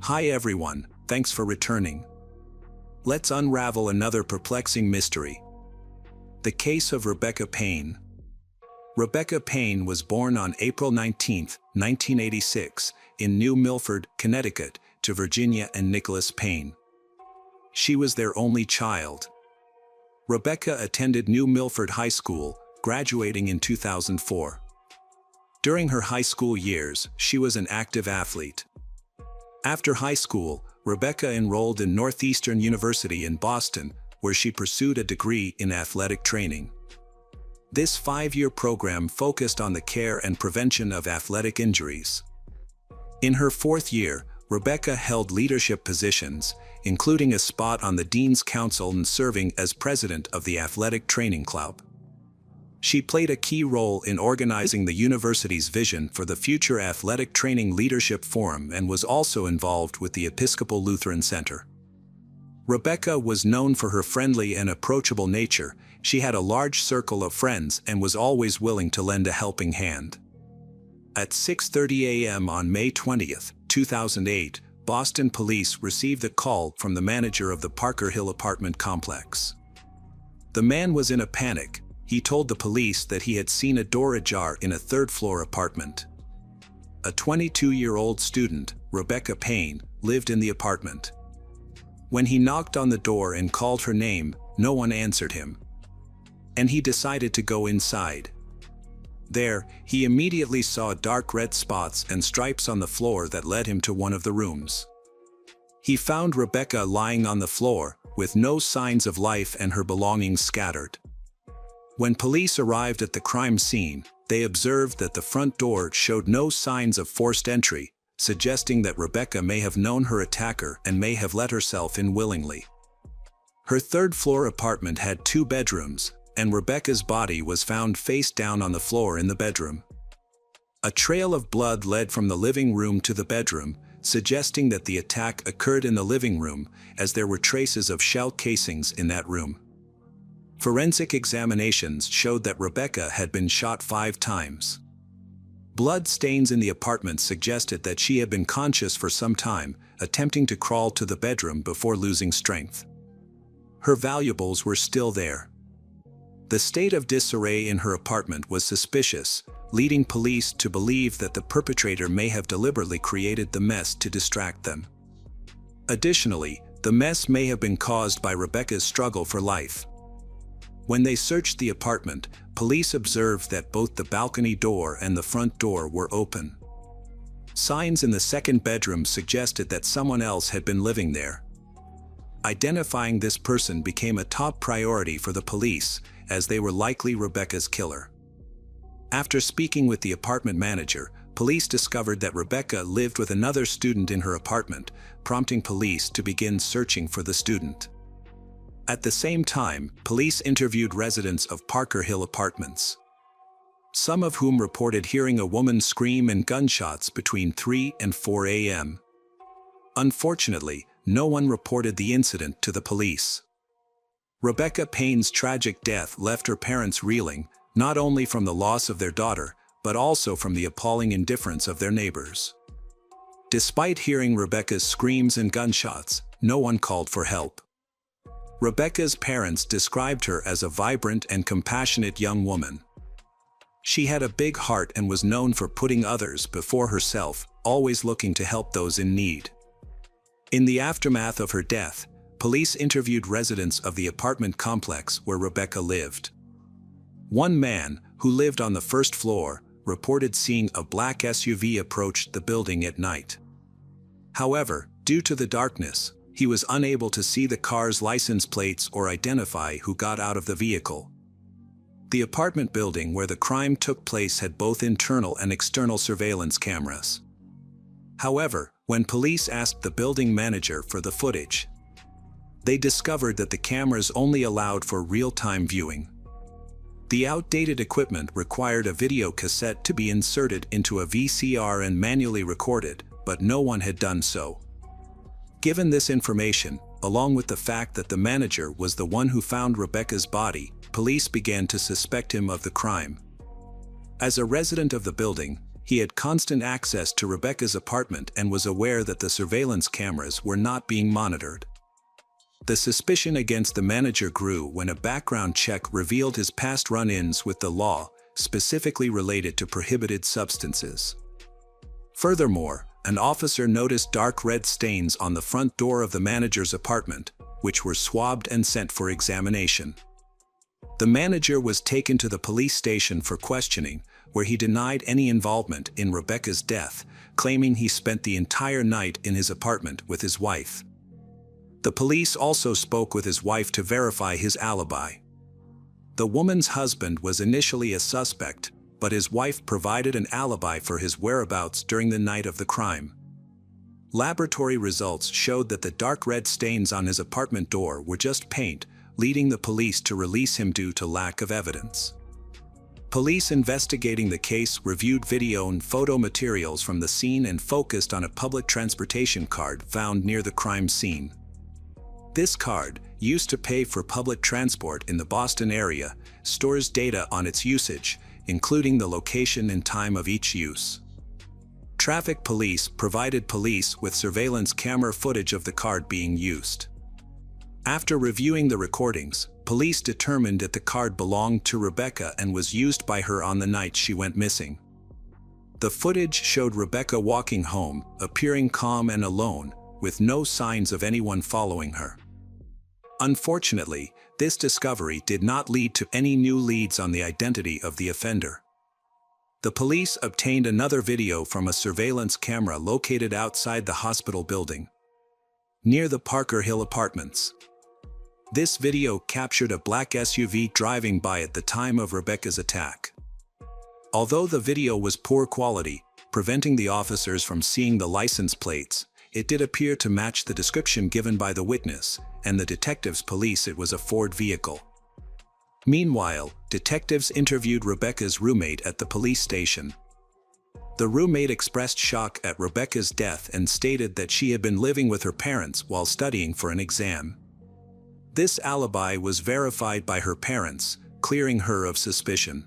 Hi everyone, thanks for returning. Let's unravel another perplexing mystery. The case of Rebecca Payne. Rebecca Payne was born on April 19, 1986, in New Milford, Connecticut, to Virginia and Nicholas Payne. She was their only child. Rebecca attended New Milford High School, graduating in 2004. During her high school years, she was an active athlete. After high school, Rebecca enrolled in Northeastern University in Boston, where she pursued a degree in athletic training. This 5-year program focused on the care and prevention of athletic injuries. In her 4th year, Rebecca held leadership positions, including a spot on the Dean's Council and serving as president of the Athletic Training Club. She played a key role in organizing the university's vision for the future Athletic Training Leadership Forum and was also involved with the Episcopal Lutheran Center. Rebecca was known for her friendly and approachable nature. She had a large circle of friends and was always willing to lend a helping hand. At 6:30 a.m. on May 20, 2008, Boston police received a call from the manager of the Parker Hill apartment complex. The man was in a panic. He told the police that he had seen a door ajar in a 3rd-floor apartment. A 22-year-old student, Rebecca Payne, lived in the apartment. When he knocked on the door and called her name, no one answered him. And he decided to go inside. There, he immediately saw dark red spots and stripes on the floor that led him to one of the rooms. He found Rebecca lying on the floor, with no signs of life and her belongings scattered. When police arrived at the crime scene, they observed that the front door showed no signs of forced entry, suggesting that Rebecca may have known her attacker and may have let herself in willingly. Her 3rd-floor apartment had 2 bedrooms, and Rebecca's body was found face down on the floor in the bedroom. A trail of blood led from the living room to the bedroom, suggesting that the attack occurred in the living room, as there were traces of shell casings in that room. Forensic examinations showed that Rebecca had been shot 5 times. Blood stains in the apartment suggested that she had been conscious for some time, attempting to crawl to the bedroom before losing strength. Her valuables were still there. The state of disarray in her apartment was suspicious, leading police to believe that the perpetrator may have deliberately created the mess to distract them. Additionally, the mess may have been caused by Rebecca's struggle for life. When they searched the apartment, police observed that both the balcony door and the front door were open. Signs in the 2nd bedroom suggested that someone else had been living there. Identifying this person became a top priority for the police, as they were likely Rebecca's killer. After speaking with the apartment manager, police discovered that Rebecca lived with another student in her apartment, prompting police to begin searching for the student. At the same time, police interviewed residents of Parker Hill Apartments, some of whom reported hearing a woman scream and gunshots between 3 and 4 a.m. Unfortunately, no one reported the incident to the police. Rebecca Payne's tragic death left her parents reeling, not only from the loss of their daughter, but also from the appalling indifference of their neighbors. Despite hearing Rebecca's screams and gunshots, no one called for help. Rebecca's parents described her as a vibrant and compassionate young woman. She had a big heart and was known for putting others before herself, always looking to help those in need. In the aftermath of her death, police interviewed residents of the apartment complex where Rebecca lived. One man, who lived on the 1st floor, reported seeing a black SUV approach the building at night. However, due to the darkness, he was unable to see the car's license plates or identify who got out of the vehicle. The apartment building where the crime took place had both internal and external surveillance cameras. However, when police asked the building manager for the footage, they discovered that the cameras only allowed for real-time viewing. The outdated equipment required a video cassette to be inserted into a VCR and manually recorded, but no one had done so. Given this information, along with the fact that the manager was the one who found Rebecca's body, police began to suspect him of the crime. As a resident of the building, He had constant access to Rebecca's apartment and was aware that the surveillance cameras were not being monitored. The suspicion against the manager grew when a background check revealed his past run-ins with the law, specifically related to prohibited substances. Furthermore, an officer noticed dark red stains on the front door of the manager's apartment, which were swabbed and sent for examination. The manager was taken to the police station for questioning, where he denied any involvement in Rebecca's death, claiming he spent the entire night in his apartment with his wife. The police also spoke with his wife to verify his alibi. The woman's husband was initially a suspect, but his wife provided an alibi for his whereabouts during the night of the crime. Laboratory results showed that the dark red stains on his apartment door were just paint, leading the police to release him due to lack of evidence. Police investigating the case reviewed video and photo materials from the scene and focused on a public transportation card found near the crime scene. This card, used to pay for public transport in the Boston area, stores data on its usage, including the location and time of each use. Traffic police provided police with surveillance camera footage of the card being used. After reviewing the recordings, police determined that the card belonged to Rebecca and was used by her on the night she went missing. The footage showed Rebecca walking home, appearing calm and alone, with no signs of anyone following her. Unfortunately, this discovery did not lead to any new leads on the identity of the offender. The police obtained another video from a surveillance camera located outside the hospital building, near the Parker Hill Apartments. This video captured a black SUV driving by at the time of Rebecca's attack. Although the video was poor quality, preventing the officers from seeing the license plates, it did appear to match the description given by the witness, and the detectives believed it was a Ford vehicle. Meanwhile, detectives interviewed Rebecca's roommate at the police station. The roommate expressed shock at Rebecca's death and stated that she had been living with her parents while studying for an exam. This alibi was verified by her parents, clearing her of suspicion.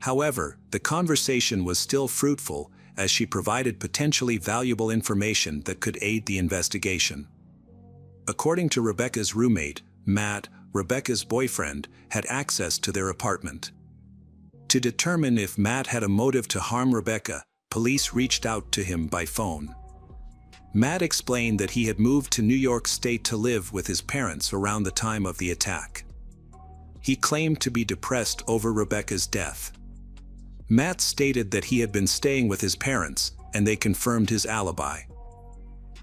However, the conversation was still fruitful, as she provided potentially valuable information that could aid the investigation. According to Rebecca's roommate, Matt, Rebecca's boyfriend, had access to their apartment. To determine if Matt had a motive to harm Rebecca, police reached out to him by phone. Matt explained that he had moved to New York State to live with his parents around the time of the attack. He claimed to be depressed over Rebecca's death. Matt stated that he had been staying with his parents, and they confirmed his alibi.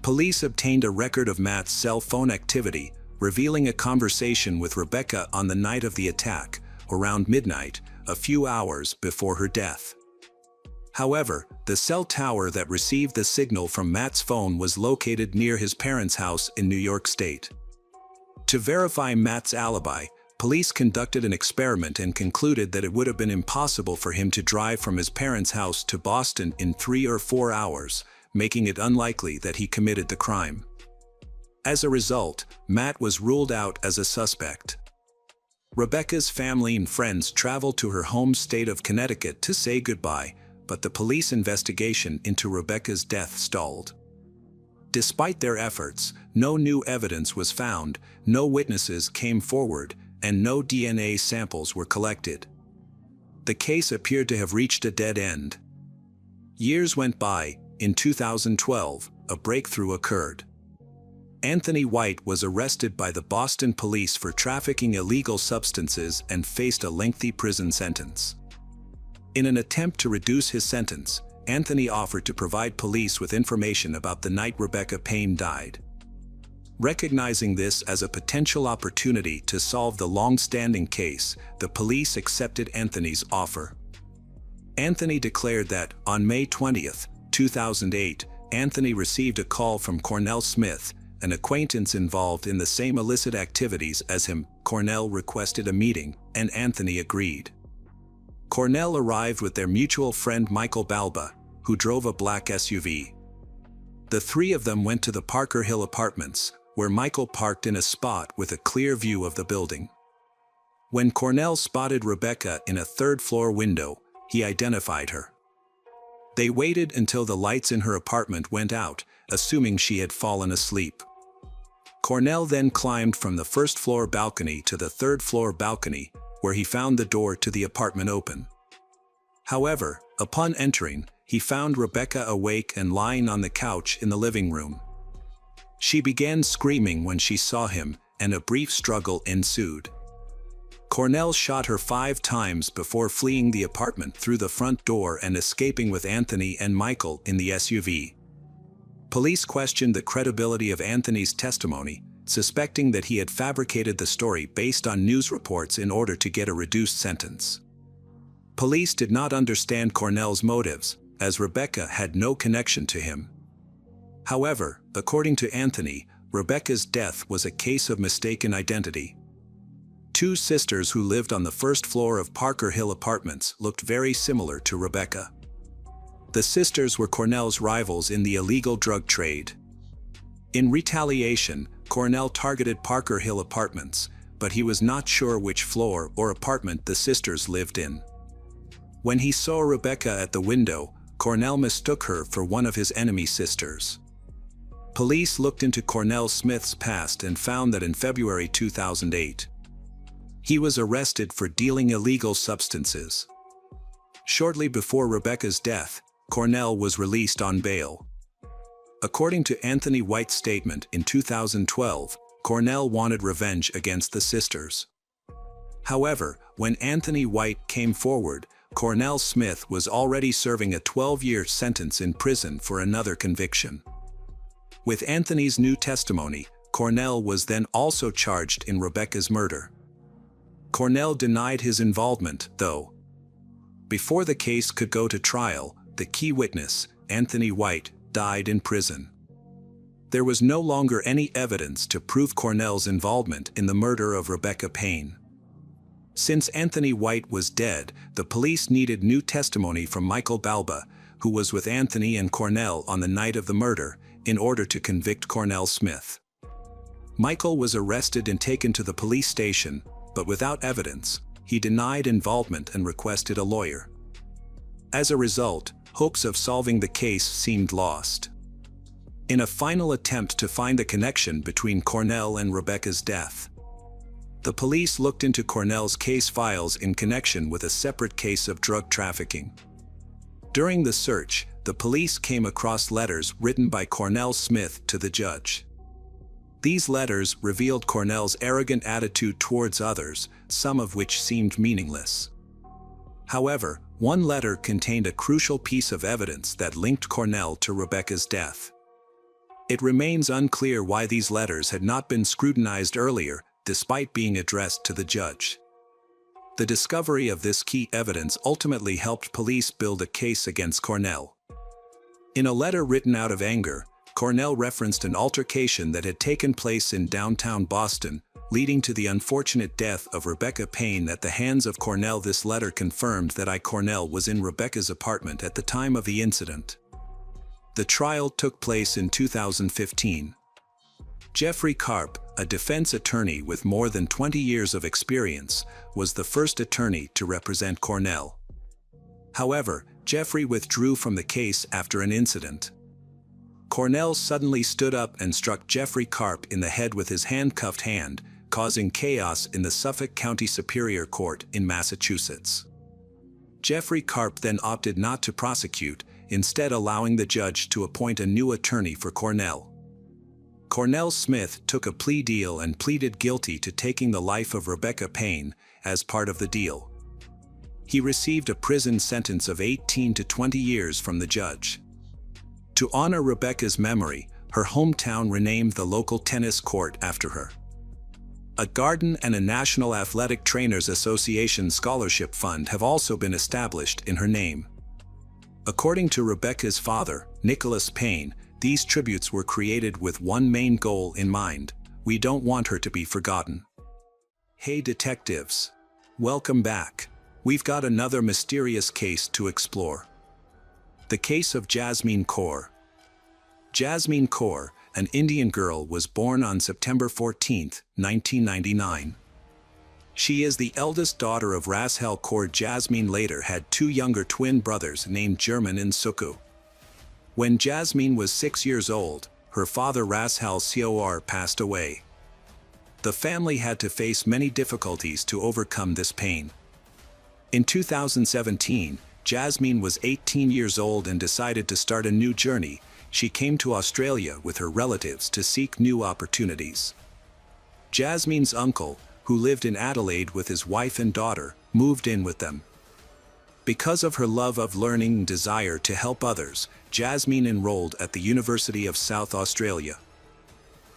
Police obtained a record of Matt's cell phone activity, revealing a conversation with Rebecca on the night of the attack, around midnight, a few hours before her death. However, the cell tower that received the signal from Matt's phone was located near his parents' house in New York State. To verify Matt's alibi, police conducted an experiment and concluded that it would have been impossible for him to drive from his parents' house to Boston in 3 or 4 hours, making it unlikely that he committed the crime. As a result, Matt was ruled out as a suspect. Rebecca's family and friends traveled to her home state of Connecticut to say goodbye, but the police investigation into Rebecca's death stalled. Despite their efforts, no new evidence was found, no witnesses came forward, and no DNA samples were collected. The case appeared to have reached a dead end. Years went by. In 2012, a breakthrough occurred. Anthony White was arrested by the Boston police for trafficking illegal substances and faced a lengthy prison sentence. In an attempt to reduce his sentence, Anthony offered to provide police with information about the night Rebecca Payne died. Recognizing this as a potential opportunity to solve the long-standing case, the police accepted Anthony's offer. Anthony declared that, on May 20, 2008, Anthony received a call from Cornell Smith, an acquaintance involved in the same illicit activities as him. Cornell requested a meeting, and Anthony agreed. Cornell arrived with their mutual friend Michael Balba, who drove a black SUV. The three of them went to the Parker Hill Apartments, where Michael parked in a spot with a clear view of the building. When Cornell spotted Rebecca in a third-floor window, he identified her. They waited until the lights in her apartment went out, assuming she had fallen asleep. Cornell then climbed from the first-floor balcony to the third-floor balcony, where he found the door to the apartment open. However, upon entering, he found Rebecca awake and lying on the couch in the living room. She began screaming when she saw him, and a brief struggle ensued. Cornell shot her 5 times before fleeing the apartment through the front door and escaping with Anthony and Michael in the SUV. Police questioned the credibility of Anthony's testimony, suspecting that he had fabricated the story based on news reports in order to get a reduced sentence. Police did not understand Cornell's motives, as Rebecca had no connection to him. However, according to Anthony, Rebecca's death was a case of mistaken identity. 2 sisters who lived on the first floor of Parker Hill Apartments looked very similar to Rebecca. The sisters were Cornell's rivals in the illegal drug trade. In retaliation, Cornell targeted Parker Hill Apartments, but he was not sure which floor or apartment the sisters lived in. When he saw Rebecca at the window, Cornell mistook her for one of his enemy sisters. Police looked into Cornell Smith's past and found that in February 2008, he was arrested for dealing illegal substances. Shortly before Rebecca's death, Cornell was released on bail. According to Anthony White's statement in 2012, Cornell wanted revenge against the sisters. However, when Anthony White came forward, Cornell Smith was already serving a 12-year sentence in prison for another conviction. With Anthony's new testimony, Cornell was then also charged in Rebecca's murder. Cornell denied his involvement, though. Before the case could go to trial, the key witness, Anthony White, died in prison. There was no longer any evidence to prove Cornell's involvement in the murder of Rebecca Payne. Since Anthony White was dead, the police needed new testimony from Michael Balba, who was with Anthony and Cornell on the night of the murder, in order to convict Cornell Smith. Michael was arrested and taken to the police station, but without evidence, he denied involvement and requested a lawyer. As a result, hopes of solving the case seemed lost. In a final attempt to find the connection between Cornell and Rebecca's death, the police looked into Cornell's case files in connection with a separate case of drug trafficking. During the search, the police came across letters written by Cornell Smith to the judge. These letters revealed Cornell's arrogant attitude towards others, some of which seemed meaningless. However, one letter contained a crucial piece of evidence that linked Cornell to Rebecca's death. It remains unclear why these letters had not been scrutinized earlier, despite being addressed to the judge. The discovery of this key evidence ultimately helped police build a case against Cornell. In a letter written out of anger, Cornell referenced an altercation that had taken place in downtown Boston, leading to the unfortunate death of Rebecca Payne at the hands of Cornell. This letter confirmed that Cornell was in Rebecca's apartment at the time of the incident. The trial took place in 2015. Jeffrey Karp, a defense attorney with more than 20 years of experience, was the first attorney to represent Cornell. However, Jeffrey withdrew from the case after an incident. Cornell suddenly stood up and struck Jeffrey Karp in the head with his handcuffed hand, causing chaos in the Suffolk County Superior Court in Massachusetts. Jeffrey Karp then opted not to prosecute, instead allowing the judge to appoint a new attorney for Cornell. Cornell Smith took a plea deal and pleaded guilty to taking the life of Rebecca Payne. As part of the deal, he received a prison sentence of 18 to 20 years from the judge. To honor Rebecca's memory, her hometown renamed the local tennis court after her. A garden and a National Athletic Trainers Association scholarship fund have also been established in her name. According to Rebecca's father, Nicholas Payne, these tributes were created with one main goal in mind: we don't want her to be forgotten. Hey detectives! Welcome back. We've got another mysterious case to explore. The case of Jasmine Kaur. Jasmine Kaur, an Indian girl, was born on September 14, 1999. She is the eldest daughter of Rashel Kaur. Jasmine later had two younger twin brothers named German and Suku. When Jasmine was 6 years old, her father Rashel Kaur passed away. The family had to face many difficulties to overcome this pain. In 2017, Jasmine was 18 years old and decided to start a new journey. She came to Australia with her relatives to seek new opportunities. Jasmine's uncle, who lived in Adelaide with his wife and daughter, moved in with them. Because of her love of learning and desire to help others, Jasmine enrolled at the University of South Australia.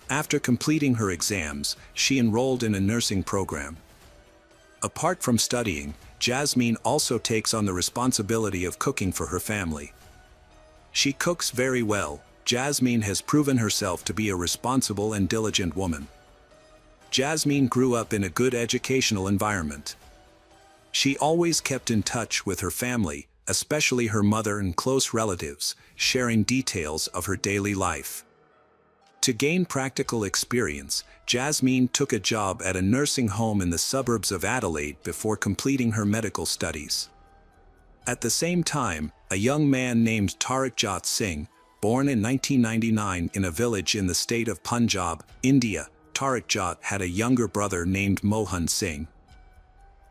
After completing her exams, she enrolled in a nursing program. Apart from studying, Jasmine also takes on the responsibility of cooking for her family. She cooks very well. Jasmine has proven herself to be a responsible and diligent woman. Jasmine grew up in a good educational environment. She always kept in touch with her family, especially her mother and close relatives, sharing details of her daily life. To gain practical experience, Jasmine took a job at a nursing home in the suburbs of Adelaide before completing her medical studies. At the same time, a young man named Tarakjot Singh, born in 1999 in a village in the state of Punjab, India, Tarakjot had a younger brother named Mohan Singh.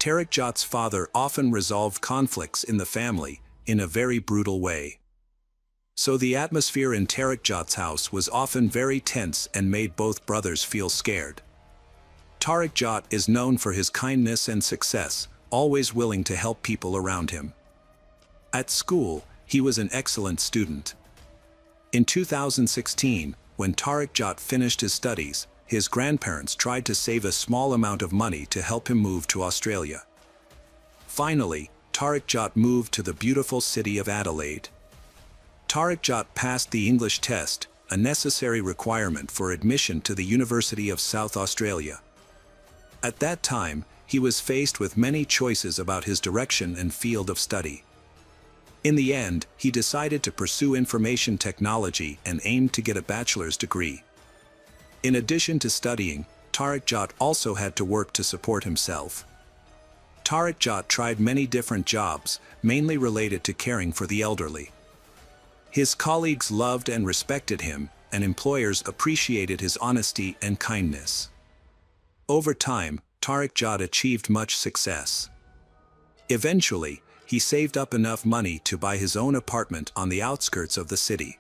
Tarakjot's father often resolved conflicts in the family in a very brutal way. So the atmosphere in Tarakjot's house was often very tense and made both brothers feel scared. Tarakjot is known for his kindness and success, always willing to help people around him. At school, he was an excellent student. In 2016, when Tarakjot finished his studies, his grandparents tried to save a small amount of money to help him move to Australia. Finally, Tarakjot moved to the beautiful city of Adelaide. Tarakjot passed the English test, a necessary requirement for admission to the University of South Australia. At that time, he was faced with many choices about his direction and field of study. In the end, he decided to pursue information technology and aimed to get a bachelor's degree. In addition to studying, Tarakjot also had to work to support himself. Tarakjot tried many different jobs, mainly related to caring for the elderly. His colleagues loved and respected him, and employers appreciated his honesty and kindness. Over time, Tarakjot achieved much success. Eventually, he saved up enough money to buy his own apartment on the outskirts of the city.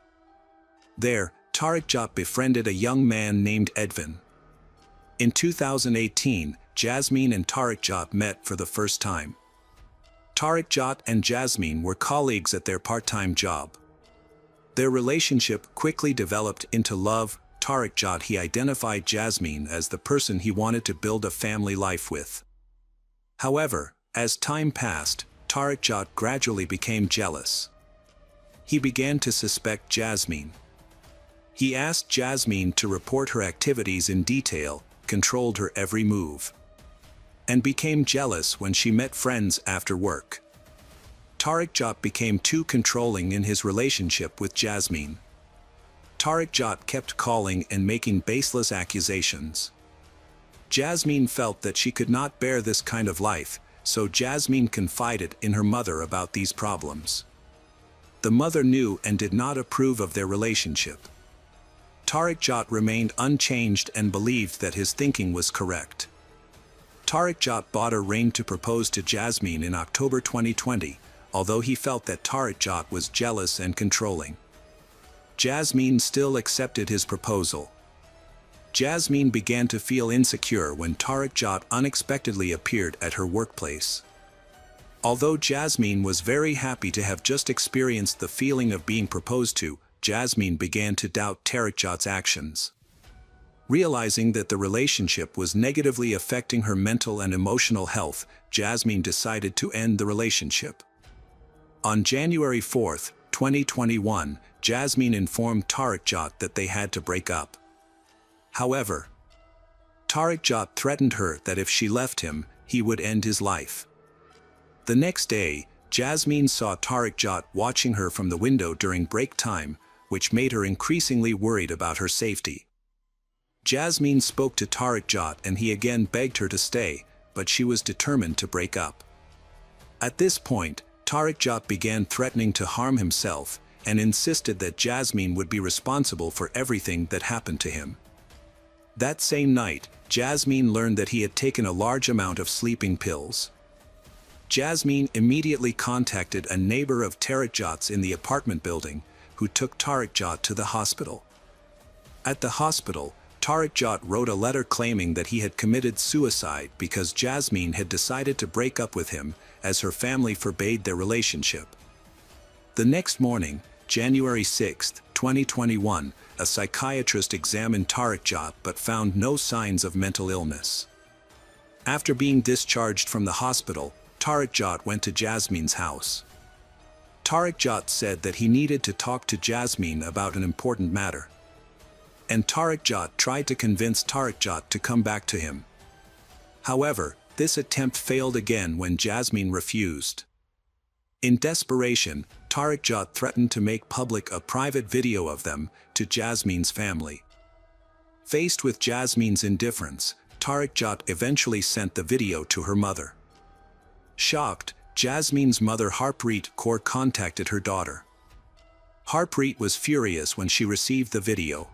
There, Tarakjot befriended a young man named Edvin. In 2018, Jasmine and Tarakjot met for the first time. Tarakjot and Jasmine were colleagues at their part-time job. Their relationship quickly developed into love. Tarakjot identified Jasmine as the person he wanted to build a family life with. However, as time passed, Tarakjot gradually became jealous. He began to suspect Jasmine. He asked Jasmine to report her activities in detail, controlled her every move, and became jealous when she met friends after work. Tarakjot became too controlling in his relationship with Jasmine. Tarakjot kept calling and making baseless accusations. Jasmine felt that she could not bear this kind of life, so Jasmine confided in her mother about these problems. The mother knew and did not approve of their relationship. Tarakjot remained unchanged and believed that his thinking was correct. Tarakjot bought a ring to propose to Jasmine in October 2020, although he felt that Tarakjot was jealous and controlling. Jasmine still accepted his proposal. Jasmine began to feel insecure when Tarakjot unexpectedly appeared at her workplace. Although Jasmine was very happy to have just experienced the feeling of being proposed to, Jasmine began to doubt Tarakjot's actions. Realizing that the relationship was negatively affecting her mental and emotional health, Jasmine decided to end the relationship. On January 4, 2021, Jasmine informed Tarakjot that they had to break up. However, Tarakjot threatened her that if she left him, he would end his life. The next day, Jasmine saw Tarakjot watching her from the window during break time, which made her increasingly worried about her safety. Jasmine spoke to Tarakjot and he again begged her to stay, but she was determined to break up. At this point, Tariq Jat began threatening to harm himself and insisted that Jasmine would be responsible for everything that happened to him. That same night, Jasmine learned that he had taken a large amount of sleeping pills. Jasmine immediately contacted a neighbor of Tariq Jat's in the apartment building, who took Tariq Jat to the hospital. At the hospital, Tariq Jat wrote a letter claiming that he had committed suicide because Jasmine had decided to break up with him, as her family forbade their relationship. The next morning, January 6, 2021, a psychiatrist examined Tariq Jat but found no signs of mental illness. After being discharged from the hospital, Tariq Jat went to Jasmine's house. Tariq Jat said that he needed to talk to Jasmine about an important matter. And Tariq Jat tried to convince Tariq Jat to come back to him. However, this attempt failed again when Jasmine refused. In desperation, Tariq Jat threatened to make public a private video of them to Jasmine's family. Faced with Jasmine's indifference, Tariq Jat eventually sent the video to her mother. Shocked, Jasmine's mother Harpreet Kaur contacted her daughter. Harpreet was furious when she received the video.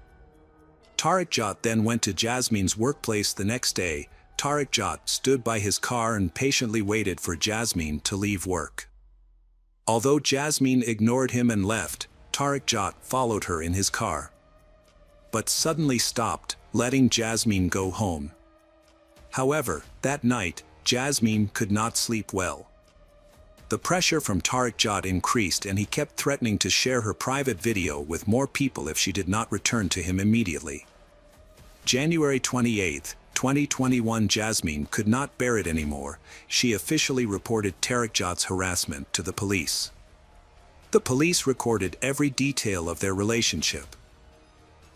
Tariq Jat then went to Jasmine's workplace the next day. Tariq Jat stood by his car and patiently waited for Jasmine to leave work. Although Jasmine ignored him and left, Tariq Jat followed her in his car. But suddenly stopped, letting Jasmine go home. However, that night, Jasmine could not sleep well. The pressure from Tariq Jat increased and he kept threatening to share her private video with more people if she did not return to him immediately. January 28, 2021, Jasmine could not bear it anymore. She officially reported Tariq Jat's harassment to the police. The police recorded every detail of their relationship.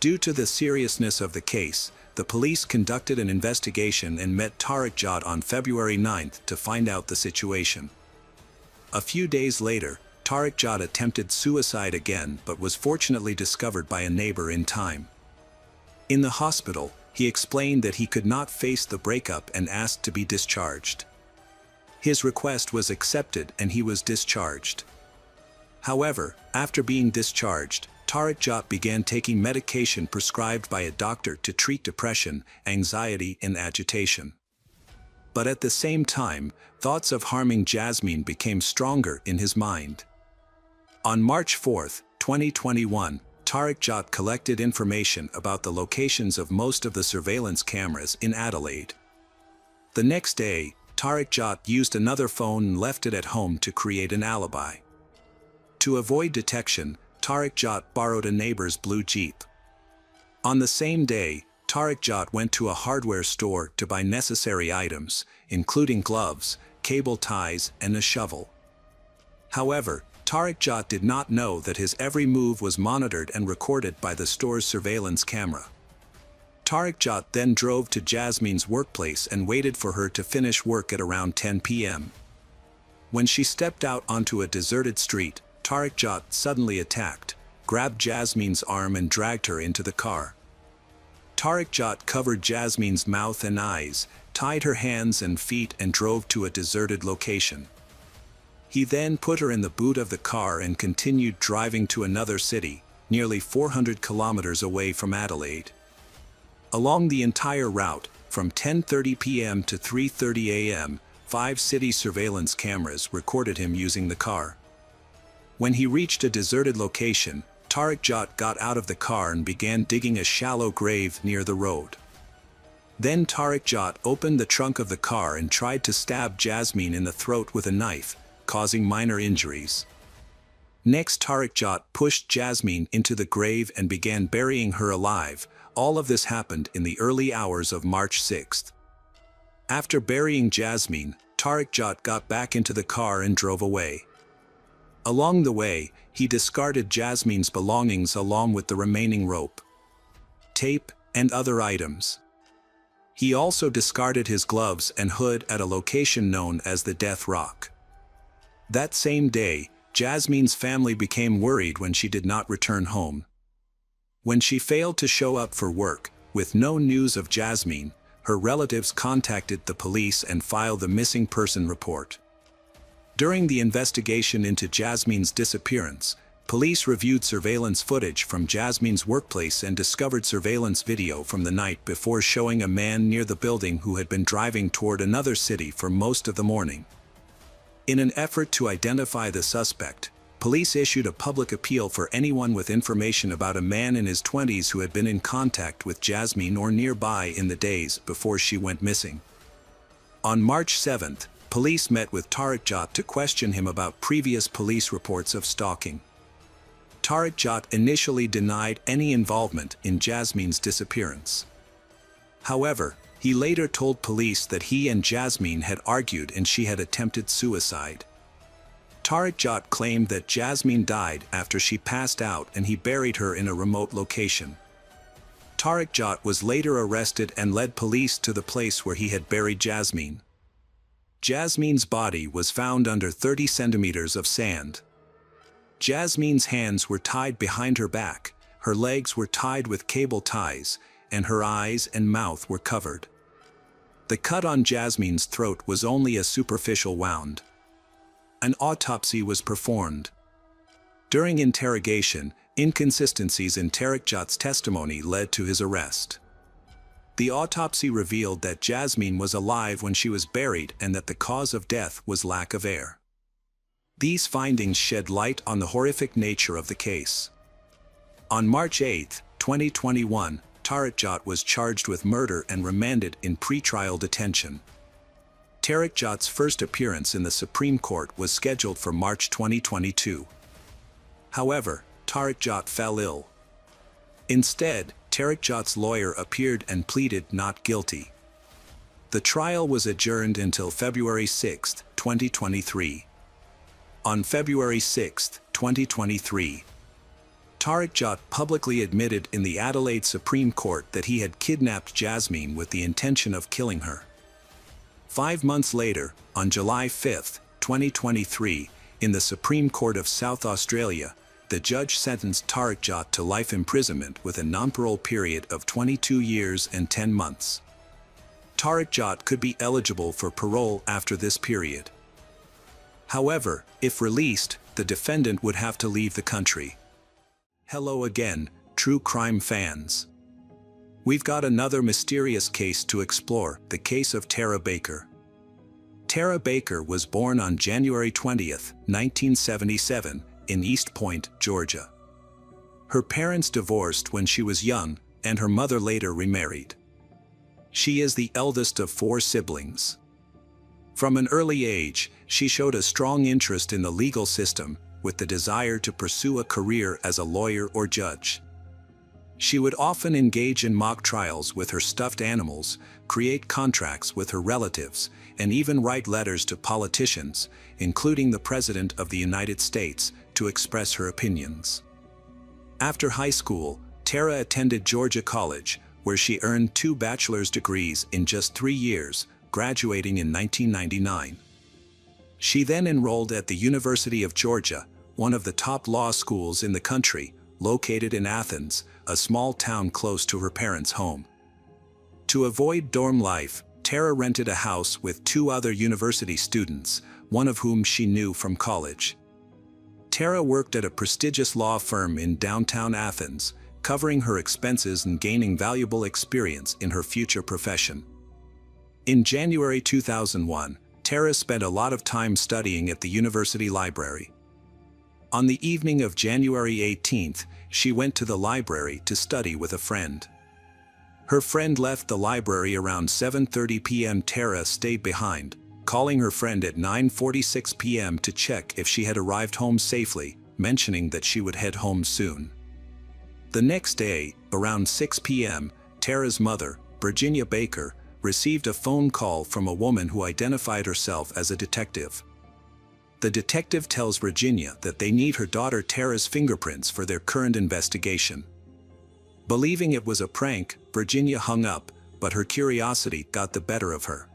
Due to the seriousness of the case, the police conducted an investigation and met Tariq Jat on February 9 to find out the situation. A few days later, Tariq Jat attempted suicide again but was fortunately discovered by a neighbor in time. In the hospital, he explained that he could not face the breakup and asked to be discharged. His request was accepted and he was discharged. However, after being discharged, Tariq Jat began taking medication prescribed by a doctor to treat depression, anxiety, and agitation. But at the same time, thoughts of harming Jasmine became stronger in his mind. On March 4, 2021, Tariq Jat collected information about the locations of most of the surveillance cameras in Adelaide. The next day, Tariq Jat used another phone and left it at home to create an alibi. To avoid detection, Tariq Jat borrowed a neighbor's blue Jeep. On the same day, Tariq Jat went to a hardware store to buy necessary items, including gloves, cable ties, and a shovel. However, Tariq Jat did not know that his every move was monitored and recorded by the store's surveillance camera. Tariq Jat then drove to Jasmine's workplace and waited for her to finish work at around 10 p.m. When she stepped out onto a deserted street, Tariq Jat suddenly attacked, grabbed Jasmine's arm and dragged her into the car. Tariq Jat covered Jasmine's mouth and eyes, tied her hands and feet and drove to a deserted location. He then put her in the boot of the car and continued driving to another city, nearly 400 kilometers away from Adelaide. Along the entire route, from 10:30 p.m. to 3:30 a.m., 5 city surveillance cameras recorded him using the car. When he reached a deserted location, Tariq Jat got out of the car and began digging a shallow grave near the road. Then Tariq Jat opened the trunk of the car and tried to stab Jasmine in the throat with a knife, causing minor injuries. Next, Tariq Jat pushed Jasmine into the grave and began burying her alive. All of this happened in the early hours of March 6. After burying Jasmine, Tariq Jat got back into the car and drove away. Along the way, he discarded Jasmine's belongings along with the remaining rope, tape, and other items. He also discarded his gloves and hood at a location known as the Death Rock. That same day, Jasmine's family became worried when she did not return home. When she failed to show up for work, with no news of Jasmine, her relatives contacted the police and filed the missing person report. During the investigation into Jasmine's disappearance, police reviewed surveillance footage from Jasmine's workplace and discovered surveillance video from the night before showing a man near the building who had been driving toward another city for most of the morning. In an effort to identify the suspect, police issued a public appeal for anyone with information about a man in his 20s who had been in contact with Jasmine or nearby in the days before she went missing. On March 7th, police met with Tariq Jat to question him about previous police reports of stalking. Tariq Jat initially denied any involvement in Jasmine's disappearance. However, he later told police that he and Jasmine had argued and she had attempted suicide. Tariq Jat claimed that Jasmine died after she passed out and he buried her in a remote location. Tariq Jat was later arrested and led police to the place where he had buried Jasmine. Jasmine's body was found under 30 centimeters of sand. Jasmine's hands were tied behind her back, her legs were tied with cable ties, and her eyes and mouth were covered. The cut on Jasmine's throat was only a superficial wound. An autopsy was performed. During interrogation, inconsistencies in Tariq Jat's testimony led to his arrest. The autopsy revealed that Jasmine was alive when she was buried and that the cause of death was lack of air. These findings shed light on the horrific nature of the case. On March 8, 2021, Tariq Jat was charged with murder and remanded in pretrial detention. Tariq Jat's first appearance in the Supreme Court was scheduled for March 2022. However, Tariq Jat fell ill. Instead, Tariq Jat's lawyer appeared and pleaded not guilty. The trial was adjourned until February 6, 2023. On February 6, 2023, Tariq Jat publicly admitted in the Adelaide Supreme Court that he had kidnapped Jasmine with the intention of killing her. 5 months later, on July 5, 2023, in the Supreme Court of South Australia, the judge sentenced Tariq Jat to life imprisonment with a non-parole period of 22 years and 10 months. Tariq Jat could be eligible for parole after this period. However, if released, the defendant would have to leave the country. Hello again, true crime fans. We've got another mysterious case to explore, the case of Tara Baker. Tara Baker was born on January 20, 1977, in East Point, Georgia. Her parents divorced when she was young, and her mother later remarried. She is the eldest of 4 siblings. From an early age, she showed a strong interest in the legal system, with the desire to pursue a career as a lawyer or judge. She would often engage in mock trials with her stuffed animals, create contracts with her relatives, and even write letters to politicians, including the President of the United States, to express her opinions. After high school, Tara attended Georgia College, where she earned 2 bachelor's degrees in just 3 years, graduating in 1999. She then enrolled at the University of Georgia, one of the top law schools in the country, located in Athens, a small town close to her parents' home. To avoid dorm life, Tara rented a house with 2 other university students, one of whom she knew from college. Tara worked at a prestigious law firm in downtown Athens, covering her expenses and gaining valuable experience in her future profession. In January 2001, Tara spent a lot of time studying at the university library. On the evening of January 18th, she went to the library to study with a friend. Her friend left the library around 7:30 p.m. Tara stayed behind, calling her friend at 9:46 p.m. to check if she had arrived home safely, mentioning that she would head home soon. The next day, around 6 p.m., Tara's mother, Virginia Baker, received a phone call from a woman who identified herself as a detective. The detective tells Virginia that they need her daughter Tara's fingerprints for their current investigation. Believing it was a prank, Virginia hung up, but her curiosity got the better of her.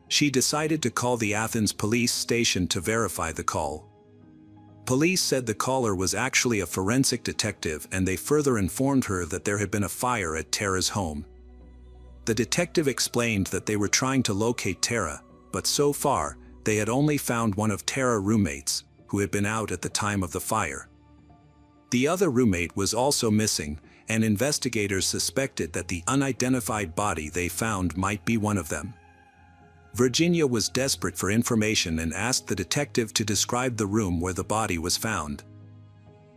She decided to call the Athens police station to verify the call. Police said the caller was actually a forensic detective, and they further informed her that there had been a fire at Tara's home. The detective explained that they were trying to locate Tara, but so far, they had only found one of Tara's roommates, who had been out at the time of the fire. The other roommate was also missing, and investigators suspected that the unidentified body they found might be one of them. Virginia was desperate for information and asked the detective to describe the room where the body was found.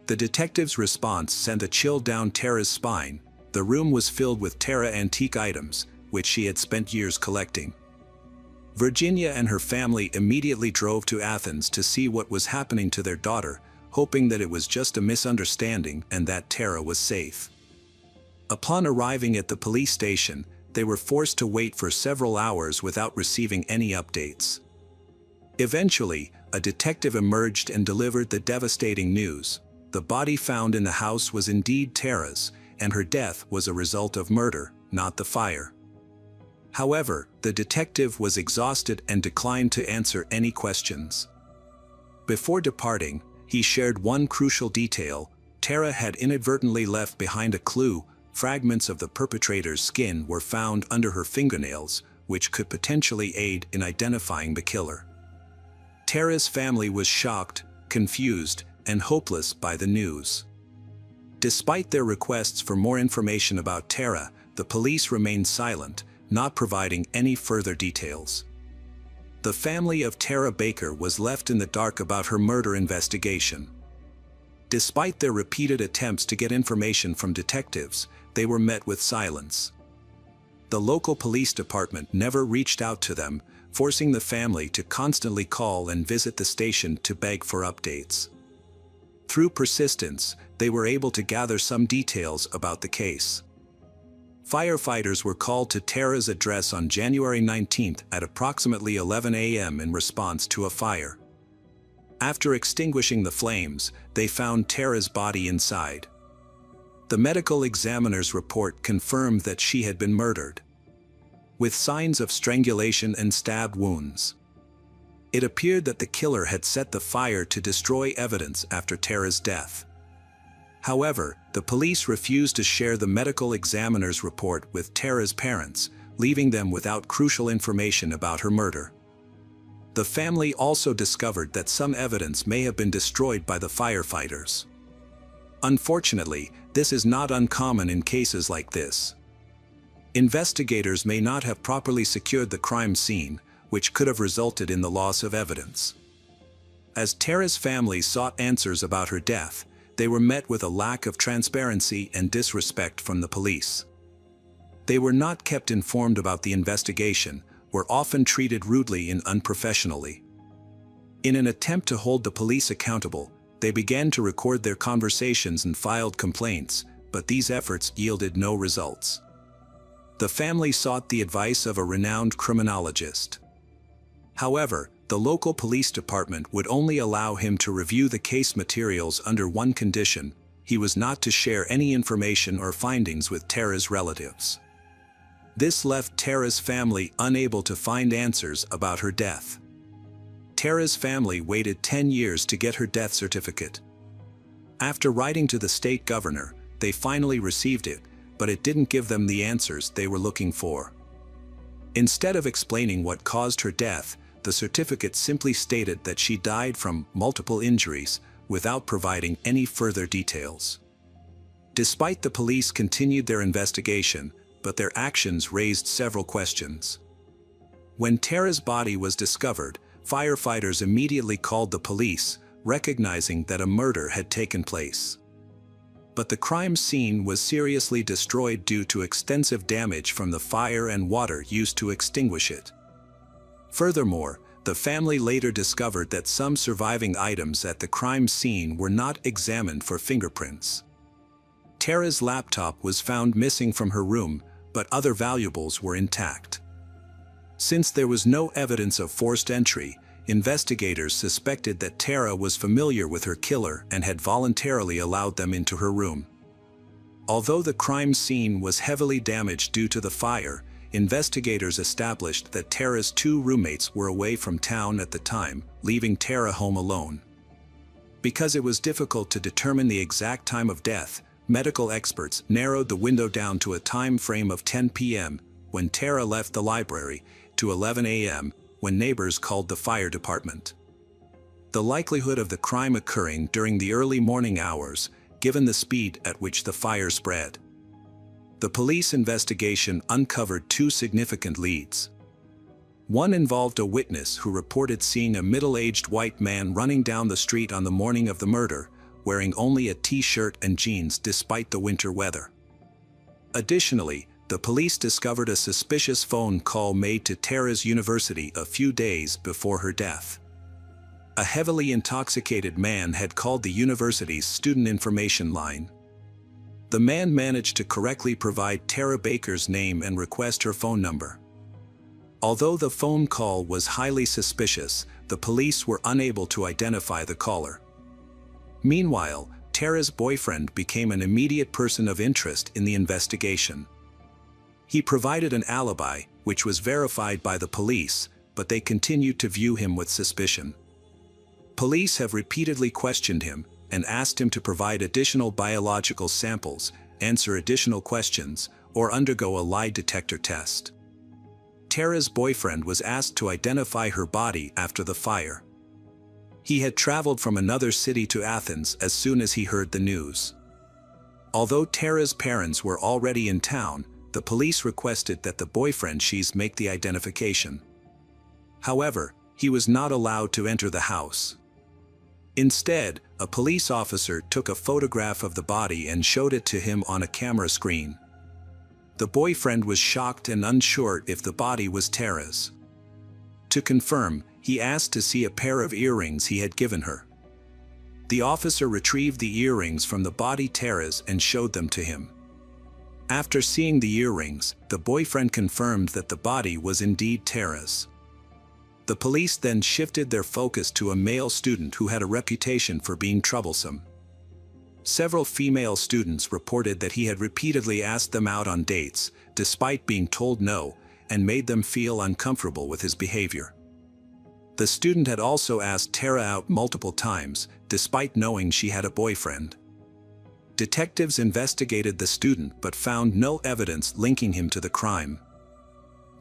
The detective's response sent a chill down Tara's spine. The room was filled with Tara antique items, which she had spent years collecting. Virginia and her family immediately drove to Athens to see what was happening to their daughter, hoping that it was just a misunderstanding and that Tara was safe. Upon arriving at the police station, they were forced to wait for several hours without receiving any updates. Eventually, a detective emerged and delivered the devastating news. The body found in the house was indeed Tara's, and her death was a result of murder, not the fire. However, the detective was exhausted and declined to answer any questions. Before departing, he shared one crucial detail: Tara had inadvertently left behind a clue. Fragments of the perpetrator's skin were found under her fingernails, which could potentially aid in identifying the killer. Tara's family was shocked, confused, and hopeless by the news. Despite their requests for more information about Tara, the police remained silent, not providing any further details. The family of Tara Baker was left in the dark about her murder investigation. Despite their repeated attempts to get information from detectives, they were met with silence. The local police department never reached out to them, forcing the family to constantly call and visit the station to beg for updates. Through persistence, they were able to gather some details about the case. Firefighters were called to Tara's address on January 19 at approximately 11 a.m. in response to a fire. After extinguishing the flames, they found Tara's body inside. The medical examiner's report confirmed that she had been murdered, with signs of strangulation and stab wounds. It appeared that the killer had set the fire to destroy evidence after Tara's death. However, the police refused to share the medical examiner's report with Tara's parents, leaving them without crucial information about her murder. The family also discovered that some evidence may have been destroyed by the firefighters. Unfortunately, this is not uncommon in cases like this. Investigators may not have properly secured the crime scene, which could have resulted in the loss of evidence. As Tara's family sought answers about her death, they were met with a lack of transparency and disrespect from the police. They were not kept informed about the investigation, were often treated rudely and unprofessionally. In an attempt to hold the police accountable, they began to record their conversations and filed complaints, but these efforts yielded no results. The family sought the advice of a renowned criminologist. However, the local police department would only allow him to review the case materials under one condition: he was not to share any information or findings with Tara's relatives. This left Tara's family unable to find answers about her death. Tara's family waited 10 years to get her death certificate. After writing to the state governor, they finally received it, but it didn't give them the answers they were looking for. Instead of explaining what caused her death, the certificate simply stated that she died from multiple injuries, without providing any further details. Despite the police continued their investigation, but their actions raised several questions. When Tara's body was discovered, firefighters immediately called the police, recognizing that a murder had taken place. But the crime scene was seriously destroyed due to extensive damage from the fire and water used to extinguish it. Furthermore, the family later discovered that some surviving items at the crime scene were not examined for fingerprints. Tara's laptop was found missing from her room, but other valuables were intact. Since there was no evidence of forced entry, investigators suspected that Tara was familiar with her killer and had voluntarily allowed them into her room. Although the crime scene was heavily damaged due to the fire, investigators established that Tara's two roommates were away from town at the time, leaving Tara home alone. Because it was difficult to determine the exact time of death, medical experts narrowed the window down to a time frame of 10 p.m., when Tara left the library, to 11 a.m., when neighbors called the fire department. The likelihood of the crime occurring during the early morning hours, given the speed at which the fire spread. The police investigation uncovered two significant leads. One involved a witness who reported seeing a middle-aged white man running down the street on the morning of the murder, wearing only a t-shirt and jeans despite the winter weather. Additionally, the police discovered a suspicious phone call made to Tara's university a few days before her death. A heavily intoxicated man had called the university's student information line. The man managed to correctly provide Tara Baker's name and request her phone number. Although the phone call was highly suspicious, the police were unable to identify the caller. Meanwhile, Tara's boyfriend became an immediate person of interest in the investigation. He provided an alibi, which was verified by the police, but they continued to view him with suspicion. Police have repeatedly questioned him and asked him to provide additional biological samples, answer additional questions, or undergo a lie detector test. Tara's boyfriend was asked to identify her body after the fire. He had traveled from another city to Athens as soon as he heard the news. Although Tara's parents were already in town, the police requested that the boyfriend make the identification. However, he was not allowed to enter the house. Instead, a police officer took a photograph of the body and showed it to him on a camera screen. The boyfriend was shocked and unsure if the body was Tara's. To confirm, he asked to see a pair of earrings he had given her. The officer retrieved the earrings from the body Tara's and showed them to him. After seeing the earrings, the boyfriend confirmed that the body was indeed Tara's. The police then shifted their focus to a male student who had a reputation for being troublesome. Several female students reported that he had repeatedly asked them out on dates, despite being told no, and made them feel uncomfortable with his behavior. The student had also asked Tara out multiple times, despite knowing she had a boyfriend. Detectives investigated the student but found no evidence linking him to the crime.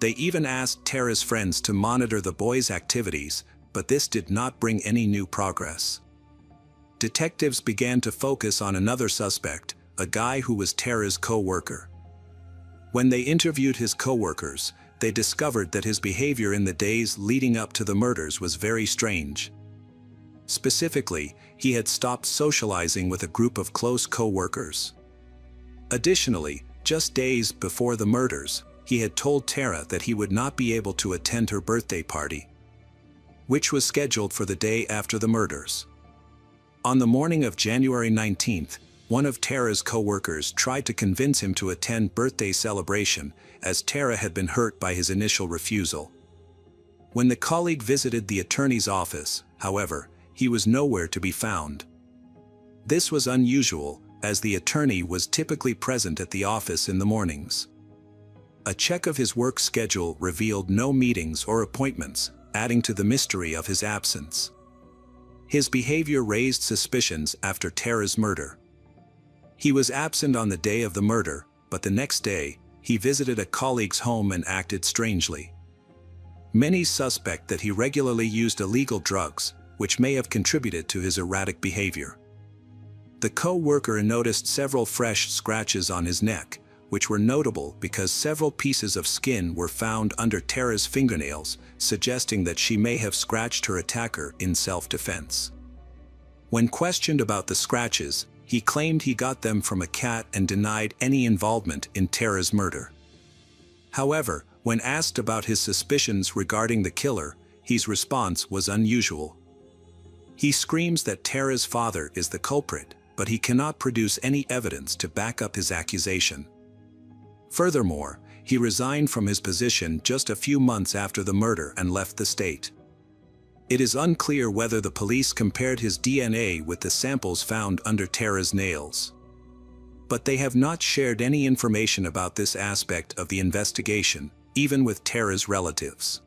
They even asked Tara's friends to monitor the boy's activities, but this did not bring any new progress. Detectives began to focus on another suspect, a guy who was Tara's co-worker. When they interviewed his co-workers, they discovered that his behavior in the days leading up to the murders was very strange. Specifically, he had stopped socializing with a group of close co-workers. Additionally, just days before the murders, he had told Tara that he would not be able to attend her birthday party, which was scheduled for the day after the murders. On the morning of January 19th, one of Tara's co-workers tried to convince him to attend birthday celebration, as Tara had been hurt by his initial refusal. When the colleague visited the attorney's office, however, he was nowhere to be found. This was unusual, as the attorney was typically present at the office in the mornings. A check of his work schedule revealed no meetings or appointments, adding to the mystery of his absence. His behavior raised suspicions after Tara's murder. He was absent on the day of the murder, but the next day, he visited a colleague's home and acted strangely. Many suspect that he regularly used illegal drugs, which may have contributed to his erratic behavior. The co-worker noticed several fresh scratches on his neck, which were notable because several pieces of skin were found under Tara's fingernails, suggesting that she may have scratched her attacker in self-defense. When questioned about the scratches, he claimed he got them from a cat and denied any involvement in Tara's murder. However, when asked about his suspicions regarding the killer, his response was unusual. He screams that Tara's father is the culprit, but he cannot produce any evidence to back up his accusation. Furthermore, he resigned from his position just a few months after the murder and left the state. It is unclear whether the police compared his DNA with the samples found under Tara's nails. But they have not shared any information about this aspect of the investigation, even with Tara's relatives.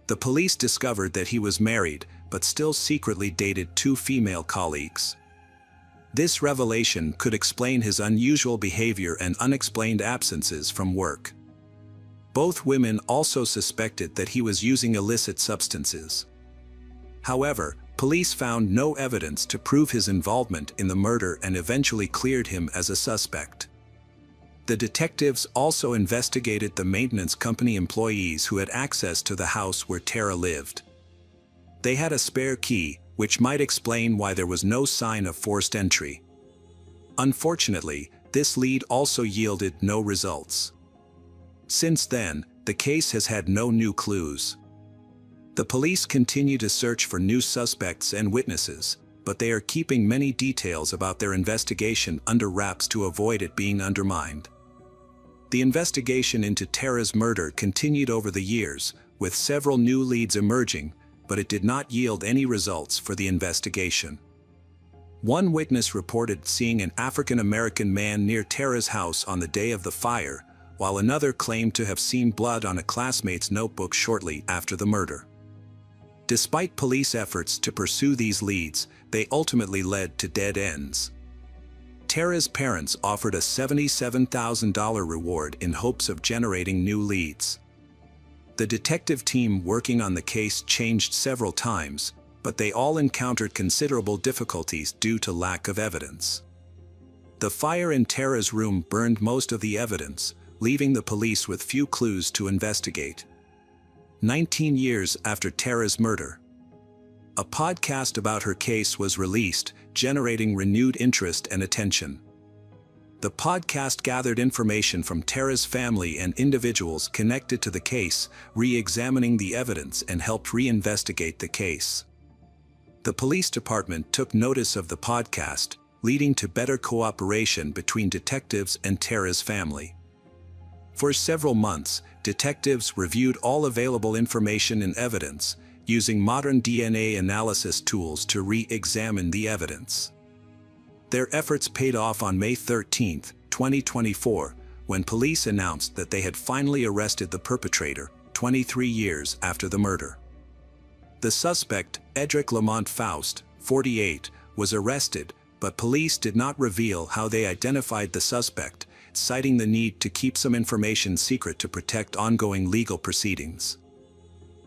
The police discovered that he was married, but still secretly dated two female colleagues. This revelation could explain his unusual behavior and unexplained absences from work. Both women also suspected that he was using illicit substances. However, police found no evidence to prove his involvement in the murder and eventually cleared him as a suspect. The detectives also investigated the maintenance company employees who had access to the house where Tara lived. They had a spare key, which might explain why there was no sign of forced entry. Unfortunately, this lead also yielded no results. Since then, the case has had no new clues. The police continue to search for new suspects and witnesses, but they are keeping many details about their investigation under wraps to avoid it being undermined. The investigation into Tara's murder continued over the years, with several new leads emerging, but it did not yield any results for the investigation. One witness reported seeing an African-American man near Tara's house on the day of the fire, while another claimed to have seen blood on a classmate's notebook shortly after the murder. Despite police efforts to pursue these leads, they ultimately led to dead ends. Tara's parents offered a $77,000 reward in hopes of generating new leads. The detective team working on the case changed several times, but they all encountered considerable difficulties due to lack of evidence. The fire in Tara's room burned most of the evidence, leaving the police with few clues to investigate. 19 years after Tara's murder, a podcast about her case was released, generating renewed interest and attention. The podcast gathered information from Tara's family and individuals connected to the case, re-examining the evidence and helped reinvestigate the case. The police department took notice of the podcast, leading to better cooperation between detectives and Tara's family. For several months, detectives reviewed all available information and evidence, using modern DNA analysis tools to re-examine the evidence. Their efforts paid off on May 13, 2024, when police announced that they had finally arrested the perpetrator, 23 years after the murder. The suspect, Edric Lamont Faust, 48, was arrested, but police did not reveal how they identified the suspect, citing the need to keep some information secret to protect ongoing legal proceedings.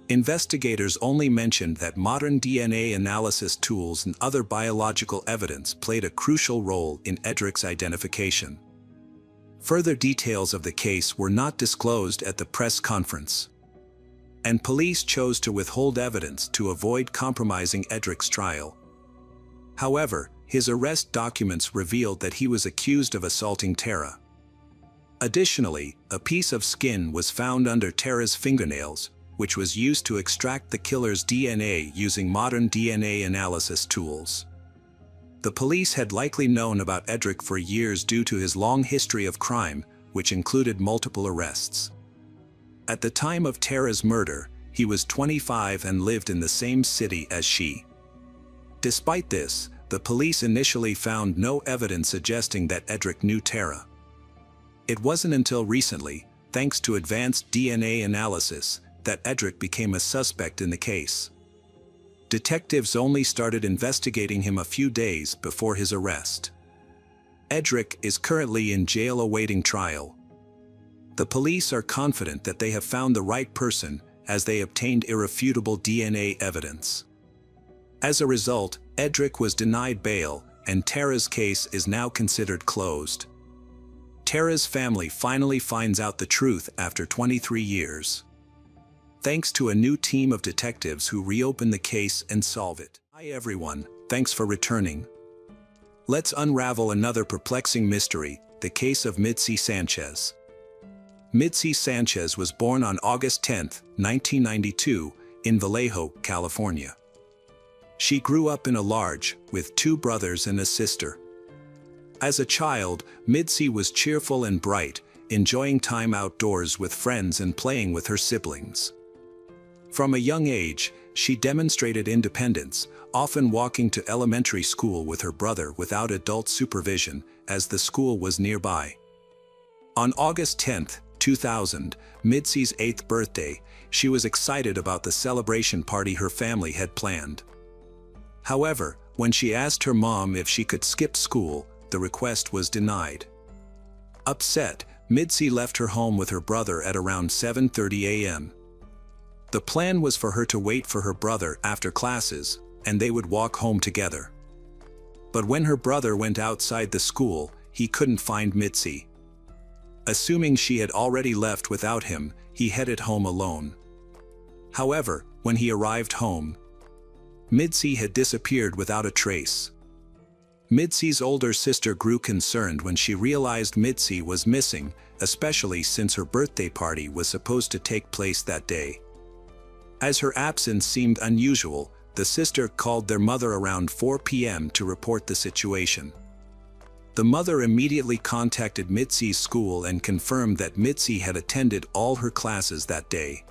Investigators only mentioned that modern DNA analysis tools and other biological evidence played a crucial role in Edric's identification. Further details of the case were not disclosed at the press conference, and police chose to withhold evidence to avoid compromising Edric's trial. However, his arrest documents revealed that he was accused of assaulting Tara. Additionally, a piece of skin was found under Tara's fingernails, which was used to extract the killer's DNA using modern DNA analysis tools. The police had likely known about Edric for years due to his long history of crime, which included multiple arrests. At the time of Tara's murder, he was 25 and lived in the same city as she. Despite this, the police initially found no evidence suggesting that Edric knew Tara. It wasn't until recently, thanks to advanced DNA analysis, that Edric became a suspect in the case. Detectives only started investigating him a few days before his arrest. Edric is currently in jail awaiting trial. The police are confident that they have found the right person, as they obtained irrefutable DNA evidence. As a result, Edric was denied bail, and Tara's case is now considered closed. Tara's family finally finds out the truth after 23 years. Thanks to a new team of detectives who reopen the case and solve it. Hi everyone, thanks for returning. Let's unravel another perplexing mystery, the case of Mitzi Sanchez. Mitzi Sanchez was born on August 10, 1992, in Vallejo, California. She grew up in a large, with 2 brothers and a sister. As a child, Mitzi was cheerful and bright, enjoying time outdoors with friends and playing with her siblings. From a young age, she demonstrated independence, often walking to elementary school with her brother without adult supervision, as the school was nearby. On August 10, 2000, Mitzi's 8th birthday, she was excited about the celebration party her family had planned. However, when she asked her mom if she could skip school, the request was denied. Upset, Mitzi left her home with her brother at around 7:30 a.m. The plan was for her to wait for her brother after classes, and they would walk home together. But when her brother went outside the school, he couldn't find Mitzi. Assuming she had already left without him, he headed home alone. However, when he arrived home, Mitzi had disappeared without a trace. Mitzi's older sister grew concerned when she realized Mitzi was missing, especially since her birthday party was supposed to take place that day. As her absence seemed unusual, the sister called their mother around 4 p.m. to report the situation. The mother immediately contacted Mitzi's school and confirmed that Mitzi had attended all her classes that day.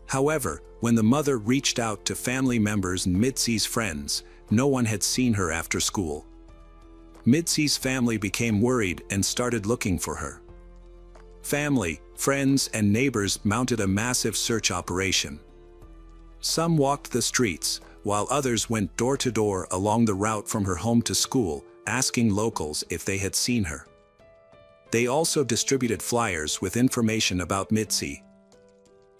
However, when the mother reached out to family members and Mitzi's friends, no one had seen her after school. Mitzi's family became worried and started looking for her. Family, friends, and neighbors mounted a massive search operation. Some walked the streets, while others went door to door along the route from her home to school, asking locals if they had seen her. They also distributed flyers with information about Mitzi.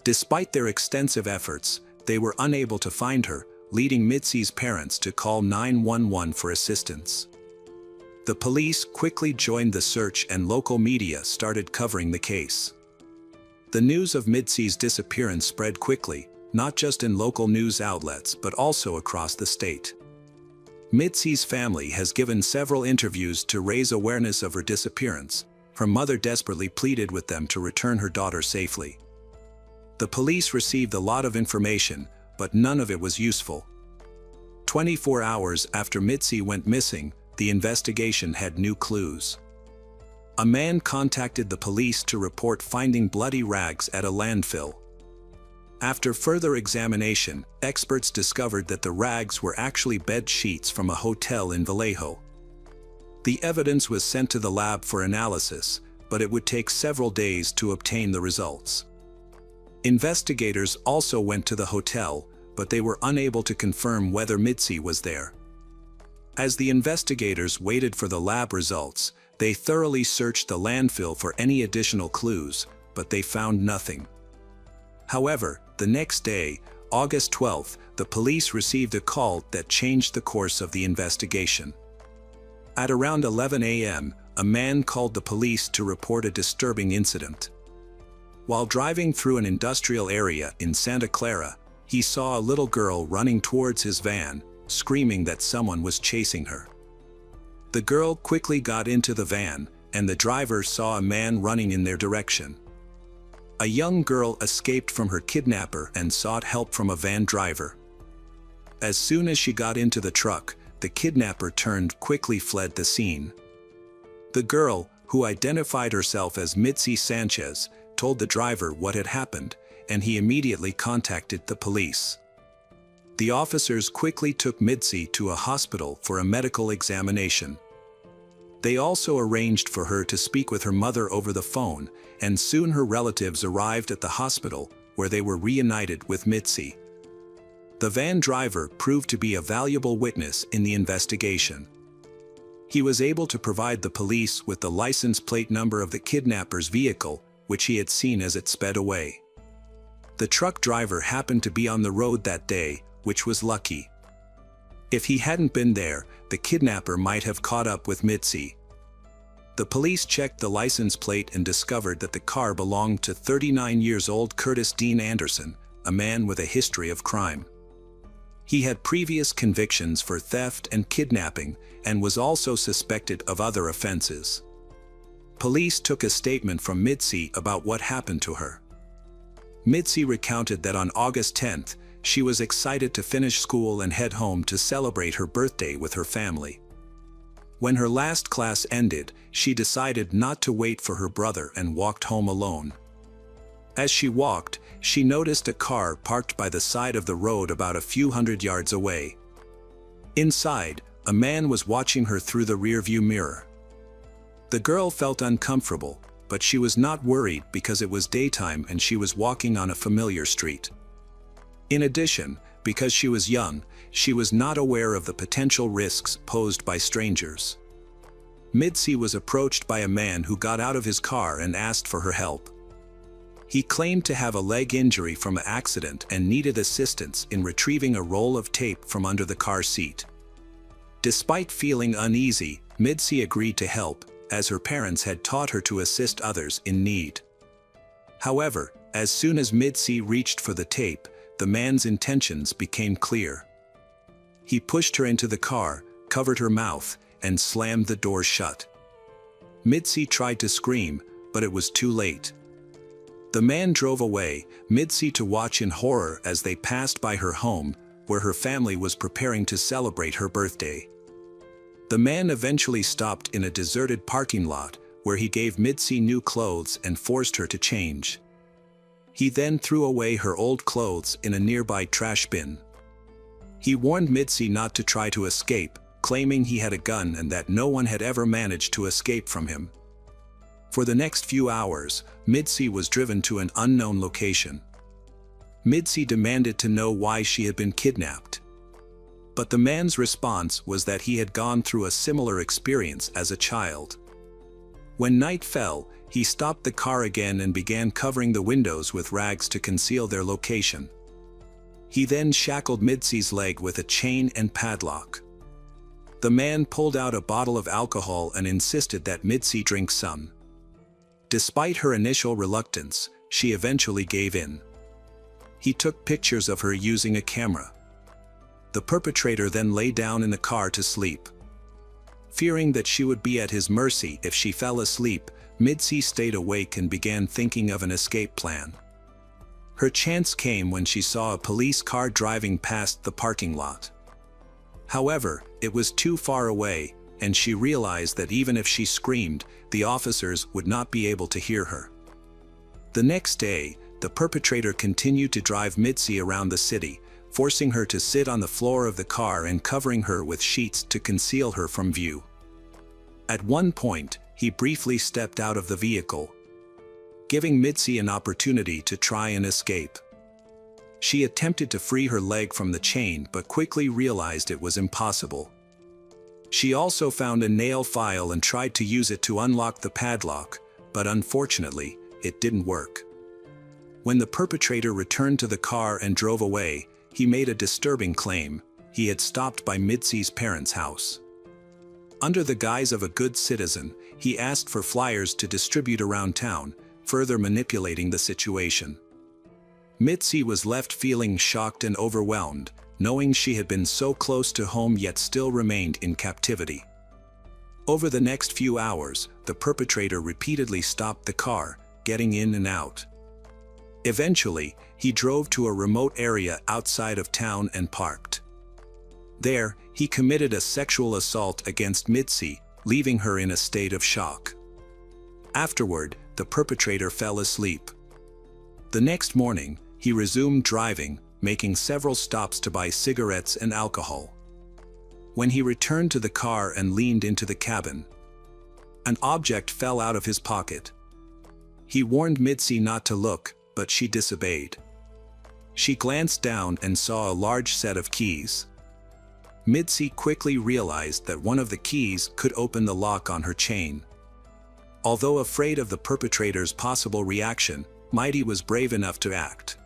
Despite their extensive efforts, they were unable to find her, leading Mitzi's parents to call 911 for assistance. The police quickly joined the search and local media started covering the case. The news of Mitzi's disappearance spread quickly, not just in local news outlets but also across the state. Mitzi's family has given several interviews to raise awareness of her disappearance. Her mother desperately pleaded with them to return her daughter safely. The police received a lot of information, but none of it was useful. 24 hours after Mitzi went missing, the investigation had new clues. A man contacted the police to report finding bloody rags at a landfill. After further examination, experts discovered that the rags were actually bed sheets from a hotel in Vallejo. The evidence was sent to the lab for analysis, but it would take several days to obtain the results. Investigators also went to the hotel, but they were unable to confirm whether Mitzi was there. As the investigators waited for the lab results, they thoroughly searched the landfill for any additional clues, but they found nothing. However, the next day, August 12th, the police received a call that changed the course of the investigation. At around 11 a.m., a man called the police to report a disturbing incident. While driving through an industrial area in Santa Clara, he saw a little girl running towards his van, screaming that someone was chasing her. The girl quickly got into the van, and the driver saw a man running in their direction. A young girl escaped from her kidnapper and sought help from a van driver. As soon as she got into the truck, the kidnapper quickly fled the scene. The girl, who identified herself as Mitzi Sanchez, told the driver what had happened, and he immediately contacted the police. The officers quickly took Mitzi to a hospital for a medical examination. They also arranged for her to speak with her mother over the phone, and soon her relatives arrived at the hospital, where they were reunited with Mitzi. The van driver proved to be a valuable witness in the investigation. He was able to provide the police with the license plate number of the kidnapper's vehicle, which he had seen as it sped away. The truck driver happened to be on the road that day, which was lucky. If he hadn't been there, the kidnapper might have caught up with Mitzi. The police checked the license plate and discovered that the car belonged to 39-year-old Curtis Dean Anderson, a man with a history of crime. He had previous convictions for theft and kidnapping, and was also suspected of other offenses. Police took a statement from Mitzi about what happened to her. Mitzi recounted that on August 10th, she was excited to finish school and head home to celebrate her birthday with her family. When her last class ended, she decided not to wait for her brother and walked home alone. As she walked, she noticed a car parked by the side of the road about a few hundred yards away. Inside, a man was watching her through the rearview mirror. The girl felt uncomfortable, but she was not worried because it was daytime and she was walking on a familiar street. In addition, because she was young, she was not aware of the potential risks posed by strangers. Mitzi was approached by a man who got out of his car and asked for her help. He claimed to have a leg injury from an accident and needed assistance in retrieving a roll of tape from under the car seat. Despite feeling uneasy, Mitzi agreed to help, as her parents had taught her to assist others in need. However, as soon as Mitzi reached for the tape, the man's intentions became clear. He pushed her into the car, covered her mouth, and slammed the door shut. Mitzi tried to scream, but it was too late. The man drove away, Mitzi to watch in horror as they passed by her home, where her family was preparing to celebrate her birthday. The man eventually stopped in a deserted parking lot, where he gave Mitzi new clothes and forced her to change. He then threw away her old clothes in a nearby trash bin. He warned Mitzi not to try to escape, claiming he had a gun and that no one had ever managed to escape from him. For the next few hours, Mitzi was driven to an unknown location. Mitzi demanded to know why she had been kidnapped. But the man's response was that he had gone through a similar experience as a child. When night fell, he stopped the car again and began covering the windows with rags to conceal their location. He then shackled Mitzi's leg with a chain and padlock. The man pulled out a bottle of alcohol and insisted that Mitzi drink some. Despite her initial reluctance, she eventually gave in. He took pictures of her using a camera. The perpetrator then lay down in the car to sleep. Fearing that she would be at his mercy if she fell asleep, Mitzi stayed awake and began thinking of an escape plan. Her chance came when she saw a police car driving past the parking lot. However, it was too far away, and she realized that even if she screamed, the officers would not be able to hear her. The next day, the perpetrator continued to drive Mitzi around the city, forcing her to sit on the floor of the car and covering her with sheets to conceal her from view. At one point, he briefly stepped out of the vehicle, giving Mitzi an opportunity to try and escape. She attempted to free her leg from the chain but quickly realized it was impossible. She also found a nail file and tried to use it to unlock the padlock, but unfortunately, it didn't work. When the perpetrator returned to the car and drove away, he made a disturbing claim: he had stopped by Mitzi's parents' house. Under the guise of a good citizen, he asked for flyers to distribute around town, further manipulating the situation. Mitzi was left feeling shocked and overwhelmed, knowing she had been so close to home yet still remained in captivity. Over the next few hours, the perpetrator repeatedly stopped the car, getting in and out. Eventually, he drove to a remote area outside of town and parked. There, he committed a sexual assault against Mitzi, leaving her in a state of shock. Afterward, the perpetrator fell asleep. The next morning, he resumed driving, making several stops to buy cigarettes and alcohol. When he returned to the car and leaned into the cabin, an object fell out of his pocket. He warned Mitzi not to look, but she disobeyed. She glanced down and saw a large set of keys. Mitzi quickly realized that one of the keys could open the lock on her chain. Although afraid of the perpetrator's possible reaction, Mitzi was brave enough to act.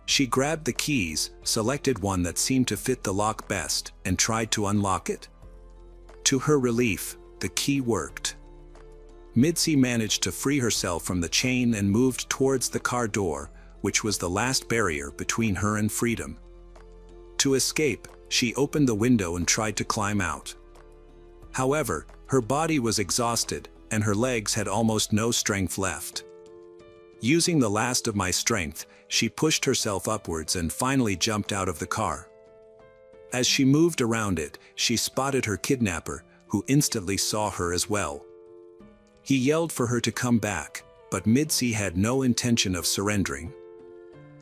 She grabbed the keys, selected one that seemed to fit the lock best, and tried to unlock it. To her relief, the key worked. Mitzi managed to free herself from the chain and moved towards the car door, which was the last barrier between her and freedom. To escape, she opened the window and tried to climb out. However, her body was exhausted, and her legs had almost no strength left. Using the last of my strength, she pushed herself upwards and finally jumped out of the car. As she moved around it, she spotted her kidnapper, who instantly saw her as well. He yelled for her to come back, but Mitzi had no intention of surrendering.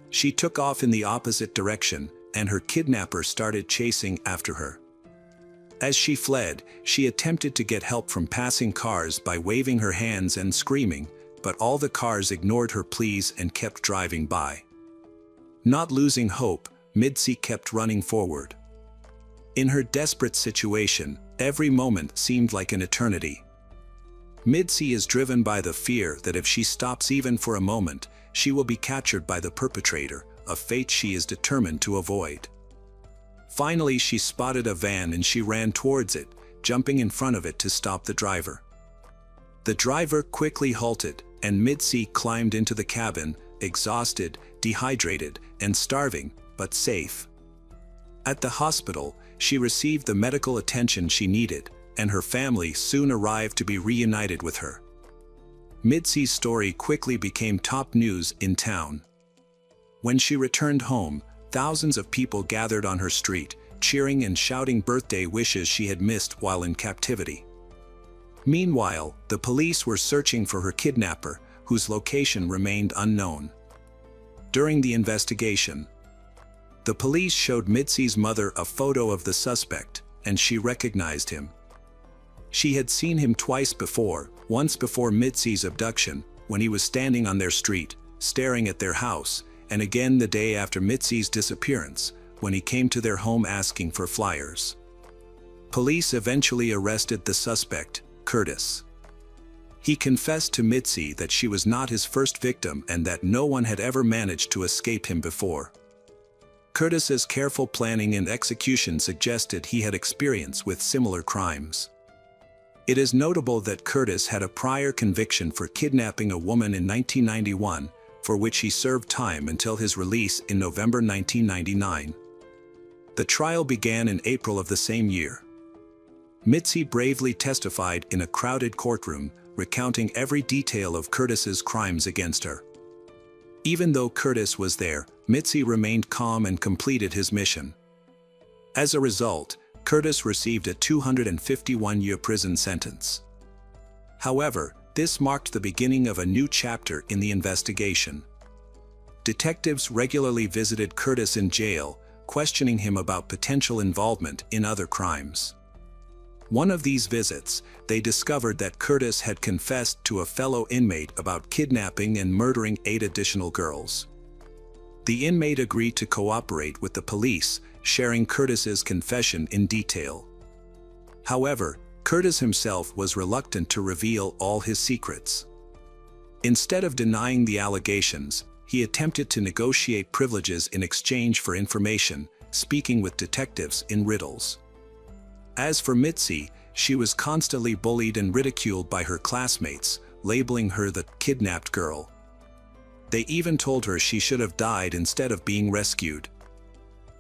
She took off in the opposite direction, and her kidnapper started chasing after her. As she fled, she attempted to get help from passing cars by waving her hands and screaming, but all the cars ignored her pleas and kept driving by. Not losing hope, Mitzi kept running forward. In her desperate situation, every moment seemed like an eternity. Mitzi is driven by the fear that if she stops even for a moment, she will be captured by the perpetrator, a fate she is determined to avoid. Finally, she spotted a van and she ran towards it, jumping in front of it to stop the driver. The driver quickly halted, and Mitzi climbed into the cabin, exhausted, dehydrated, and starving, but safe. At the hospital, she received the medical attention she needed, and her family soon arrived to be reunited with her. Mitzi's story quickly became top news in town. When she returned home, thousands of people gathered on her street, cheering and shouting birthday wishes she had missed while in captivity. Meanwhile, the police were searching for her kidnapper, whose location remained unknown. During the investigation, the police showed Mitzi's mother a photo of the suspect, and she recognized him. She had seen him twice before, once before Mitzi's abduction, when he was standing on their street, staring at their house, and again the day after Mitzi's disappearance, when he came to their home asking for flyers. Police eventually arrested the suspect, Curtis. He confessed to Mitzi that she was not his first victim and that no one had ever managed to escape him before. Curtis's careful planning and execution suggested he had experience with similar crimes. It is notable that Curtis had a prior conviction for kidnapping a woman in 1991, for which he served time until his release in November 1999. The trial began in April of the same year. Mitzi bravely testified in a crowded courtroom, recounting every detail of Curtis's crimes against her. Even though Curtis was there, Mitzi remained calm and completed his mission. As a result, Curtis received a 251-year prison sentence. However, this marked the beginning of a new chapter in the investigation. Detectives regularly visited Curtis in jail, questioning him about potential involvement in other crimes. One of these visits, they discovered that Curtis had confessed to a fellow inmate about kidnapping and murdering 8 additional girls. The inmate agreed to cooperate with the police, sharing Curtis's confession in detail. However, Curtis himself was reluctant to reveal all his secrets. Instead of denying the allegations, he attempted to negotiate privileges in exchange for information, speaking with detectives in riddles. As for Mitzi, she was constantly bullied and ridiculed by her classmates, labeling her the kidnapped girl. They even told her she should have died instead of being rescued.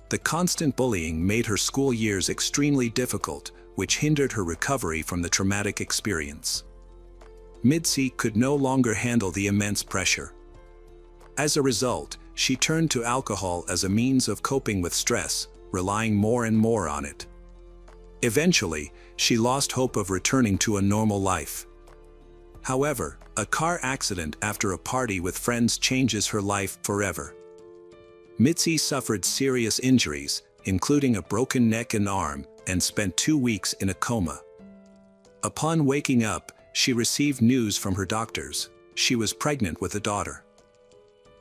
The constant bullying made her school years extremely difficult, which hindered her recovery from the traumatic experience. Mitzi could no longer handle the immense pressure. As a result, she turned to alcohol as a means of coping with stress, relying more and more on it. Eventually, she lost hope of returning to a normal life. However, a car accident after a party with friends changes her life forever. Mitzi suffered serious injuries, including a broken neck and arm, and spent 2 weeks in a coma. Upon waking up, she received news from her doctors. She was pregnant with a daughter.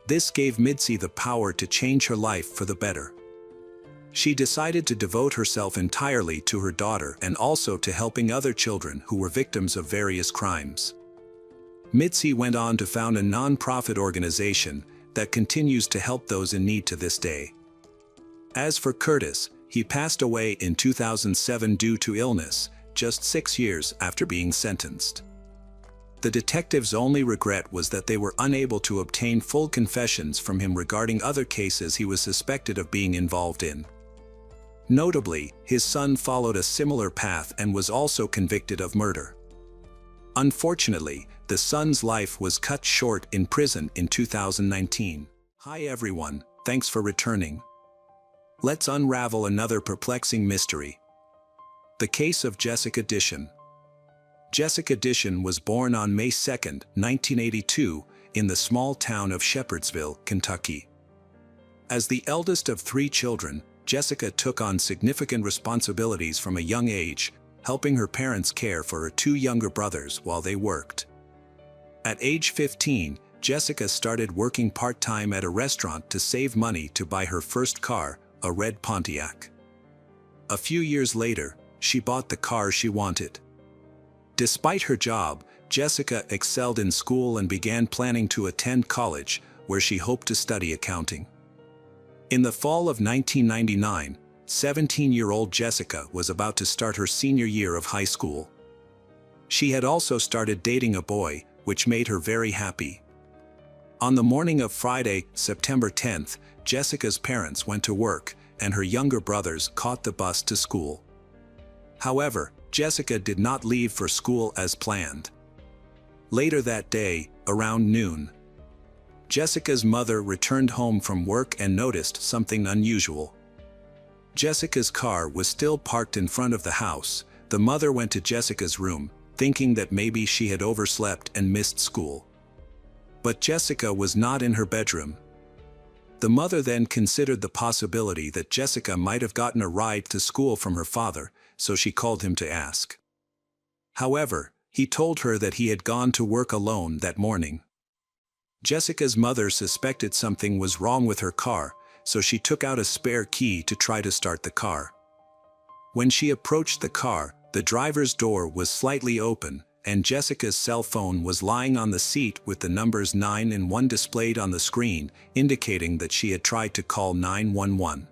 This gave Mitzi the power to change her life for the better. She decided to devote herself entirely to her daughter and also to helping other children who were victims of various crimes. Mitzi went on to found a non-profit organization that continues to help those in need to this day. As for Curtis, he passed away in 2007 due to illness, just 6 years after being sentenced. The detectives' only regret was that they were unable to obtain full confessions from him regarding other cases he was suspected of being involved in. Notably, his son followed a similar path and was also convicted of murder. Unfortunately, the son's life was cut short in prison in 2019. Hi everyone, thanks for returning. Let's unravel another perplexing mystery. The case of Jessica Dishon. Jessica Dishon was born on May 2, 1982, in the small town of Shepherdsville, Kentucky. As the eldest of 3 children, Jessica took on significant responsibilities from a young age, helping her parents care for her 2 younger brothers while they worked. At age 15, Jessica started working part-time at a restaurant to save money to buy her first car, a red Pontiac. A few years later, she bought the car she wanted. Despite her job, Jessica excelled in school and began planning to attend college, where she hoped to study accounting. In the fall of 1999, 17-year-old Jessica was about to start her senior year of high school. She had also started dating a boy, which made her very happy. On the morning of Friday, September 10th, Jessica's parents went to work, and her younger brothers caught the bus to school. However, Jessica did not leave for school as planned. Later that day, around noon, Jessica's mother returned home from work and noticed something unusual. Jessica's car was still parked in front of the house. The mother went to Jessica's room, thinking that maybe she had overslept and missed school. But Jessica was not in her bedroom. The mother then considered the possibility that Jessica might have gotten a ride to school from her father, so she called him to ask. However, he told her that he had gone to work alone that morning. Jessica's mother suspected something was wrong with her car, so she took out a spare key to try to start the car. When she approached the car, the driver's door was slightly open, and Jessica's cell phone was lying on the seat with the numbers 9 and 1 displayed on the screen, indicating that she had tried to call 911.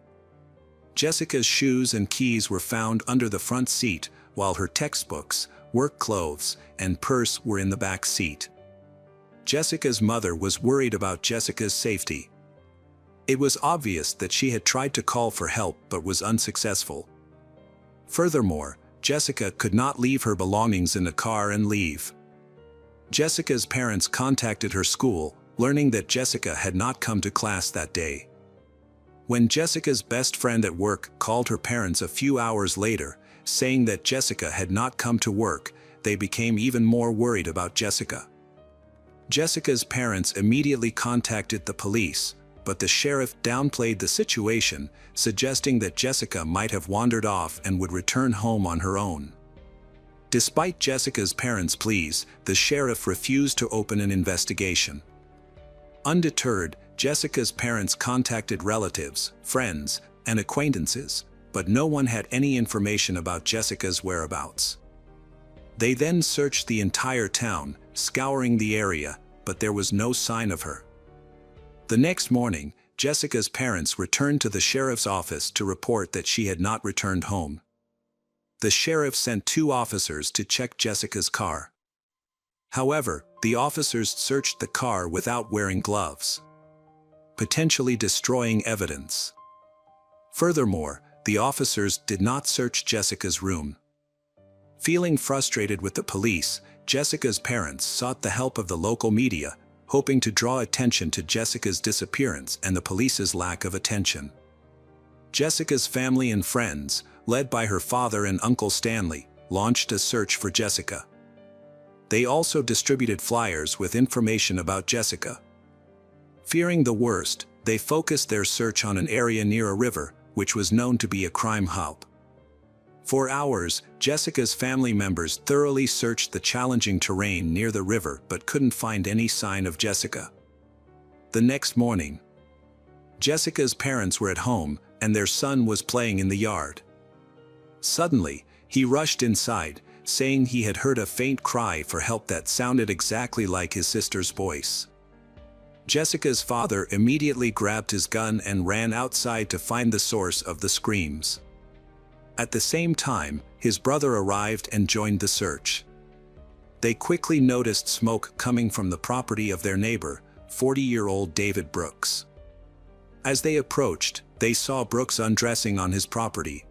Jessica's shoes and keys were found under the front seat, while her textbooks, work clothes, and purse were in the back seat. Jessica's mother was worried about Jessica's safety. It was obvious that she had tried to call for help but was unsuccessful. Furthermore, Jessica could not leave her belongings in the car and leave. Jessica's parents contacted her school, learning that Jessica had not come to class that day. When Jessica's best friend at work called her parents a few hours later, saying that Jessica had not come to work, they became even more worried about Jessica. Jessica's parents immediately contacted the police, but the sheriff downplayed the situation, suggesting that Jessica might have wandered off and would return home on her own. Despite Jessica's parents' pleas, the sheriff refused to open an investigation. Undeterred, Jessica's parents contacted relatives, friends, and acquaintances, but no one had any information about Jessica's whereabouts. They then searched the entire town, scouring the area, but there was no sign of her. The next morning, Jessica's parents returned to the sheriff's office to report that she had not returned home. The sheriff sent 2 officers to check Jessica's car. However, the officers searched the car without wearing gloves, potentially destroying evidence. Furthermore, the officers did not search Jessica's room. Feeling frustrated with the police, Jessica's parents sought the help of the local media, hoping to draw attention to Jessica's disappearance and the police's lack of attention. Jessica's family and friends, led by her father and Uncle Stanley, launched a search for Jessica. They also distributed flyers with information about Jessica. Fearing the worst, they focused their search on an area near a river, which was known to be a crime hub. For hours, Jessica's family members thoroughly searched the challenging terrain near the river but couldn't find any sign of Jessica. The next morning, Jessica's parents were at home, and their son was playing in the yard. Suddenly, he rushed inside, saying he had heard a faint cry for help that sounded exactly like his sister's voice. Jessica's father immediately grabbed his gun and ran outside to find the source of the screams. At the same time, his brother arrived and joined the search. They quickly noticed smoke coming from the property of their neighbor, 40-year-old David Brooks. As they approached, they saw Brooks undressing on his property.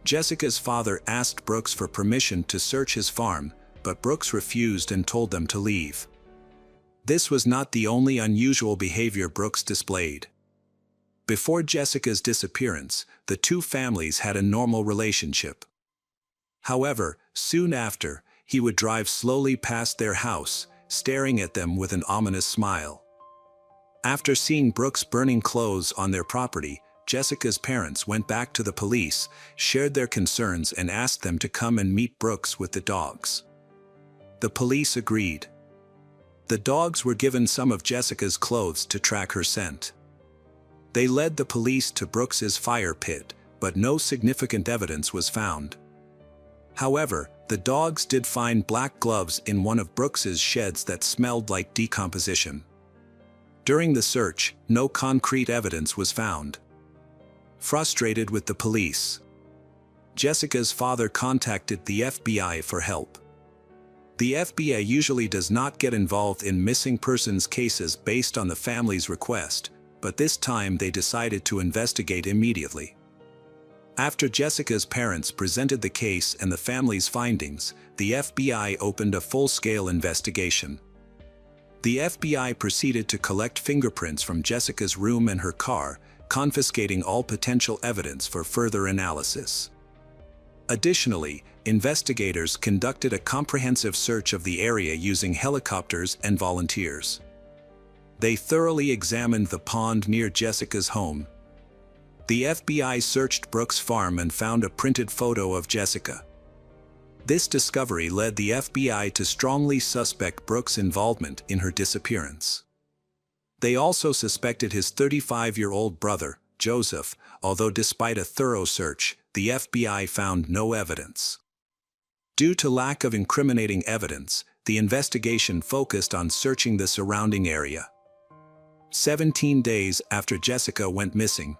Jessica's father asked Brooks for permission to search his farm, but Brooks refused and told them to leave. This was not the only unusual behavior Brooks displayed. Before Jessica's disappearance, the 2 families had a normal relationship. However, soon after, he would drive slowly past their house, staring at them with an ominous smile. After seeing Brooks burning clothes on their property, Jessica's parents went back to the police, shared their concerns and asked them to come and meet Brooks with the dogs. The police agreed. The dogs were given some of Jessica's clothes to track her scent. They led the police to Brooks's fire pit, but no significant evidence was found. However, the dogs did find black gloves in one of Brooks's sheds that smelled like decomposition. During the search, no concrete evidence was found. Frustrated with the police, Jessica's father contacted the FBI for help. The FBI usually does not get involved in missing persons cases based on the family's request, but this time they decided to investigate immediately. After Jessica's parents presented the case and the family's findings, the FBI opened a full-scale investigation. The FBI proceeded to collect fingerprints from Jessica's room and her car, confiscating all potential evidence for further analysis. Additionally, investigators conducted a comprehensive search of the area using helicopters and volunteers. They thoroughly examined the pond near Jessica's home. The FBI searched Brooks' farm and found a printed photo of Jessica. This discovery led the FBI to strongly suspect Brooks' involvement in her disappearance. They also suspected his 35-year-old brother, Joseph, although despite a thorough search, the FBI found no evidence. Due to lack of incriminating evidence, the investigation focused on searching the surrounding area. 17 days after Jessica went missing,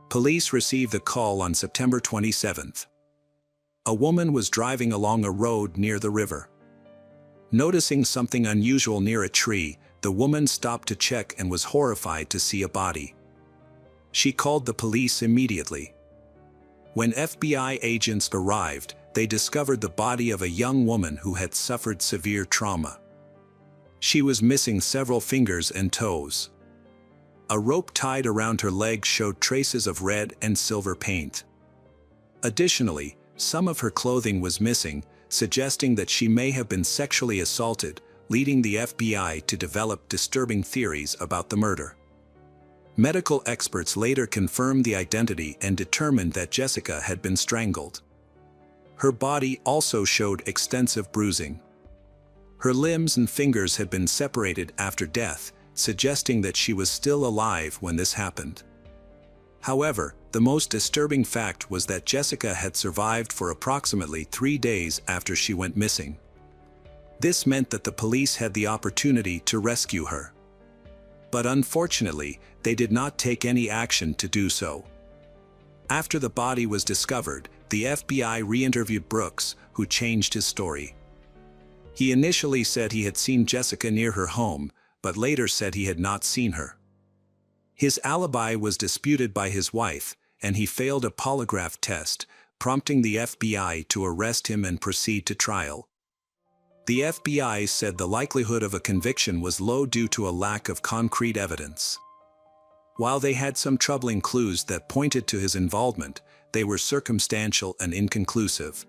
police received a call on September 27th. A woman was driving along a road near the river. Noticing something unusual near a tree, the woman stopped to check and was horrified to see a body. She called the police immediately. When FBI agents arrived, they discovered the body of a young woman who had suffered severe trauma. She was missing several fingers and toes. A rope tied around her legs showed traces of red and silver paint. Additionally, some of her clothing was missing, suggesting that she may have been sexually assaulted, leading the FBI to develop disturbing theories about the murder. Medical experts later confirmed the identity and determined that Jessica had been strangled. Her body also showed extensive bruising. Her limbs and fingers had been separated after death, suggesting that she was still alive when this happened. However, the most disturbing fact was that Jessica had survived for approximately 3 days after she went missing. This meant that the police had the opportunity to rescue her. But unfortunately, they did not take any action to do so. After the body was discovered, the FBI re-interviewed Brooks, who changed his story. He initially said he had seen Jessica near her home, but later said he had not seen her. His alibi was disputed by his wife, and he failed a polygraph test, prompting the FBI to arrest him and proceed to trial. The FBI said the likelihood of a conviction was low due to a lack of concrete evidence. While they had some troubling clues that pointed to his involvement, they were circumstantial and inconclusive.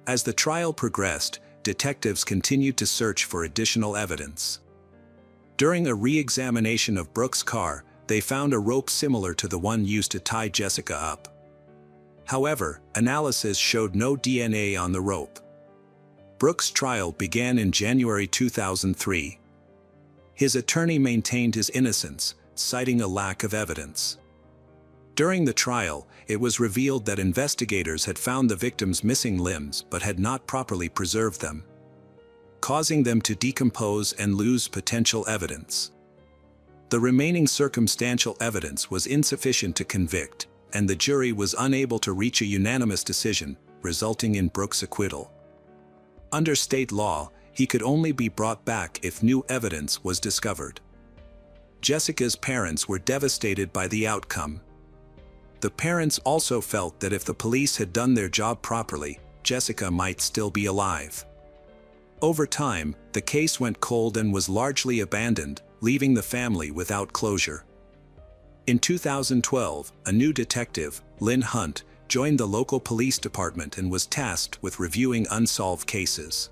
As the trial progressed, detectives continued to search for additional evidence. During a re-examination of Brooks' car, they found a rope similar to the one used to tie Jessica up. However, analysis showed no DNA on the rope. Brooks' trial began in January 2003. His attorney maintained his innocence, citing a lack of evidence. During the trial, it was revealed that investigators had found the victim's missing limbs but had not properly preserved them, causing them to decompose and lose potential evidence. The remaining circumstantial evidence was insufficient to convict, and the jury was unable to reach a unanimous decision, resulting in Brooks' acquittal. Under state law, he could only be brought back if new evidence was discovered. Jessica's parents were devastated by the outcome. The parents also felt that if the police had done their job properly, Jessica might still be alive. Over time, the case went cold and was largely abandoned, leaving the family without closure. In 2012, a new detective, Lynn Hunt, joined the local police department and was tasked with reviewing unsolved cases.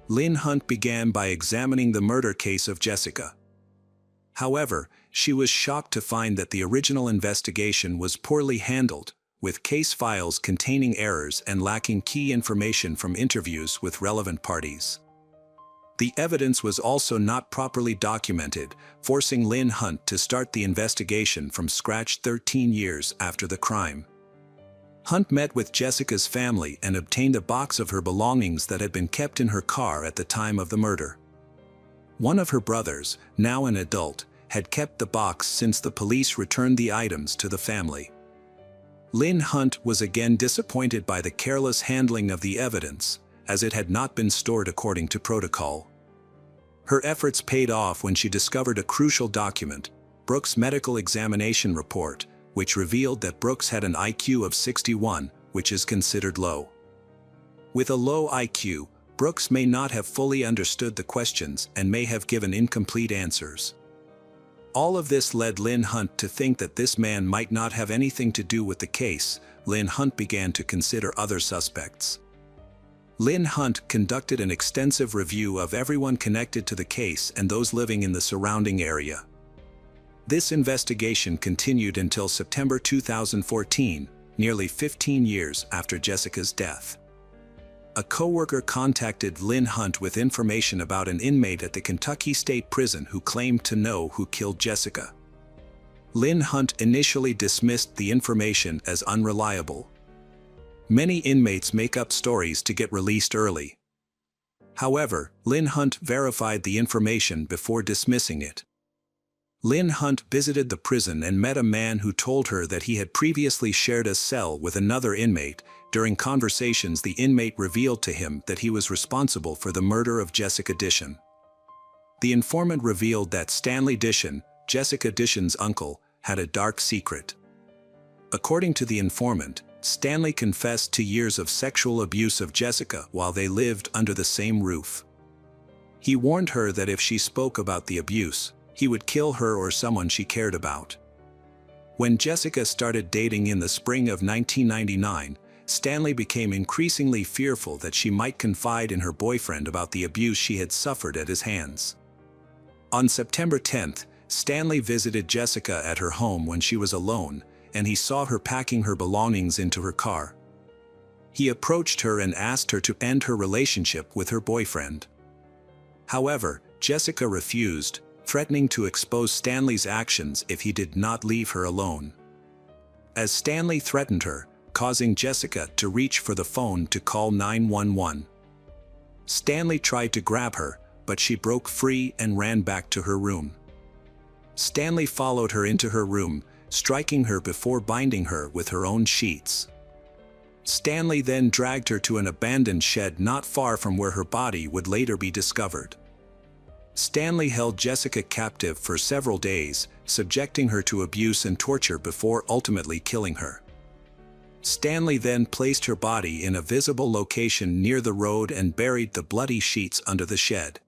Lynn Hunt began by examining the murder case of Jessica. However, she was shocked to find that the original investigation was poorly handled, with case files containing errors and lacking key information from interviews with relevant parties. The evidence was also not properly documented, forcing Lynn Hunt to start the investigation from scratch 13 years after the crime. Hunt met with Jessica's family and obtained a box of her belongings that had been kept in her car at the time of the murder. One of her brothers, now an adult, had kept the box since the police returned the items to the family. Lynn Hunt was again disappointed by the careless handling of the evidence, as it had not been stored according to protocol. Her efforts paid off when she discovered a crucial document, Brooks' medical examination report, which revealed that Brooks had an IQ of 61, which is considered low. With a low IQ, Brooks may not have fully understood the questions and may have given incomplete answers. All of this led Lynn Hunt to think that this man might not have anything to do with the case. Lynn Hunt began to consider other suspects. Lynn Hunt conducted an extensive review of everyone connected to the case and those living in the surrounding area. This investigation continued until September 2014, nearly 15 years after Jessica's death. A coworker contacted Lynn Hunt with information about an inmate at the Kentucky State Prison who claimed to know who killed Jessica. Lynn Hunt initially dismissed the information as unreliable. Many inmates make up stories to get released early. However, Lynn Hunt verified the information before dismissing it. Lynn Hunt visited the prison and met a man who told her that he had previously shared a cell with another inmate. During conversations, the inmate revealed to him that he was responsible for the murder of Jessica Dishon. The informant revealed that Stanley Dishon, Jessica Dishon's uncle, had a dark secret. According to the informant, Stanley confessed to years of sexual abuse of Jessica while they lived under the same roof. He warned her that if she spoke about the abuse, he would kill her or someone she cared about. When Jessica started dating in the spring of 1999, Stanley became increasingly fearful that she might confide in her boyfriend about the abuse she had suffered at his hands. On September 10th, Stanley visited Jessica at her home when she was alone, and he saw her packing her belongings into her car. He approached her and asked her to end her relationship with her boyfriend. However, Jessica refused, threatening to expose Stanley's actions if he did not leave her alone. As Stanley threatened her, causing Jessica to reach for the phone to call 911. Stanley tried to grab her, but she broke free and ran back to her room. Stanley followed her into her room, striking her before binding her with her own sheets. Stanley then dragged her to an abandoned shed not far from where her body would later be discovered. Stanley held Jessica captive for several days, subjecting her to abuse and torture before ultimately killing her. Stanley then placed her body in a visible location near the road and buried the bloody sheets under the shed.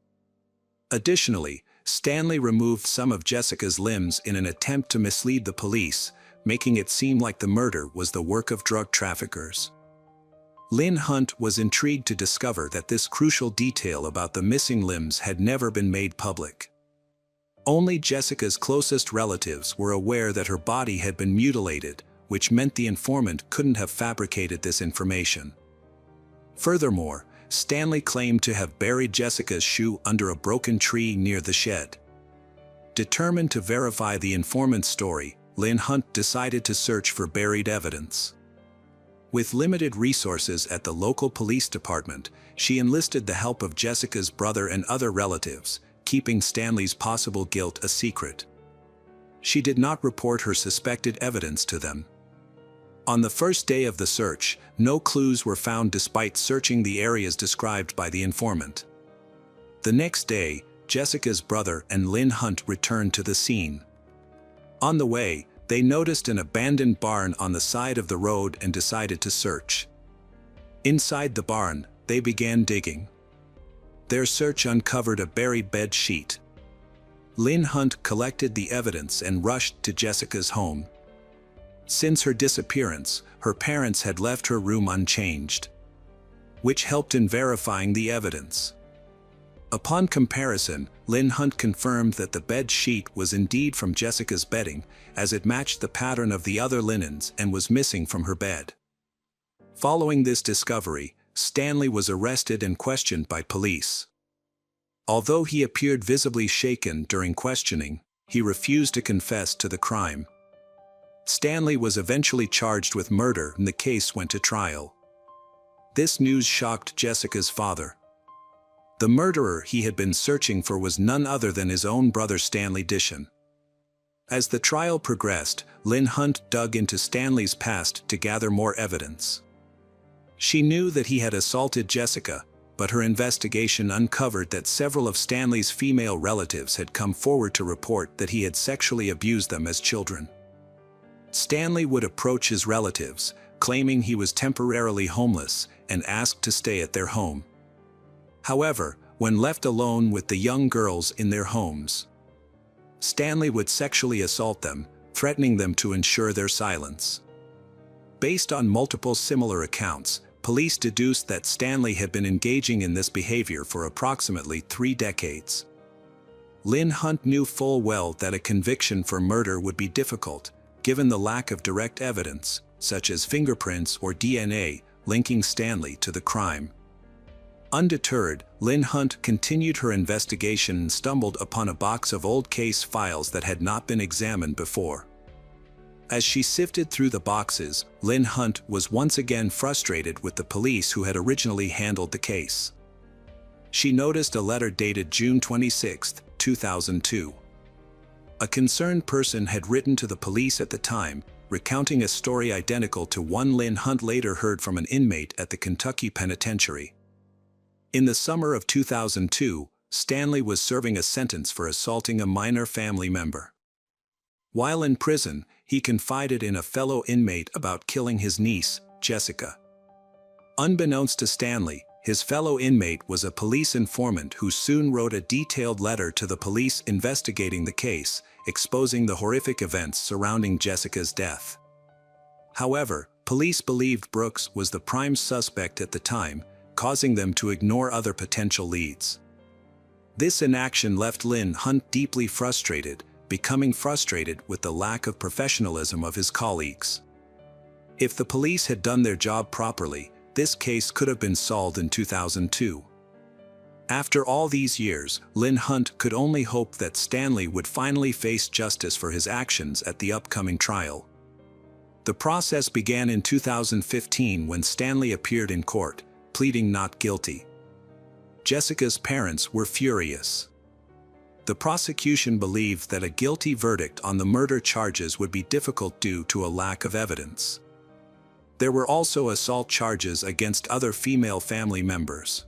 Additionally, Stanley removed some of Jessica's limbs in an attempt to mislead the police, making it seem like the murder was the work of drug traffickers. Lynn Hunt was intrigued to discover that this crucial detail about the missing limbs had never been made public. Only Jessica's closest relatives were aware that her body had been mutilated, which meant the informant couldn't have fabricated this information. Furthermore, Stanley claimed to have buried Jessica's shoe under a broken tree near the shed. Determined to verify the informant's story, Lynn Hunt decided to search for buried evidence. With limited resources at the local police department, she enlisted the help of Jessica's brother and other relatives, keeping Stanley's possible guilt a secret. She did not report her suspected evidence to them. On the first day of the search, no clues were found despite searching the areas described by the informant. The next day, Jessica's brother and Lynn Hunt returned to the scene. On the way, they noticed an abandoned barn on the side of the road and decided to search. Inside the barn, they began digging. Their search uncovered a buried bed sheet. Lynn Hunt collected the evidence and rushed to Jessica's home. Since her disappearance, her parents had left her room unchanged, which helped in verifying the evidence. Upon comparison, Lynn Hunt confirmed that the bed sheet was indeed from Jessica's bedding, as it matched the pattern of the other linens and was missing from her bed. Following this discovery, Stanley was arrested and questioned by police. Although he appeared visibly shaken during questioning, he refused to confess to the crime. Stanley was eventually charged with murder and the case went to trial. This news shocked Jessica's father. The murderer he had been searching for was none other than his own brother Stanley Dishon. As the trial progressed, Lynn Hunt dug into Stanley's past to gather more evidence. She knew that he had assaulted Jessica, but her investigation uncovered that several of Stanley's female relatives had come forward to report that he had sexually abused them as children. Stanley would approach his relatives, claiming he was temporarily homeless, and asked to stay at their home. However, when left alone with the young girls in their homes, Stanley would sexually assault them, threatening them to ensure their silence. Based on multiple similar accounts, police deduced that Stanley had been engaging in this behavior for approximately 3 decades. Lynn Hunt knew full well that a conviction for murder would be difficult, given the lack of direct evidence, such as fingerprints or DNA, linking Stanley to the crime. Undeterred, Lynn Hunt continued her investigation and stumbled upon a box of old case files that had not been examined before. As she sifted through the boxes, Lynn Hunt was once again frustrated with the police who had originally handled the case. She noticed a letter dated June 26, 2002. A concerned person had written to the police at the time, recounting a story identical to one Lynn Hunt later heard from an inmate at the Kentucky penitentiary. In the summer of 2002, Stanley was serving a sentence for assaulting a minor family member. While in prison, he confided in a fellow inmate about killing his niece, Jessica. Unbeknownst to Stanley, his fellow inmate was a police informant who soon wrote a detailed letter to the police investigating the case, exposing the horrific events surrounding Jessica's death. However, police believed Brooks was the prime suspect at the time, causing them to ignore other potential leads. This inaction left Lynn Hunt deeply frustrated, becoming frustrated with the lack of professionalism of his colleagues. If the police had done their job properly, this case could have been solved in 2002. After all these years, Lynn Hunt could only hope that Stanley would finally face justice for his actions at the upcoming trial. The process began in 2015 when Stanley appeared in court, pleading not guilty. Jessica's parents were furious. The prosecution believed that a guilty verdict on the murder charges would be difficult due to a lack of evidence. There were also assault charges against other female family members.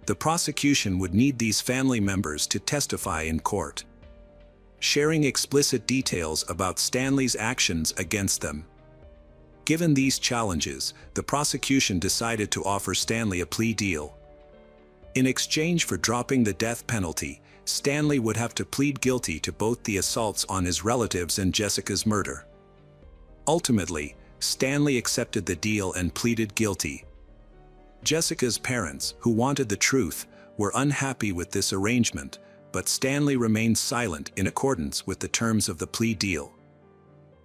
The prosecution would need these family members to testify in court, sharing explicit details about Stanley's actions against them. Given these challenges, the prosecution decided to offer Stanley a plea deal. In exchange for dropping the death penalty, Stanley would have to plead guilty to both the assaults on his relatives and Jessica's murder. Ultimately, Stanley accepted the deal and pleaded guilty. Jessica's parents, who wanted the truth, were unhappy with this arrangement, but Stanley remained silent in accordance with the terms of the plea deal.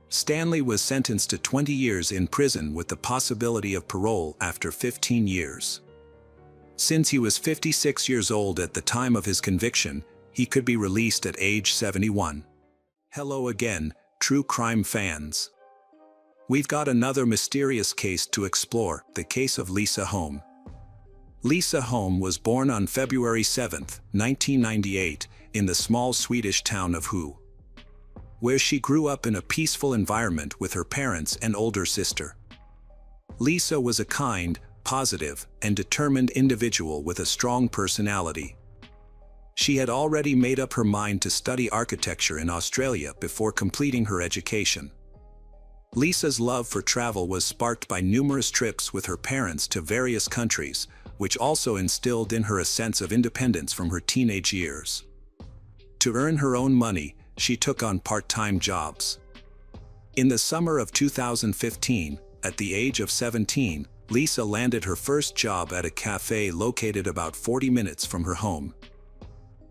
Stanley was sentenced to 20 years in prison with the possibility of parole after 15 years. Since he was 56 years old at the time of his conviction, he could be released at age 71. Hello again, true crime fans. We've got another mysterious case to explore, the case of Lisa Home. Lisa Home was born on February 7, 1998, in the small Swedish town of Hu, where she grew up in a peaceful environment with her parents and older sister. Lisa was a kind, positive, and determined individual with a strong personality. She had already made up her mind to study architecture in Australia before completing her education. Lisa's love for travel was sparked by numerous trips with her parents to various countries, which also instilled in her a sense of independence from her teenage years. To earn her own money, she took on part-time jobs. In the summer of 2015, at the age of 17, Lisa landed her first job at a cafe located about 40 minutes from her home.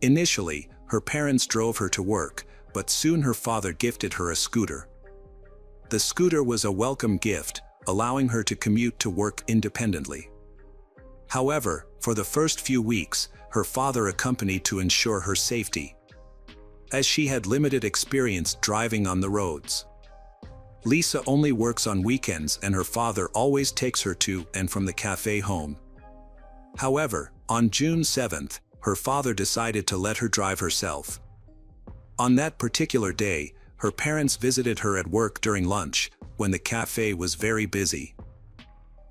Initially, her parents drove her to work, but soon her father gifted her a scooter. The scooter was a welcome gift, allowing her to commute to work independently. However, for the first few weeks, her father accompanied to ensure her safety, as she had limited experience driving on the roads. Lisa only works on weekends and her father always takes her to and from the cafe home. However, on June 7th, her father decided to let her drive herself. On that particular day, her parents visited her at work during lunch, when the cafe was very busy.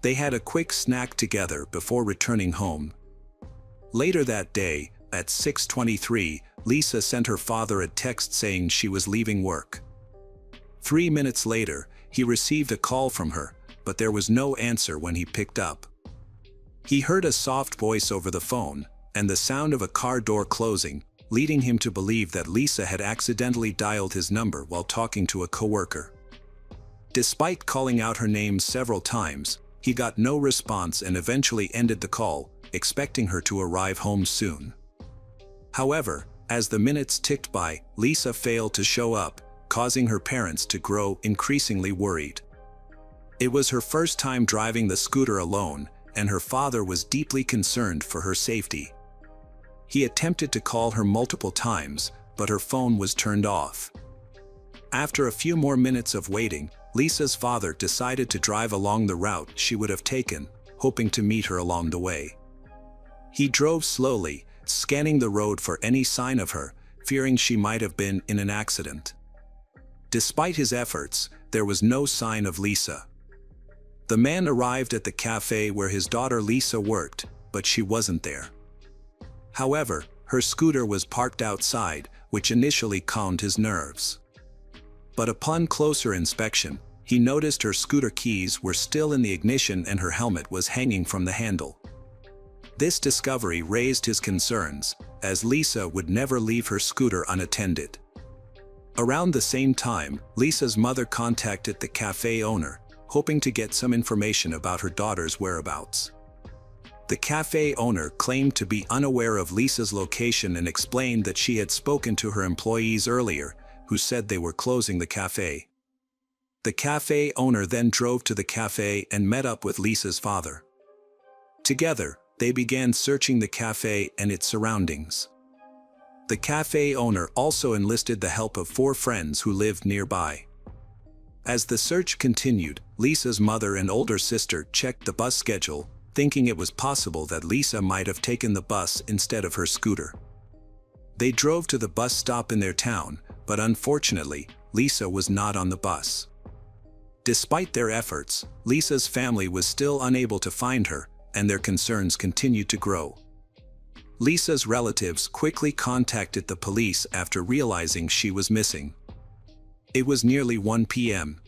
They had a quick snack together before returning home. Later that day, at 6:23, Lisa sent her father a text saying she was leaving work. 3 minutes later, he received a call from her, but there was no answer when he picked up. He heard a soft voice over the phone, and the sound of a car door closing, leading him to believe that Lisa had accidentally dialed his number while talking to a coworker. Despite calling out her name several times, he got no response and eventually ended the call, expecting her to arrive home soon. However, as the minutes ticked by, Lisa failed to show up, causing her parents to grow increasingly worried. It was her first time driving the scooter alone, and her father was deeply concerned for her safety. He attempted to call her multiple times, but her phone was turned off. After a few more minutes of waiting, Lisa's father decided to drive along the route she would have taken, hoping to meet her along the way. He drove slowly, scanning the road for any sign of her, fearing she might have been in an accident. Despite his efforts, there was no sign of Lisa. The man arrived at the cafe where his daughter Lisa worked, but she wasn't there. However, her scooter was parked outside, which initially calmed his nerves. But upon closer inspection, he noticed her scooter keys were still in the ignition and her helmet was hanging from the handle. This discovery raised his concerns, as Lisa would never leave her scooter unattended. Around the same time, Lisa's mother contacted the cafe owner, hoping to get some information about her daughter's whereabouts. The cafe owner claimed to be unaware of Lisa's location and explained that she had spoken to her employees earlier, who said they were closing the cafe. The cafe owner then drove to the cafe and met up with Lisa's father. Together, they began searching the cafe and its surroundings. The cafe owner also enlisted the help of 4 friends who lived nearby. As the search continued, Lisa's mother and older sister checked the bus schedule, thinking it was possible that Lisa might have taken the bus instead of her scooter. They drove to the bus stop in their town, but unfortunately, Lisa was not on the bus. Despite their efforts, Lisa's family was still unable to find her, and their concerns continued to grow. Lisa's relatives quickly contacted the police after realizing she was missing. It was nearly 1 p.m.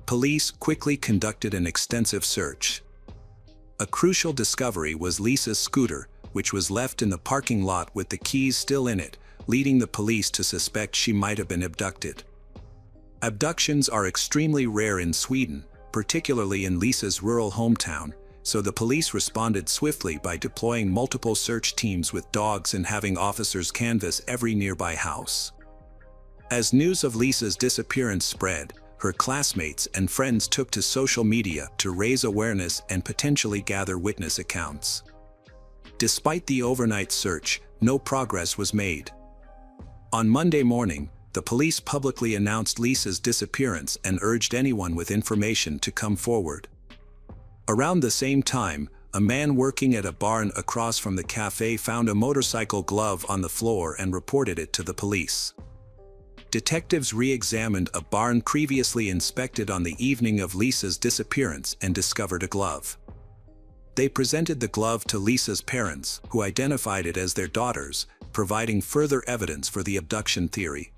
Police quickly conducted an extensive search. A crucial discovery was Lisa's scooter, which was left in the parking lot with the keys still in it, leading the police to suspect she might have been abducted. Abductions are extremely rare in Sweden, particularly in Lisa's rural hometown, so the police responded swiftly by deploying multiple search teams with dogs and having officers canvass every nearby house. As news of Lisa's disappearance spread, her classmates and friends took to social media to raise awareness and potentially gather witness accounts. Despite the overnight search, no progress was made. On Monday morning, the police publicly announced Lisa's disappearance and urged anyone with information to come forward. Around the same time, a man working at a barn across from the cafe found a motorcycle glove on the floor and reported it to the police. Detectives re-examined a barn previously inspected on the evening of Lisa's disappearance and discovered a glove. They presented the glove to Lisa's parents, who identified it as their daughter's, providing further evidence for the abduction theory.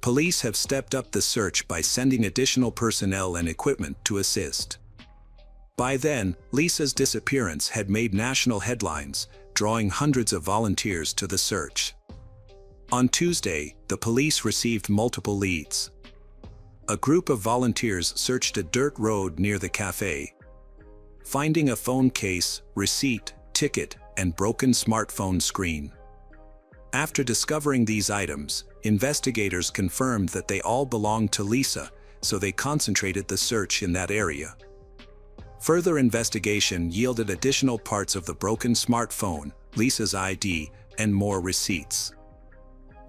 Police have stepped up the search by sending additional personnel and equipment to assist. By then, Lisa's disappearance had made national headlines, drawing hundreds of volunteers to the search. On Tuesday, the police received multiple leads. A group of volunteers searched a dirt road near the cafe, finding a phone case, receipt, ticket, and broken smartphone screen. After discovering these items, investigators confirmed that they all belonged to Lisa, so they concentrated the search in that area. Further investigation yielded additional parts of the broken smartphone, Lisa's ID, and more receipts.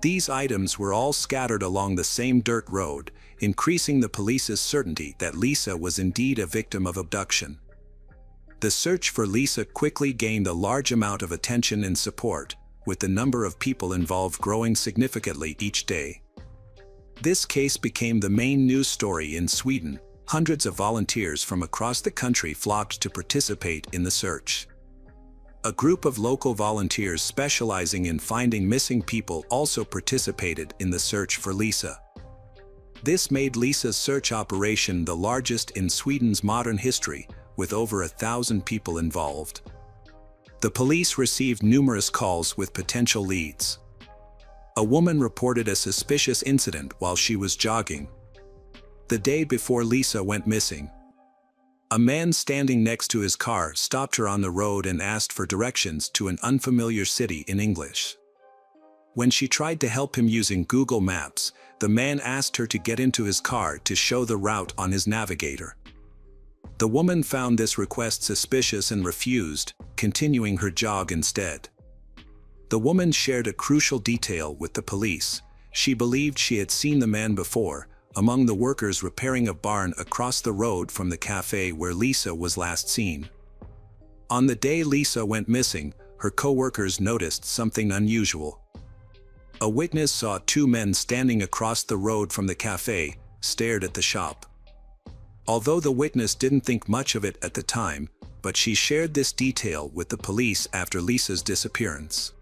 These items were all scattered along the same dirt road, increasing the police's certainty that Lisa was indeed a victim of abduction. The search for Lisa quickly gained a large amount of attention and support, with the number of people involved growing significantly each day. This case became the main news story in Sweden. Hundreds of volunteers from across the country flocked to participate in the search. A group of local volunteers specializing in finding missing people also participated in the search for Lisa. This made Lisa's search operation the largest in Sweden's modern history, with over 1,000 people involved. The police received numerous calls with potential leads. A woman reported a suspicious incident while she was jogging the day before Lisa went missing. A man standing next to his car stopped her on the road and asked for directions to an unfamiliar city in English. When she tried to help him using Google Maps, the man asked her to get into his car to show the route on his navigator. The woman found this request suspicious and refused, continuing her jog instead. The woman shared a crucial detail with the police. She believed she had seen the man before, among the workers repairing a barn across the road from the cafe where Lisa was last seen. On the day Lisa went missing, her co-workers noticed something unusual. A witness saw two men standing across the road from the cafe, stared at the shop. Although the witness didn't think much of it at the time, but she shared this detail with the police after Lisa's disappearance.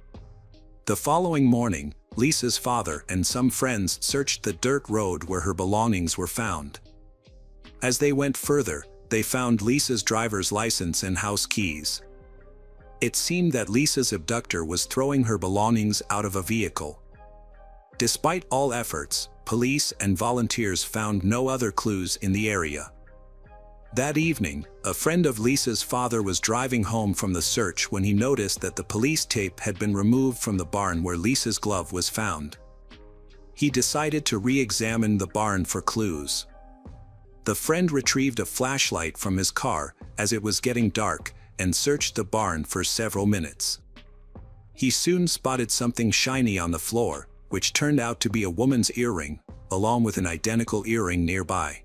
The following morning, Lisa's father and some friends searched the dirt road where her belongings were found. As they went further, they found Lisa's driver's license and house keys. It seemed that Lisa's abductor was throwing her belongings out of a vehicle. Despite all efforts, police and volunteers found no other clues in the area. That evening, a friend of Lisa's father was driving home from the search when he noticed that the police tape had been removed from the barn where Lisa's glove was found. He decided to re-examine the barn for clues. The friend retrieved a flashlight from his car as it was getting dark and searched the barn for several minutes. He soon spotted something shiny on the floor, which turned out to be a woman's earring, along with an identical earring nearby.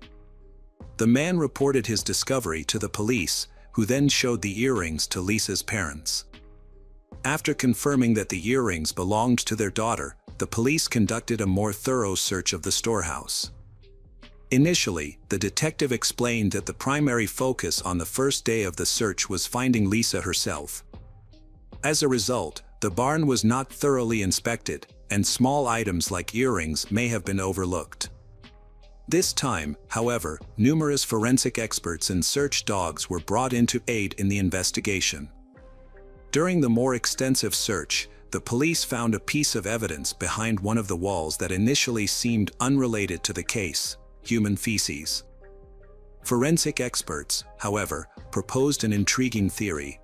The man reported his discovery to the police, who then showed the earrings to Lisa's parents. After confirming that the earrings belonged to their daughter, the police conducted a more thorough search of the storehouse. Initially, the detective explained that the primary focus on the first day of the search was finding Lisa herself. As a result, the barn was not thoroughly inspected, and small items like earrings may have been overlooked. This time, however, numerous forensic experts and search dogs were brought in to aid in the investigation. During the more extensive search, the police found a piece of evidence behind one of the walls that initially seemed unrelated to the case: human feces. Forensic experts, however, proposed an intriguing theory.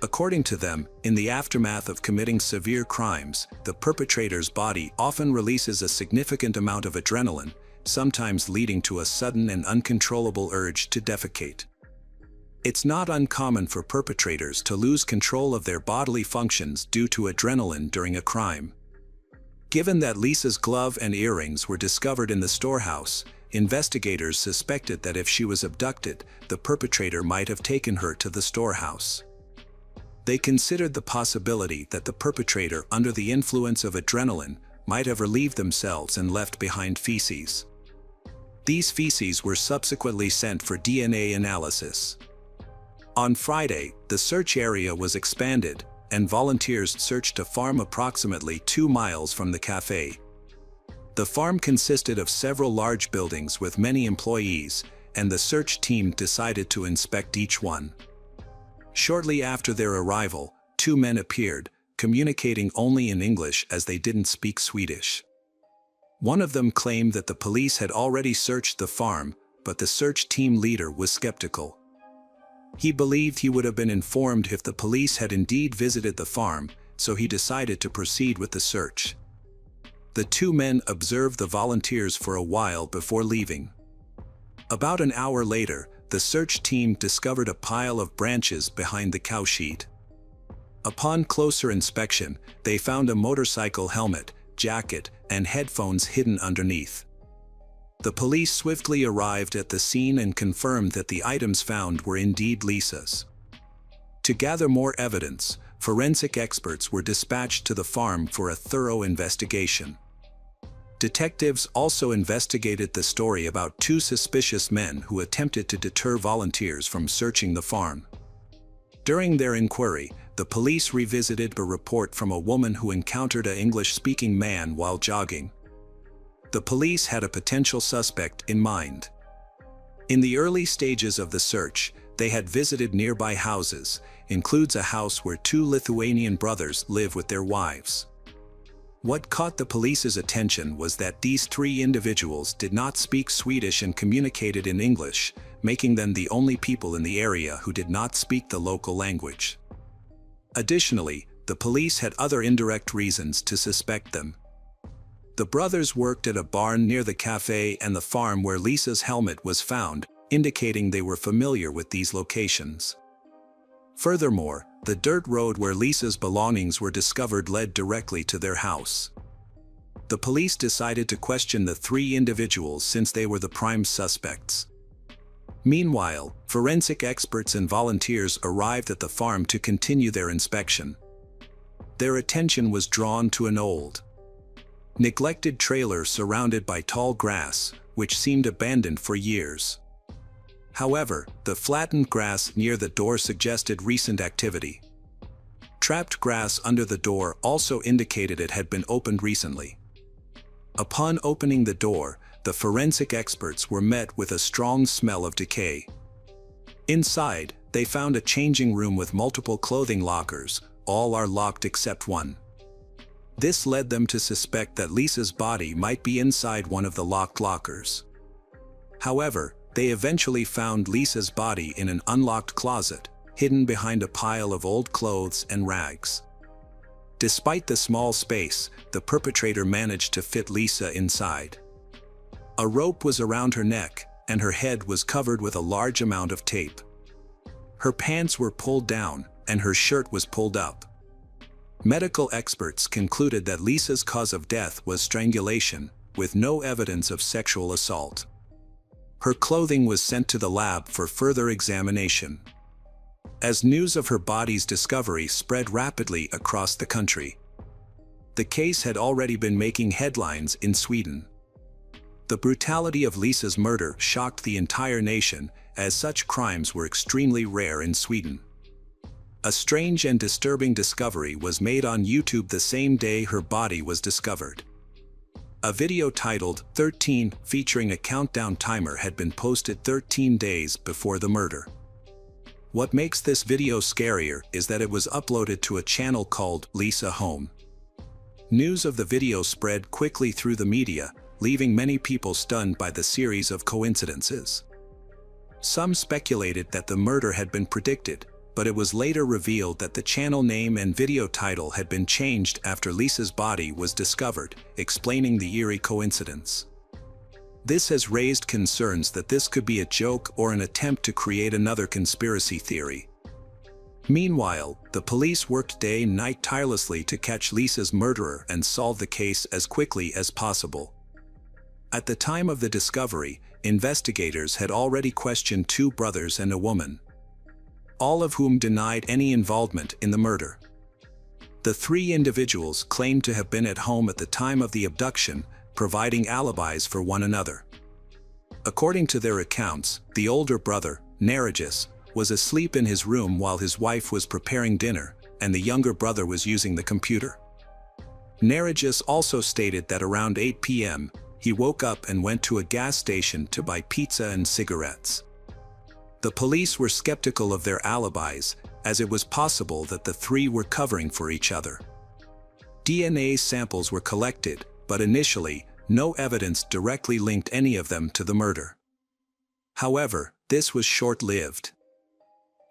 According to them, in the aftermath of committing severe crimes, the perpetrator's body often releases a significant amount of adrenaline, sometimes leading to a sudden and uncontrollable urge to defecate. It's not uncommon for perpetrators to lose control of their bodily functions due to adrenaline during a crime. Given that Lisa's glove and earrings were discovered in the storehouse, investigators suspected that if she was abducted, the perpetrator might have taken her to the storehouse. They considered the possibility that the perpetrator, under the influence of adrenaline, might have relieved themselves and left behind feces. These feces were subsequently sent for DNA analysis. On Friday, the search area was expanded, and volunteers searched a farm approximately 2 miles from the cafe. The farm consisted of several large buildings with many employees, and the search team decided to inspect each one. Shortly after their arrival, 2 men appeared, communicating only in English as they didn't speak Swedish. One of them claimed that the police had already searched the farm, but the search team leader was skeptical. He believed he would have been informed if the police had indeed visited the farm, so he decided to proceed with the search. The 2 men observed the volunteers for a while before leaving. About an hour later, the search team discovered a pile of branches behind the cowshed. Upon closer inspection, they found a motorcycle helmet, jacket, and headphones hidden underneath. The police swiftly arrived at the scene and confirmed that the items found were indeed Lisa's. To gather more evidence, forensic experts were dispatched to the farm for a thorough investigation. Detectives also investigated the story about two suspicious men who attempted to deter volunteers from searching the farm. During their inquiry, the police revisited a report from a woman who encountered an English-speaking man while jogging. The police had a potential suspect in mind. In the early stages of the search, they had visited nearby houses, includes a house where two Lithuanian brothers live with their wives. What caught the police's attention was that these three individuals did not speak Swedish and communicated in English, making them the only people in the area who did not speak the local language. Additionally, the police had other indirect reasons to suspect them. The brothers worked at a barn near the cafe and the farm where Lisa's helmet was found, indicating they were familiar with these locations. Furthermore, the dirt road where Lisa's belongings were discovered led directly to their house. The police decided to question the three individuals since they were the prime suspects. Meanwhile, forensic experts and volunteers arrived at the farm to continue their inspection. Their attention was drawn to an old, neglected trailer surrounded by tall grass, which seemed abandoned for years. However, the flattened grass near the door suggested recent activity. Trapped grass under the door also indicated it had been opened recently. Upon opening the door, the forensic experts were met with a strong smell of decay. Inside, they found a changing room with multiple clothing lockers, all are locked except one. This led them to suspect that Lisa's body might be inside one of the locked lockers. However, they eventually found Lisa's body in an unlocked closet, hidden behind a pile of old clothes and rags. Despite the small space, the perpetrator managed to fit Lisa inside. A rope was around her neck, and her head was covered with a large amount of tape. Her pants were pulled down, and her shirt was pulled up. Medical experts concluded that Lisa's cause of death was strangulation, with no evidence of sexual assault. Her clothing was sent to the lab for further examination. As news of her body's discovery spread rapidly across the country, the case had already been making headlines in Sweden. The brutality of Lisa's murder shocked the entire nation, as such crimes were extremely rare in Sweden. A strange and disturbing discovery was made on YouTube the same day her body was discovered. A video titled 13, featuring a countdown timer, had been posted 13 days before the murder. What makes this video scarier is that it was uploaded to a channel called Lisa Home. News of the video spread quickly through the media, leaving many people stunned by the series of coincidences. Some speculated that the murder had been predicted, but it was later revealed that the channel name and video title had been changed after Lisa's body was discovered, explaining the eerie coincidence. This has raised concerns that this could be a joke or an attempt to create another conspiracy theory. Meanwhile, the police worked day and night tirelessly to catch Lisa's murderer and solve the case as quickly as possible. At the time of the discovery, investigators had already questioned two brothers and a woman, all of whom denied any involvement in the murder. The three individuals claimed to have been at home at the time of the abduction, providing alibis for one another. According to their accounts, the older brother, Neregis, was asleep in his room while his wife was preparing dinner, and the younger brother was using the computer. Neregis also stated that around 8 p.m., he woke up and went to a gas station to buy pizza and cigarettes. The police were skeptical of their alibis, as it was possible that the three were covering for each other. DNA samples were collected, but initially, no evidence directly linked any of them to the murder. However, this was short-lived.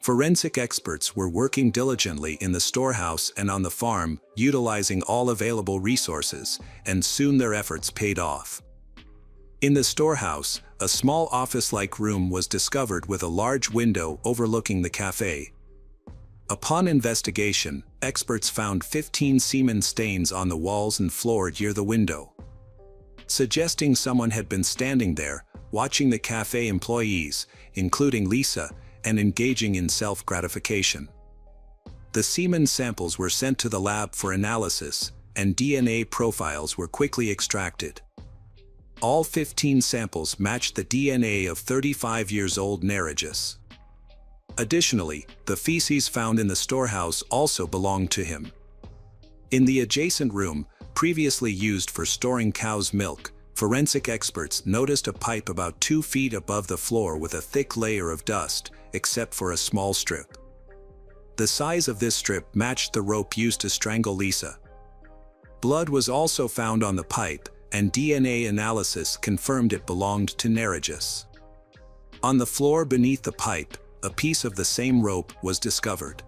Forensic experts were working diligently in the storehouse and on the farm, utilizing all available resources, and soon their efforts paid off. In the storehouse, a small office-like room was discovered with a large window overlooking the cafe. Upon investigation, experts found 15 semen stains on the walls and floor near the window, suggesting someone had been standing there, watching the cafe employees, including Lisa, and engaging in self-gratification. The semen samples were sent to the lab for analysis, and DNA profiles were quickly extracted. All 15 samples matched the DNA of 35-year-old Neregis. Additionally, the feces found in the storehouse also belonged to him. In the adjacent room, previously used for storing cow's milk, forensic experts noticed a pipe about 2 feet above the floor with a thick layer of dust, except for a small strip. The size of this strip matched the rope used to strangle Lisa. Blood was also found on the pipe, and DNA analysis confirmed it belonged to Neregis. On the floor beneath the pipe, a piece of the same rope was discovered.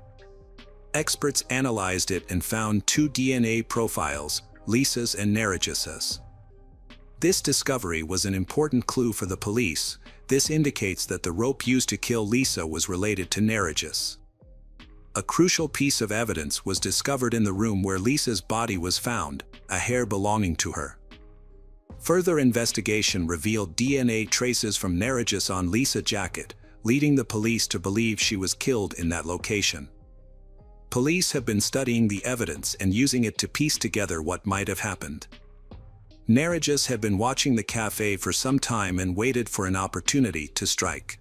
Experts analyzed it and found 2 DNA profiles, Lisa's and Neregis's. This discovery was an important clue for the police. This indicates that the rope used to kill Lisa was related to Neregis. A crucial piece of evidence was discovered in the room where Lisa's body was found, a hair belonging to her. Further investigation revealed DNA traces from Neregis on Lisa's jacket, leading the police to believe she was killed in that location. Police have been studying the evidence and using it to piece together what might have happened. Neregis had been watching the cafe for some time and waited for an opportunity to strike.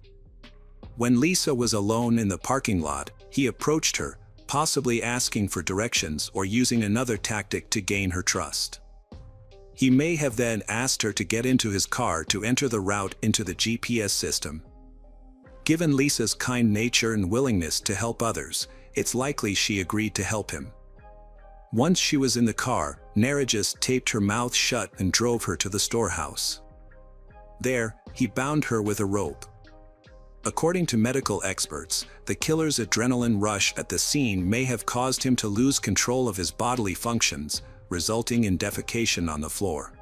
When Lisa was alone in the parking lot, he approached her, possibly asking for directions or using another tactic to gain her trust. He may have then asked her to get into his car to enter the route into the GPS system. Given Lisa's kind nature and willingness to help others, it's likely she agreed to help him. Once she was in the car, Neregis taped her mouth shut and drove her to the storehouse. There, he bound her with a rope. According to medical experts, the killer's adrenaline rush at the scene may have caused him to lose control of his bodily functions, resulting in defecation on the floor.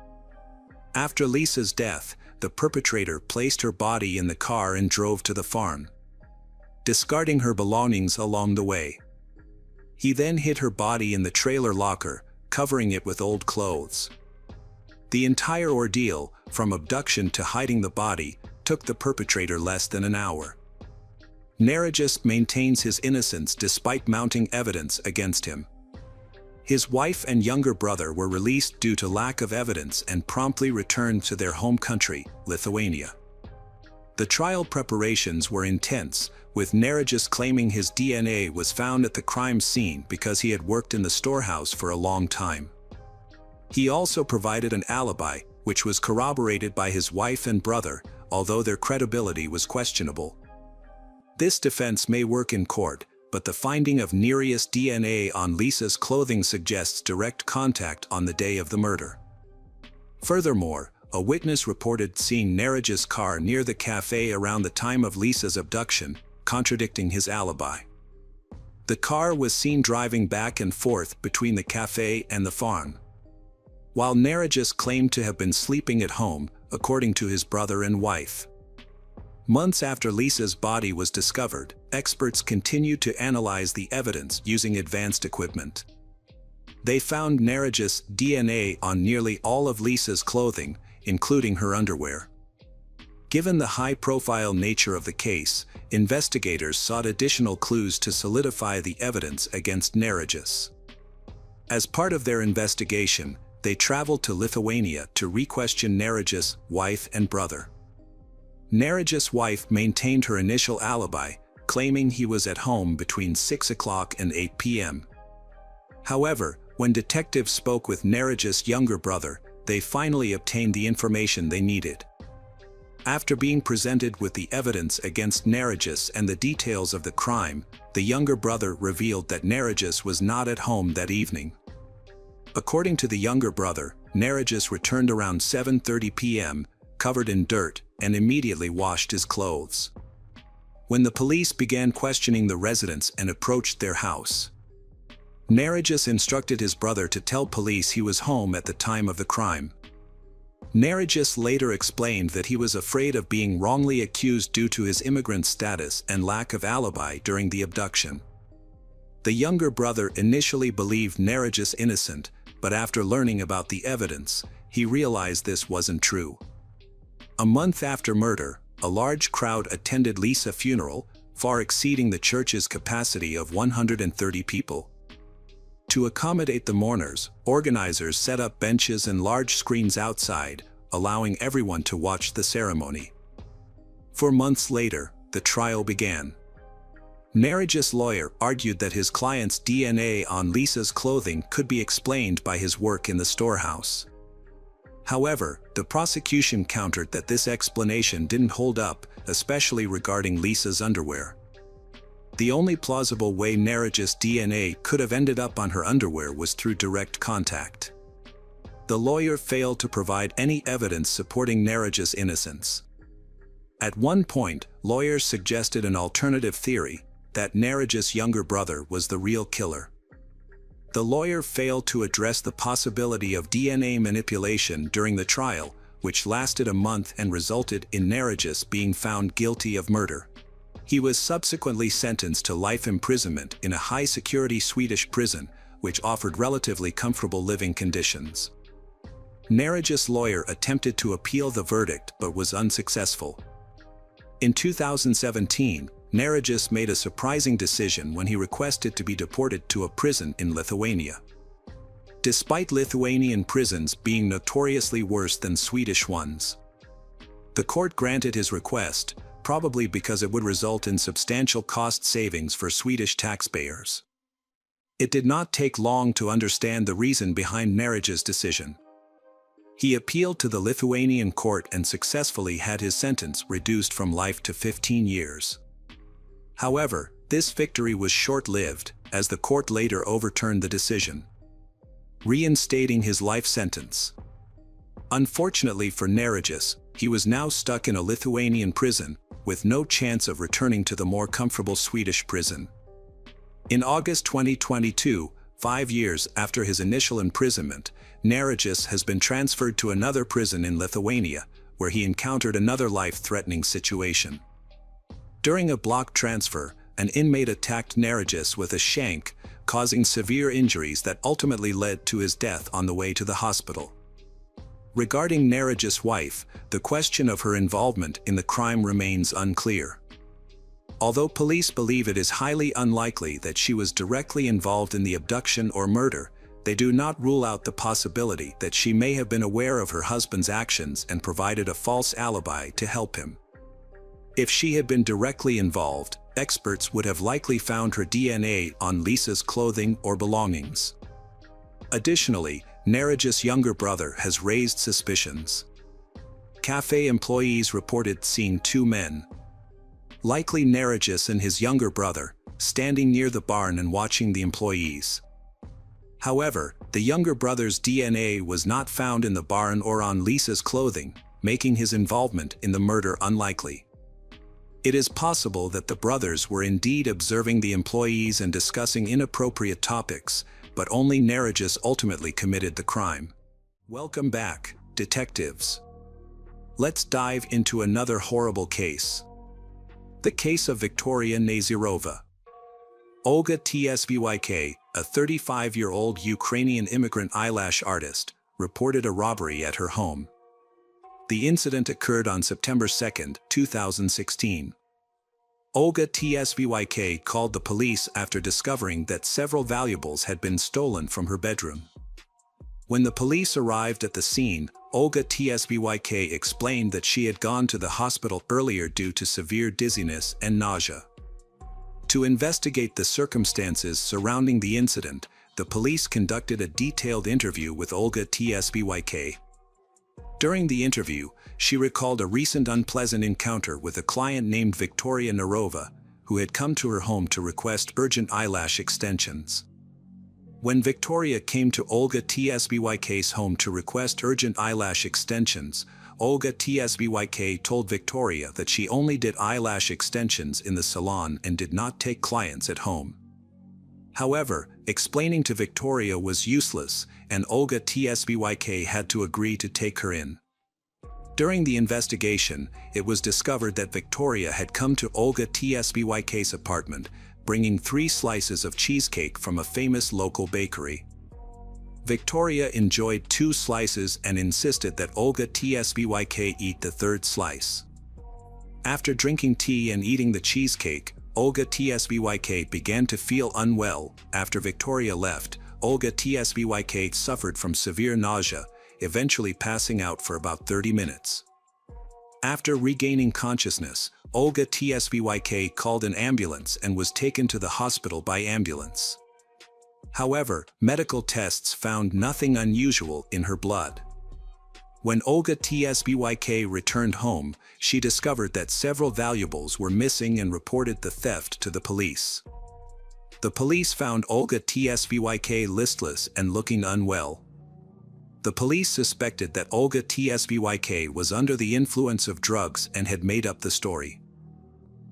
After Lisa's death, the perpetrator placed her body in the car and drove to the farm, discarding her belongings along the way. He then hid her body in the trailer locker, covering it with old clothes. The entire ordeal, from abduction to hiding the body, took the perpetrator less than an hour. Neregis maintains his innocence despite mounting evidence against him. His wife and younger brother were released due to lack of evidence and promptly returned to their home country, Lithuania. The trial preparations were intense, with Neregis claiming his DNA was found at the crime scene because he had worked in the storehouse for a long time. He also provided an alibi, which was corroborated by his wife and brother, although their credibility was questionable. This defense may work in court, but the finding of Neregis' DNA on Lisa's clothing suggests direct contact on the day of the murder. Furthermore, a witness reported seeing Neregis' car near the cafe around the time of Lisa's abduction, contradicting his alibi. The car was seen driving back and forth between the cafe and the farm, while Neregis claimed to have been sleeping at home, according to his brother and wife. Months after Lisa's body was discovered, experts continued to analyze the evidence using advanced equipment. They found Neregis' DNA on nearly all of Lisa's clothing, including her underwear. Given the high-profile nature of the case, investigators sought additional clues to solidify the evidence against Neregis. As part of their investigation, they traveled to Lithuania to re-question Neregis' wife and brother. Neregis' wife maintained her initial alibi, claiming he was at home between 6 o'clock and 8 p.m. However, when detectives spoke with Neregis' younger brother, they finally obtained the information they needed. After being presented with the evidence against Neregis and the details of the crime, the younger brother revealed that Neregis was not at home that evening. According to the younger brother, Neregis returned around 7:30 p.m., covered in dirt, and immediately washed his clothes. When the police began questioning the residents and approached their house, Neregis instructed his brother to tell police he was home at the time of the crime. Neregis later explained that he was afraid of being wrongly accused due to his immigrant status and lack of alibi during the abduction. The younger brother initially believed Narigis innocent, but after learning about the evidence, he realized this wasn't true. A month after murder, a large crowd attended Lisa's funeral, far exceeding the church's capacity of 130 people. To accommodate the mourners, organizers set up benches and large screens outside, allowing everyone to watch the ceremony. 4 months later, the trial began. Narigis' lawyer argued that his client's DNA on Lisa's clothing could be explained by his work in the storehouse. However, the prosecution countered that this explanation didn't hold up, especially regarding Lisa's underwear. The only plausible way Narigis' DNA could have ended up on her underwear was through direct contact. The lawyer failed to provide any evidence supporting Narigis' innocence. At one point, lawyers suggested an alternative theory, that Narigis' younger brother was the real killer. The lawyer failed to address the possibility of DNA manipulation during the trial, which lasted a month and resulted in Narigis being found guilty of murder. He was subsequently sentenced to life imprisonment in a high-security Swedish prison, which offered relatively comfortable living conditions. Narigis' lawyer attempted to appeal the verdict but was unsuccessful. In 2017, Narigis made a surprising decision when he requested to be deported to a prison in Lithuania. Despite Lithuanian prisons being notoriously worse than Swedish ones, the court granted his request, probably because it would result in substantial cost savings for Swedish taxpayers. It did not take long to understand the reason behind Narigis' decision. He appealed to the Lithuanian court and successfully had his sentence reduced from life to 15 years. However, this victory was short-lived, as the court later overturned the decision, reinstating his life sentence. Unfortunately for Narigis, he was now stuck in a Lithuanian prison, with no chance of returning to the more comfortable Swedish prison. In August 2022, 5 years after his initial imprisonment, Narigis has been transferred to another prison in Lithuania, where he encountered another life-threatening situation. During a block transfer, an inmate attacked Narigis with a shank, causing severe injuries that ultimately led to his death on the way to the hospital. Regarding Narigis' wife, the question of her involvement in the crime remains unclear. Although police believe it is highly unlikely that she was directly involved in the abduction or murder, they do not rule out the possibility that she may have been aware of her husband's actions and provided a false alibi to help him. If she had been directly involved, experts would have likely found her DNA on Lisa's clothing or belongings. Additionally, Narigis' younger brother has raised suspicions. Cafe employees reported seeing 2 men, likely Narigis and his younger brother, standing near the barn and watching the employees. However, the younger brother's DNA was not found in the barn or on Lisa's clothing, making his involvement in the murder unlikely. It is possible that the brothers were indeed observing the employees and discussing inappropriate topics, but only Narigis ultimately committed the crime. Welcome back, detectives. Let's dive into another horrible case. The case of Victoria Nazirova. Olga Tsvyk, a 35-year-old Ukrainian immigrant eyelash artist, reported a robbery at her home. The incident occurred on September 2, 2016. Olga Tsvyk called the police after discovering that several valuables had been stolen from her bedroom. When the police arrived at the scene, Olga Tsvyk explained that she had gone to the hospital earlier due to severe dizziness and nausea. To investigate the circumstances surrounding the incident, the police conducted a detailed interview with Olga Tsvyk. During the interview, she recalled a recent unpleasant encounter with a client named Victoria Narova, who had come to her home to request urgent eyelash extensions. When Victoria came to Olga Tsvyk's home to request urgent eyelash extensions, Olga Tsvyk told Victoria that she only did eyelash extensions in the salon and did not take clients at home. However, explaining to Victoria was useless, and Olga Tsvyk had to agree to take her in. During the investigation, it was discovered that Victoria had come to Olga Tsvyk's apartment, bringing 3 slices of cheesecake from a famous local bakery. Victoria enjoyed 2 slices and insisted that Olga Tsbyk eat the 3rd slice. After drinking tea and eating the cheesecake, Olga Tsbyk began to feel unwell. After Victoria left, Olga Tsbyk suffered from severe nausea, eventually passing out for about 30 minutes. After regaining consciousness, Olga Tsbyk called an ambulance and was taken to the hospital by ambulance. However, medical tests found nothing unusual in her blood. When Olga Tsbyk returned home, she discovered that several valuables were missing and reported the theft to the police. The police found Olga Tsbyk listless and looking unwell. The police suspected that Olga Tsbyk was under the influence of drugs and had made up the story.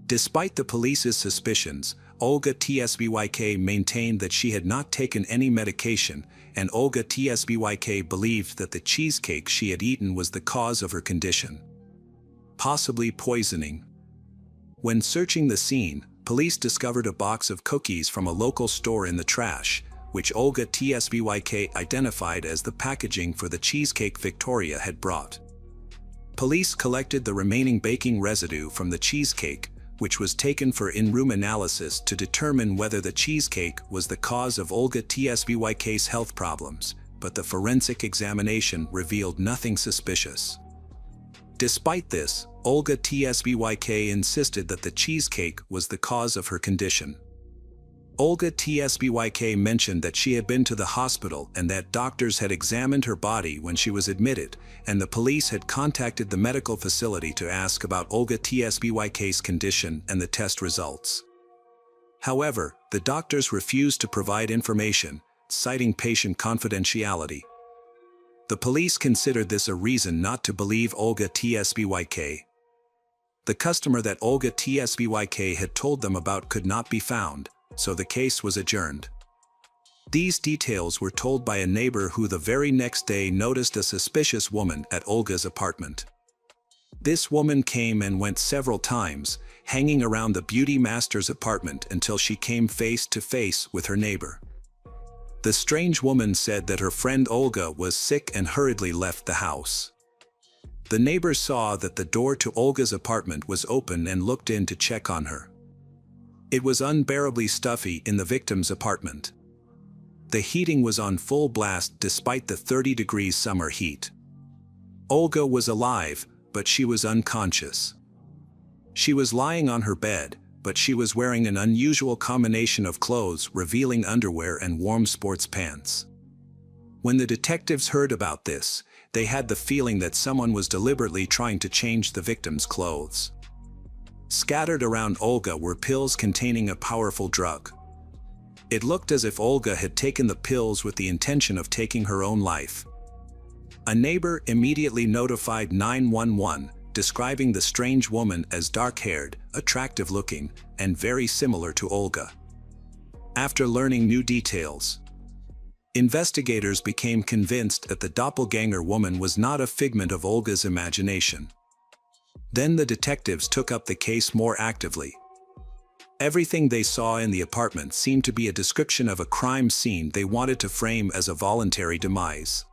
Despite the police's suspicions, Olga Tsbyk maintained that she had not taken any medication, and Olga Tsbyk believed that the cheesecake she had eaten was the cause of her condition. Possibly poisoning. When searching the scene, police discovered a box of cookies from a local store in the trash, which Olga Tsbyk identified as the packaging for the cheesecake Victoria had brought. Police collected the remaining baking residue from the cheesecake, which was taken for in-room analysis to determine whether the cheesecake was the cause of Olga Tsbyk's health problems, but the forensic examination revealed nothing suspicious. Despite this, Olga Tsbyk insisted that the cheesecake was the cause of her condition. Olga Tsbyk mentioned that she had been to the hospital and that doctors had examined her body when she was admitted, and the police had contacted the medical facility to ask about Olga Tsbyk's condition and the test results. However, the doctors refused to provide information, citing patient confidentiality. The police considered this a reason not to believe Olga Tsbyk. The customer that Olga Tsbyk had told them about could not be found, so the case was adjourned. These details were told by a neighbor who the very next day noticed a suspicious woman at Olga's apartment. This woman came and went several times, hanging around the beauty master's apartment until she came face to face with her neighbor. The strange woman said that her friend Olga was sick and hurriedly left the house. The neighbor saw that the door to Olga's apartment was open and looked in to check on her. It was unbearably stuffy in the victim's apartment. The heating was on full blast despite the 30-degree summer heat. Olga was alive, but she was unconscious. She was lying on her bed, but she was wearing an unusual combination of clothes revealing underwear and warm sports pants. When the detectives heard about this, they had the feeling that someone was deliberately trying to change the victim's clothes. Scattered around Olga were pills containing a powerful drug. It looked as if Olga had taken the pills with the intention of taking her own life. A neighbor immediately notified 911, describing the strange woman as dark-haired, attractive-looking, and very similar to Olga. After learning new details, investigators became convinced that the doppelganger woman was not a figment of Olga's imagination. Then the detectives took up the case more actively. Everything they saw in the apartment seemed to be a description of a crime scene they wanted to frame as a voluntary demise.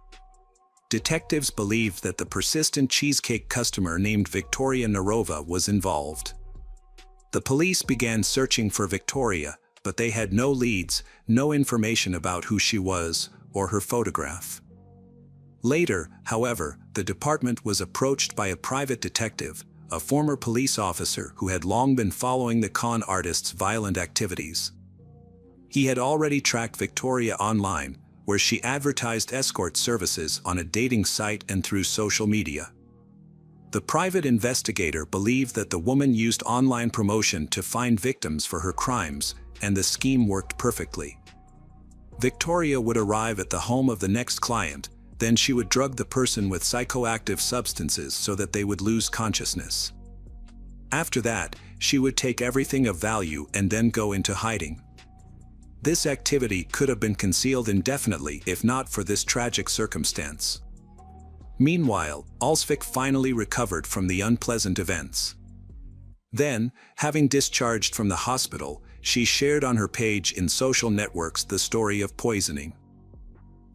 Detectives believed that the persistent cheesecake customer named Victoria Narova was involved. The police began searching for Victoria, but they had no leads, no information about who she was, or her photograph. Later, however, the department was approached by a private detective, a former police officer who had long been following the con artist's violent activities. He had already tracked Victoria online, where she advertised escort services on a dating site and through social media. The private investigator believed that the woman used online promotion to find victims for her crimes, and the scheme worked perfectly. Victoria would arrive at the home of the next client, then she would drug the person with psychoactive substances so that they would lose consciousness. After that, she would take everything of value and then go into hiding. This activity could have been concealed indefinitely if not for this tragic circumstance. Meanwhile, Alsvik finally recovered from the unpleasant events. Then, having discharged from the hospital, she shared on her page in social networks the story of poisoning.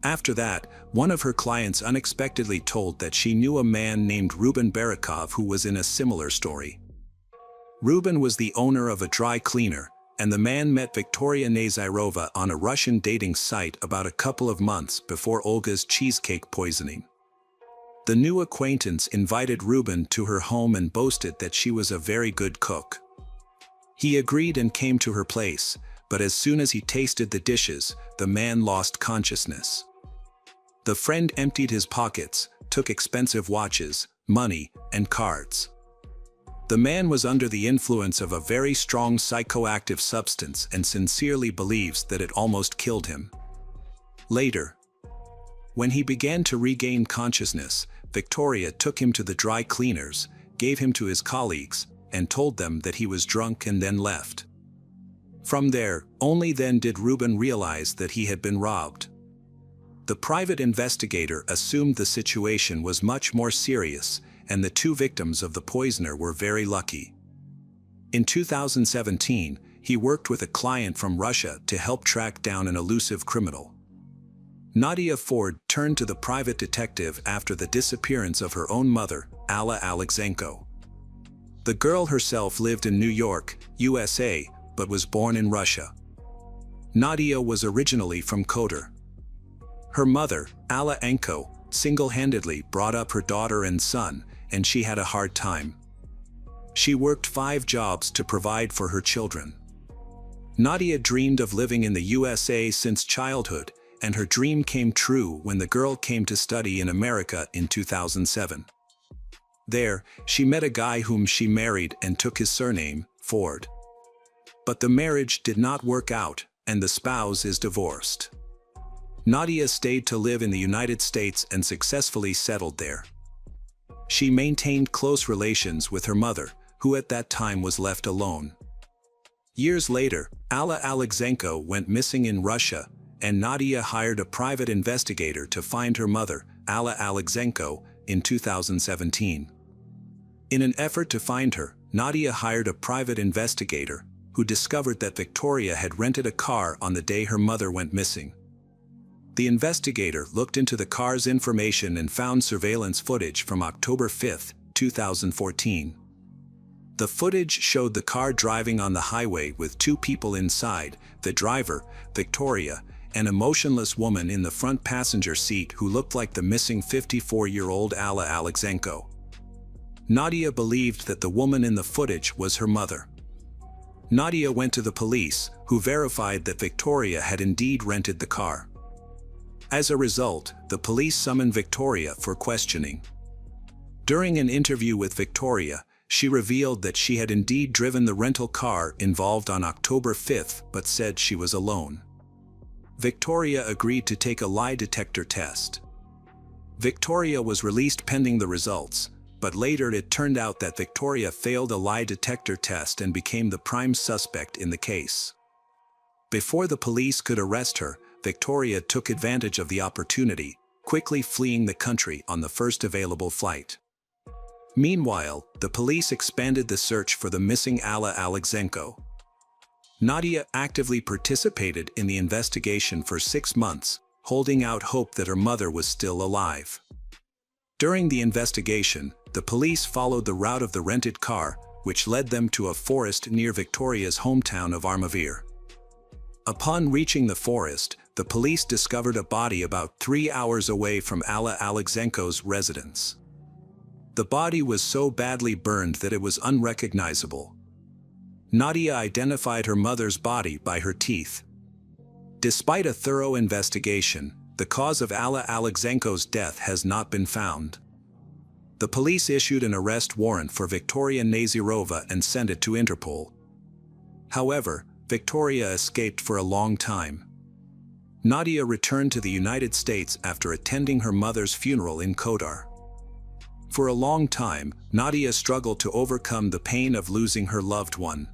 After that, one of her clients unexpectedly told that she knew a man named Ruben Barakov who was in a similar story. Ruben was the owner of a dry cleaner, and the man met Victoria Nazirova on a Russian dating site about a couple of months before Olga's cheesecake poisoning. The new acquaintance invited Ruben to her home and boasted that she was a very good cook. He agreed and came to her place, but as soon as he tasted the dishes, the man lost consciousness. The friend emptied his pockets, took expensive watches, money, and cards. The man was under the influence of a very strong psychoactive substance and sincerely believes that it almost killed him. Later, when he began to regain consciousness, Victoria took him to the dry cleaners, gave him to his colleagues, and told them that he was drunk and then left. From there, only then did Ruben realize that he had been robbed. The private investigator assumed the situation was much more serious, and the two victims of the poisoner were very lucky. In 2017, he worked with a client from Russia to help track down an elusive criminal. Nadia Ford turned to the private detective after the disappearance of her own mother, Alla Alexenko. The girl herself lived in New York, USA, but was born in Russia. Nadia was originally from Kotar. Her mother, Alla Enko, single-handedly brought up her daughter and son, and she had a hard time. She worked 5 jobs to provide for her children. Nadia dreamed of living in the USA since childhood, and her dream came true when the girl came to study in America in 2007. There, she met a guy whom she married and took his surname, Ford. But the marriage did not work out, and the spouse is divorced. Nadia stayed to live in the United States and successfully settled there. She maintained close relations with her mother, who at that time was left alone. Years later, Alla Alexenko went missing in Russia, and Nadia hired a private investigator to find her mother, Alla Alexenko, in 2017. In an effort to find her, Nadia hired a private investigator, who discovered that Victoria had rented a car on the day her mother went missing. The investigator looked into the car's information and found surveillance footage from October 5, 2014. The footage showed the car driving on the highway with 2 people inside, the driver, Victoria, and a motionless woman in the front passenger seat who looked like the missing 54-year-old Alla Alexenko. Nadia believed that the woman in the footage was her mother. Nadia went to the police, who verified that Victoria had indeed rented the car. As a result, the police summoned Victoria for questioning. During an interview with Victoria, she revealed that she had indeed driven the rental car involved on October 5, but said she was alone. Victoria agreed to take a lie detector test. Victoria was released pending the results, but later it turned out that Victoria failed a lie detector test and became the prime suspect in the case. Before the police could arrest her, Victoria took advantage of the opportunity, quickly fleeing the country on the first available flight. Meanwhile, the police expanded the search for the missing Alla Alexenko. Nadia actively participated in the investigation for 6 months, holding out hope that her mother was still alive. During the investigation, the police followed the route of the rented car, which led them to a forest near Victoria's hometown of Armavir. Upon reaching the forest, the police discovered a body about 3 hours away from Alla Alexenko's residence. The body was so badly burned that it was unrecognizable. Nadia identified her mother's body by her teeth. Despite a thorough investigation, the cause of Alla Alexenko's death has not been found. The police issued an arrest warrant for Victoria Nazirova and sent it to Interpol. However, Victoria escaped for a long time. Nadia returned to the United States after attending her mother's funeral in Kotar. For a long time, Nadia struggled to overcome the pain of losing her loved one.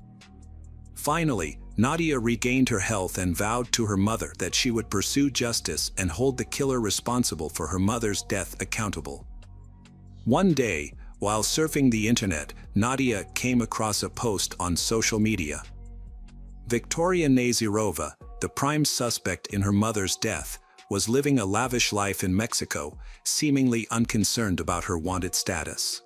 Finally, Nadia regained her health and vowed to her mother that she would pursue justice and hold the killer responsible for her mother's death accountable. One day, while surfing the internet, Nadia came across a post on social media. Victoria Nazirova, the prime suspect in her mother's death, was living a lavish life in Mexico, seemingly unconcerned about her wanted status.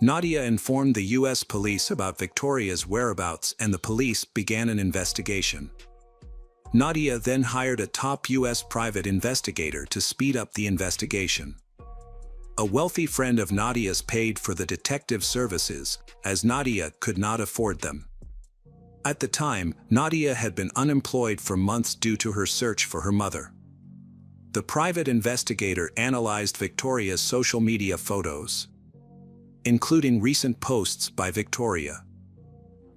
Nadia informed the U.S. police about Victoria's whereabouts and the police began an investigation. Nadia then hired a top U.S. private investigator to speed up the investigation. A wealthy friend of Nadia's paid for the detective services, as Nadia could not afford them. At the time, Nadia had been unemployed for months due to her search for her mother. The private investigator analyzed Victoria's social media photos, including recent posts by Victoria.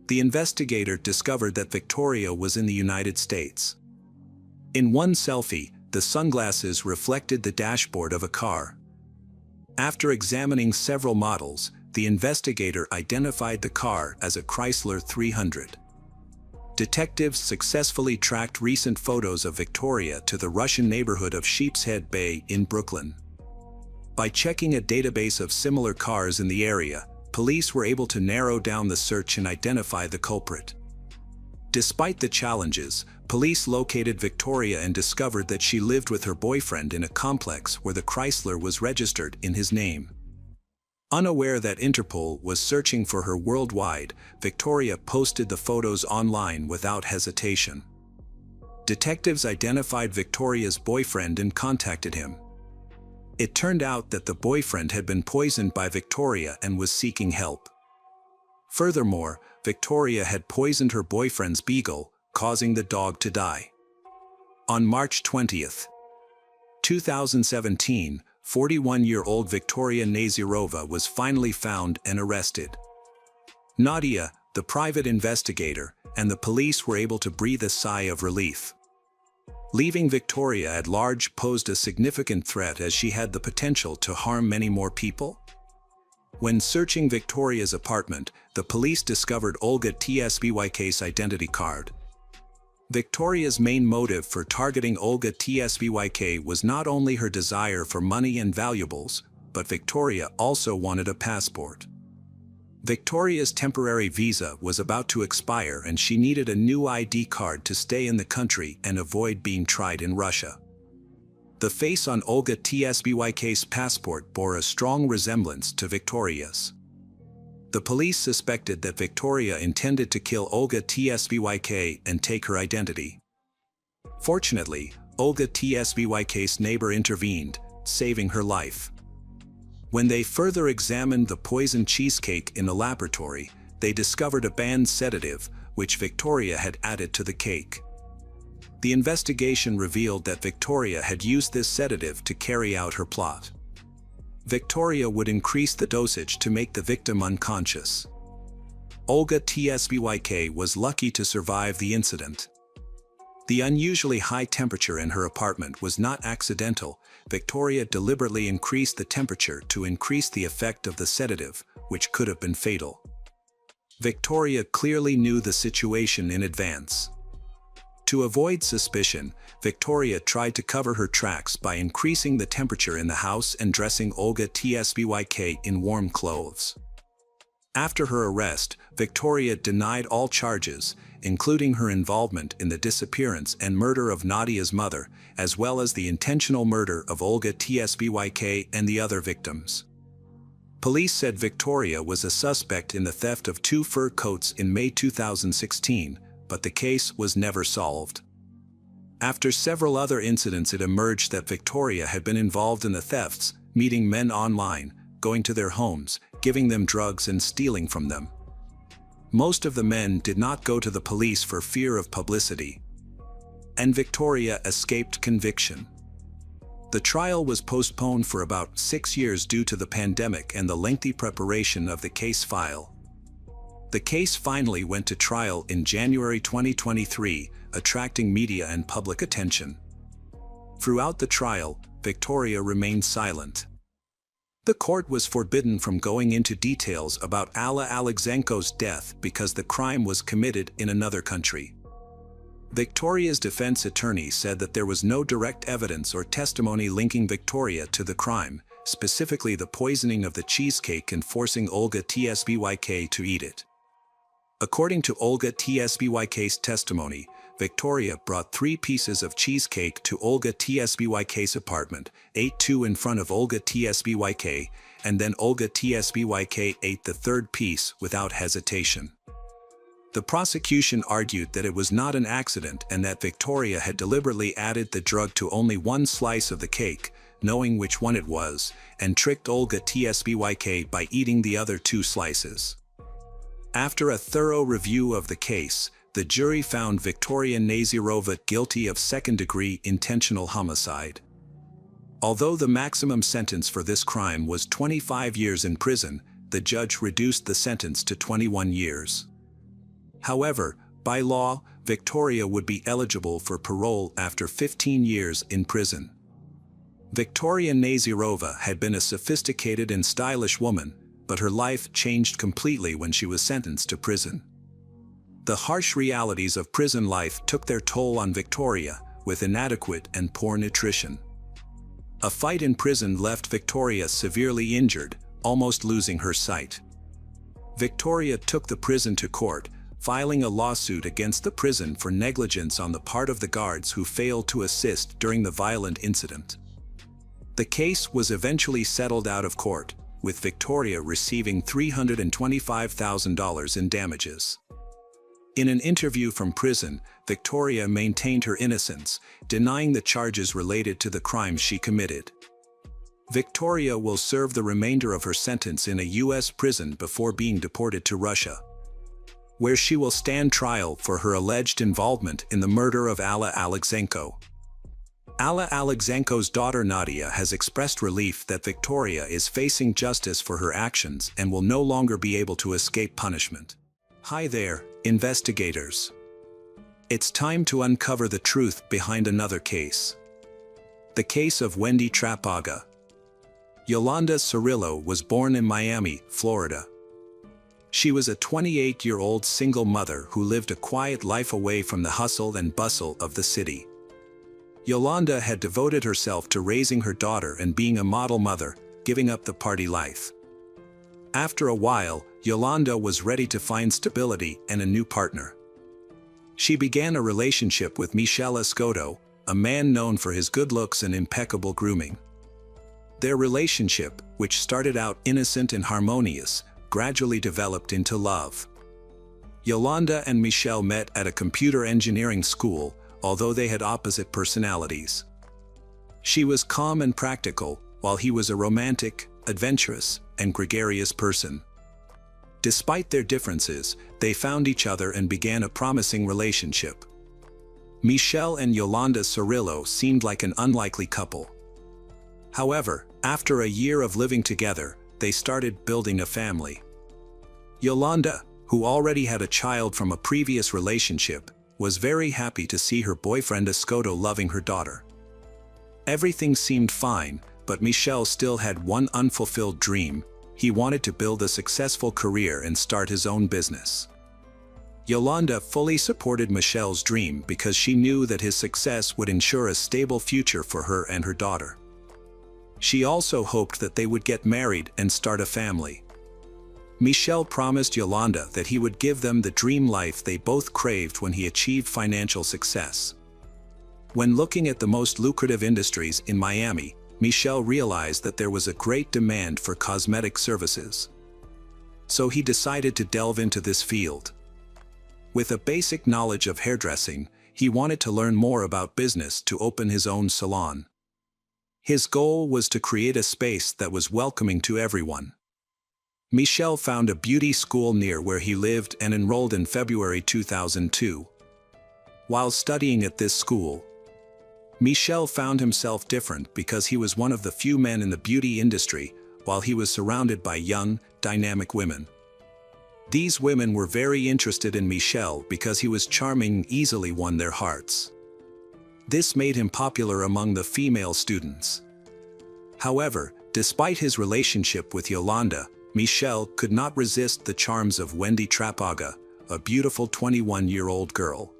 The investigator discovered that Victoria was in the United States. In one selfie, the sunglasses reflected the dashboard of a car. After examining several models, the investigator identified the car as a Chrysler 300. Detectives successfully tracked recent photos of Victoria to the Russian neighborhood of Sheepshead Bay in Brooklyn. By checking a database of similar cars in the area, police were able to narrow down the search and identify the culprit. Despite the challenges, police located Victoria and discovered that she lived with her boyfriend in a complex where the Chrysler was registered in his name. Unaware that Interpol was searching for her worldwide, Victoria posted the photos online without hesitation. Detectives identified Victoria's boyfriend and contacted him. It turned out that the boyfriend had been poisoned by Victoria and was seeking help. Furthermore, Victoria had poisoned her boyfriend's beagle, causing the dog to die. On March 20, 2017, 41-year-old Victoria Nazirova was finally found and arrested. Nadia, the private investigator, and the police were able to breathe a sigh of relief. Leaving Victoria at large posed a significant threat as she had the potential to harm many more people. When searching Victoria's apartment, the police discovered Olga Tsbyk's identity card. Victoria's main motive for targeting Olga Tsbyk was not only her desire for money and valuables, but Victoria also wanted a passport. Victoria's temporary visa was about to expire and she needed a new ID card to stay in the country and avoid being tried in Russia. The face on Olga Tsbyk's passport bore a strong resemblance to Victoria's. The police suspected that Victoria intended to kill Olga Tsbyk and take her identity. Fortunately, Olga Tsbyk's neighbor intervened, saving her life. When they further examined the poisoned cheesecake in the laboratory, they discovered a banned sedative, which Victoria had added to the cake. The investigation revealed that Victoria had used this sedative to carry out her plot. Victoria would increase the dosage to make the victim unconscious. Olga Tsbyk was lucky to survive the incident. The unusually high temperature in her apartment was not accidental. Victoria deliberately increased the temperature to increase the effect of the sedative, which could have been fatal. Victoria clearly knew the situation in advance. To avoid suspicion, Victoria tried to cover her tracks by increasing the temperature in the house and dressing Olga Tsbyk in warm clothes. After her arrest, Victoria denied all charges, including her involvement in the disappearance and murder of Nadia's mother, as well as the intentional murder of Olga Tsbyk and the other victims. Police said Victoria was a suspect in the theft of 2 fur coats in May 2016, but the case was never solved. After several other incidents, it emerged that Victoria had been involved in the thefts, meeting men online, going to their homes, giving them drugs and stealing from them. Most of the men did not go to the police for fear of publicity, and Victoria escaped conviction. The trial was postponed for about 6 years due to the pandemic and the lengthy preparation of the case file. The case finally went to trial in January 2023, attracting media and public attention. Throughout the trial, Victoria remained silent. The court was forbidden from going into details about Alla Alexenko's death because the crime was committed in another country. Victoria's defense attorney said that there was no direct evidence or testimony linking Victoria to the crime, specifically the poisoning of the cheesecake and forcing Olga Tsbyk to eat it. According to Olga Tsbyka's testimony, Victoria brought 3 pieces of cheesecake to Olga Tsbyka's apartment, ate 2 in front of Olga Tsbyk, and then Olga Tsbyk ate the 3rd piece without hesitation. The prosecution argued that it was not an accident and that Victoria had deliberately added the drug to only 1 slice of the cake, knowing which one it was, and tricked Olga Tsbyk by eating the other 2 slices. After a thorough review of the case, the jury found Victoria Nazirova guilty of second-degree intentional homicide. Although the maximum sentence for this crime was 25 years in prison, the judge reduced the sentence to 21 years. However, by law, Victoria would be eligible for parole after 15 years in prison. Victoria Nazirova had been a sophisticated and stylish woman, but her life changed completely when she was sentenced to prison. The harsh realities of prison life took their toll on Victoria, with inadequate and poor nutrition. A fight in prison left Victoria severely injured, almost losing her sight. Victoria took the prison to court, filing a lawsuit against the prison for negligence on the part of the guards who failed to assist during the violent incident. The case was eventually settled out of court, with Victoria receiving $325,000 in damages. In an interview from prison, Victoria maintained her innocence, denying the charges related to the crimes she committed. Victoria will serve the remainder of her sentence in a U.S. prison before being deported to Russia, where she will stand trial for her alleged involvement in the murder of Alla Alexenko. Alla Alexenko's daughter Nadia has expressed relief that Victoria is facing justice for her actions and will no longer be able to escape punishment. Hi there, investigators. It's time to uncover the truth behind another case. The case of Wendy Trapaga. Yolanda Cirillo was born in Miami, Florida. She was a 28-year-old single mother who lived a quiet life away from the hustle and bustle of the city. Yolanda had devoted herself to raising her daughter and being a model mother, giving up the party life. After a while, Yolanda was ready to find stability and a new partner. She began a relationship with Michel Escoto, a man known for his good looks and impeccable grooming. Their relationship, which started out innocent and harmonious, gradually developed into love. Yolanda and Michel met at a computer engineering school, although they had opposite personalities. She was calm and practical, while he was a romantic, adventurous, and gregarious person. Despite their differences, they found each other and began a promising relationship. Michel and Yolanda Cirillo seemed like an unlikely couple. However, after a year of living together, they started building a family. Yolanda, who already had a child from a previous relationship, was very happy to see her boyfriend Escoto loving her daughter. Everything seemed fine, but Michel still had one unfulfilled dream. He wanted to build a successful career and start his own business. Yolanda fully supported Michel's dream because she knew that his success would ensure a stable future for her and her daughter. She also hoped that they would get married and start a family. Michel promised Yolanda that he would give them the dream life they both craved when he achieved financial success. When looking at the most lucrative industries in Miami, Michel realized that there was a great demand for cosmetic services. So he decided to delve into this field. With a basic knowledge of hairdressing, he wanted to learn more about business to open his own salon. His goal was to create a space that was welcoming to everyone. Michel found a beauty school near where he lived and enrolled in February 2002. While studying at this school, Michel found himself different because he was one of the few men in the beauty industry, while he was surrounded by young, dynamic women. These women were very interested in Michel because he was charming and easily won their hearts. This made him popular among the female students. However, despite his relationship with Yolanda, Michel could not resist the charms of Wendy Trapaga, a beautiful 21-year-old girl.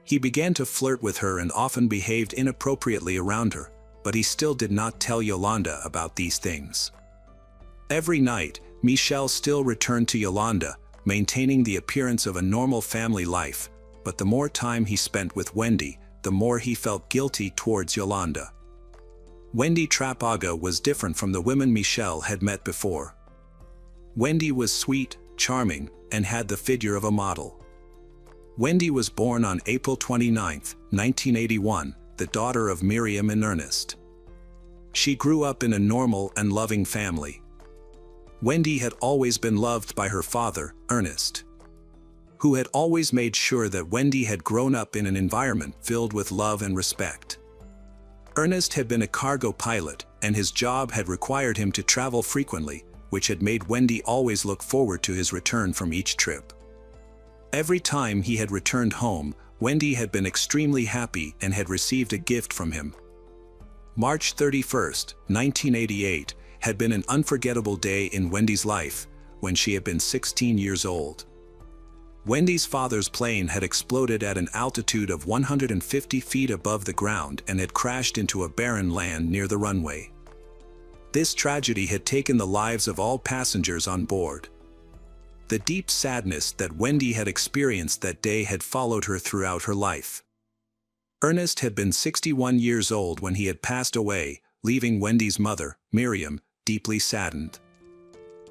He began to flirt with her and often behaved inappropriately around her, but he still did not tell Yolanda about these things. Every night, Michel still returned to Yolanda, maintaining the appearance of a normal family life, but the more time he spent with Wendy, the more he felt guilty towards Yolanda. Wendy Trapaga was different from the women Michelle had met before. Wendy was sweet, charming, and had the figure of a model. Wendy was born on April 29, 1981, the daughter of Miriam and Ernest. She grew up in a normal and loving family. Wendy had always been loved by her father, Ernest, who had always made sure that Wendy had grown up in an environment filled with love and respect. Ernest had been a cargo pilot, and his job had required him to travel frequently, which had made Wendy always look forward to his return from each trip. Every time he had returned home, Wendy had been extremely happy and had received a gift from him. March 31, 1988, had been an unforgettable day in Wendy's life, when she had been 16 years old. Wendy's father's plane had exploded at an altitude of 150 feet above the ground and had crashed into a barren land near the runway. This tragedy had taken the lives of all passengers on board. The deep sadness that Wendy had experienced that day had followed her throughout her life. Ernest had been 61 years old when he had passed away, leaving Wendy's mother, Miriam, deeply saddened.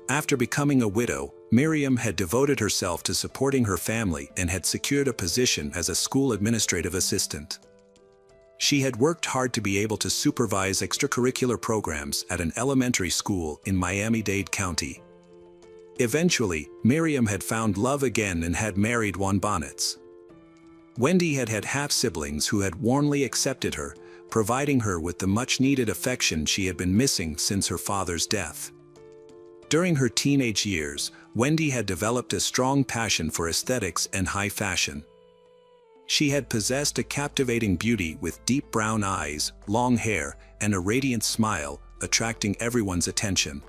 After becoming a widow, Miriam had devoted herself to supporting her family and had secured a position as a school administrative assistant. She had worked hard to be able to supervise extracurricular programs at an elementary school in Miami-Dade County. Eventually, Miriam had found love again and had married Juan Bonnets. Wendy had had half-siblings who had warmly accepted her, providing her with the much-needed affection she had been missing since her father's death. During her teenage years, Wendy had developed a strong passion for aesthetics and high fashion. She had possessed a captivating beauty with deep brown eyes, long hair, and a radiant smile, attracting everyone's attention.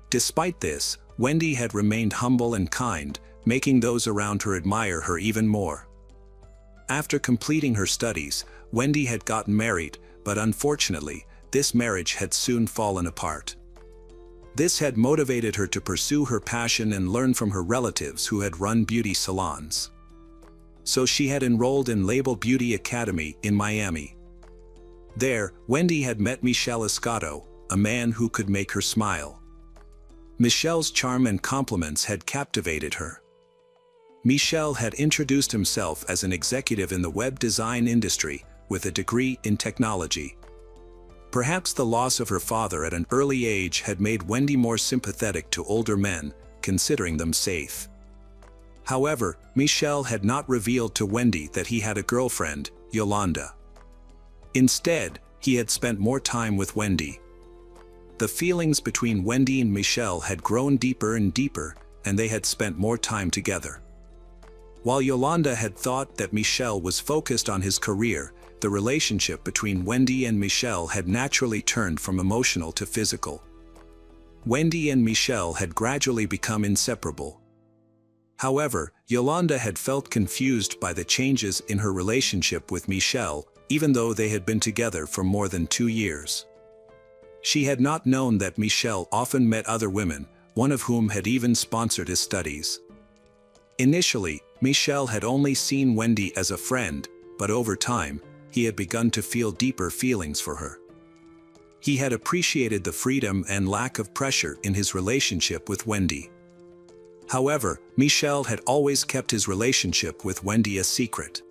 Despite this, Wendy had remained humble and kind, making those around her admire her even more. After completing her studies, Wendy had gotten married, but unfortunately, this marriage had soon fallen apart. This had motivated her to pursue her passion and learn from her relatives who had run beauty salons. So she had enrolled in Label Beauty Academy in Miami. There, Wendy had met Michel Escato, a man who could make her smile. Michel's charm and compliments had captivated her. Michel had introduced himself as an executive in the web design industry, with a degree in technology. Perhaps the loss of her father at an early age had made Wendy more sympathetic to older men, considering them safe. However, Michel had not revealed to Wendy that he had a girlfriend, Yolanda. Instead, he had spent more time with Wendy. The feelings between Wendy and Michel had grown deeper and deeper, and they had spent more time together. While Yolanda had thought that Michel was focused on his career, the relationship between Wendy and Michel had naturally turned from emotional to physical. Wendy and Michel had gradually become inseparable. However, Yolanda had felt confused by the changes in her relationship with Michel, even though they had been together for more than 2 years. She had not known that Michel often met other women, one of whom had even sponsored his studies. Initially, Michel had only seen Wendy as a friend, but over time, he had begun to feel deeper feelings for her. He had appreciated the freedom and lack of pressure in his relationship with Wendy. However, Michel had always kept his relationship with Wendy a secret.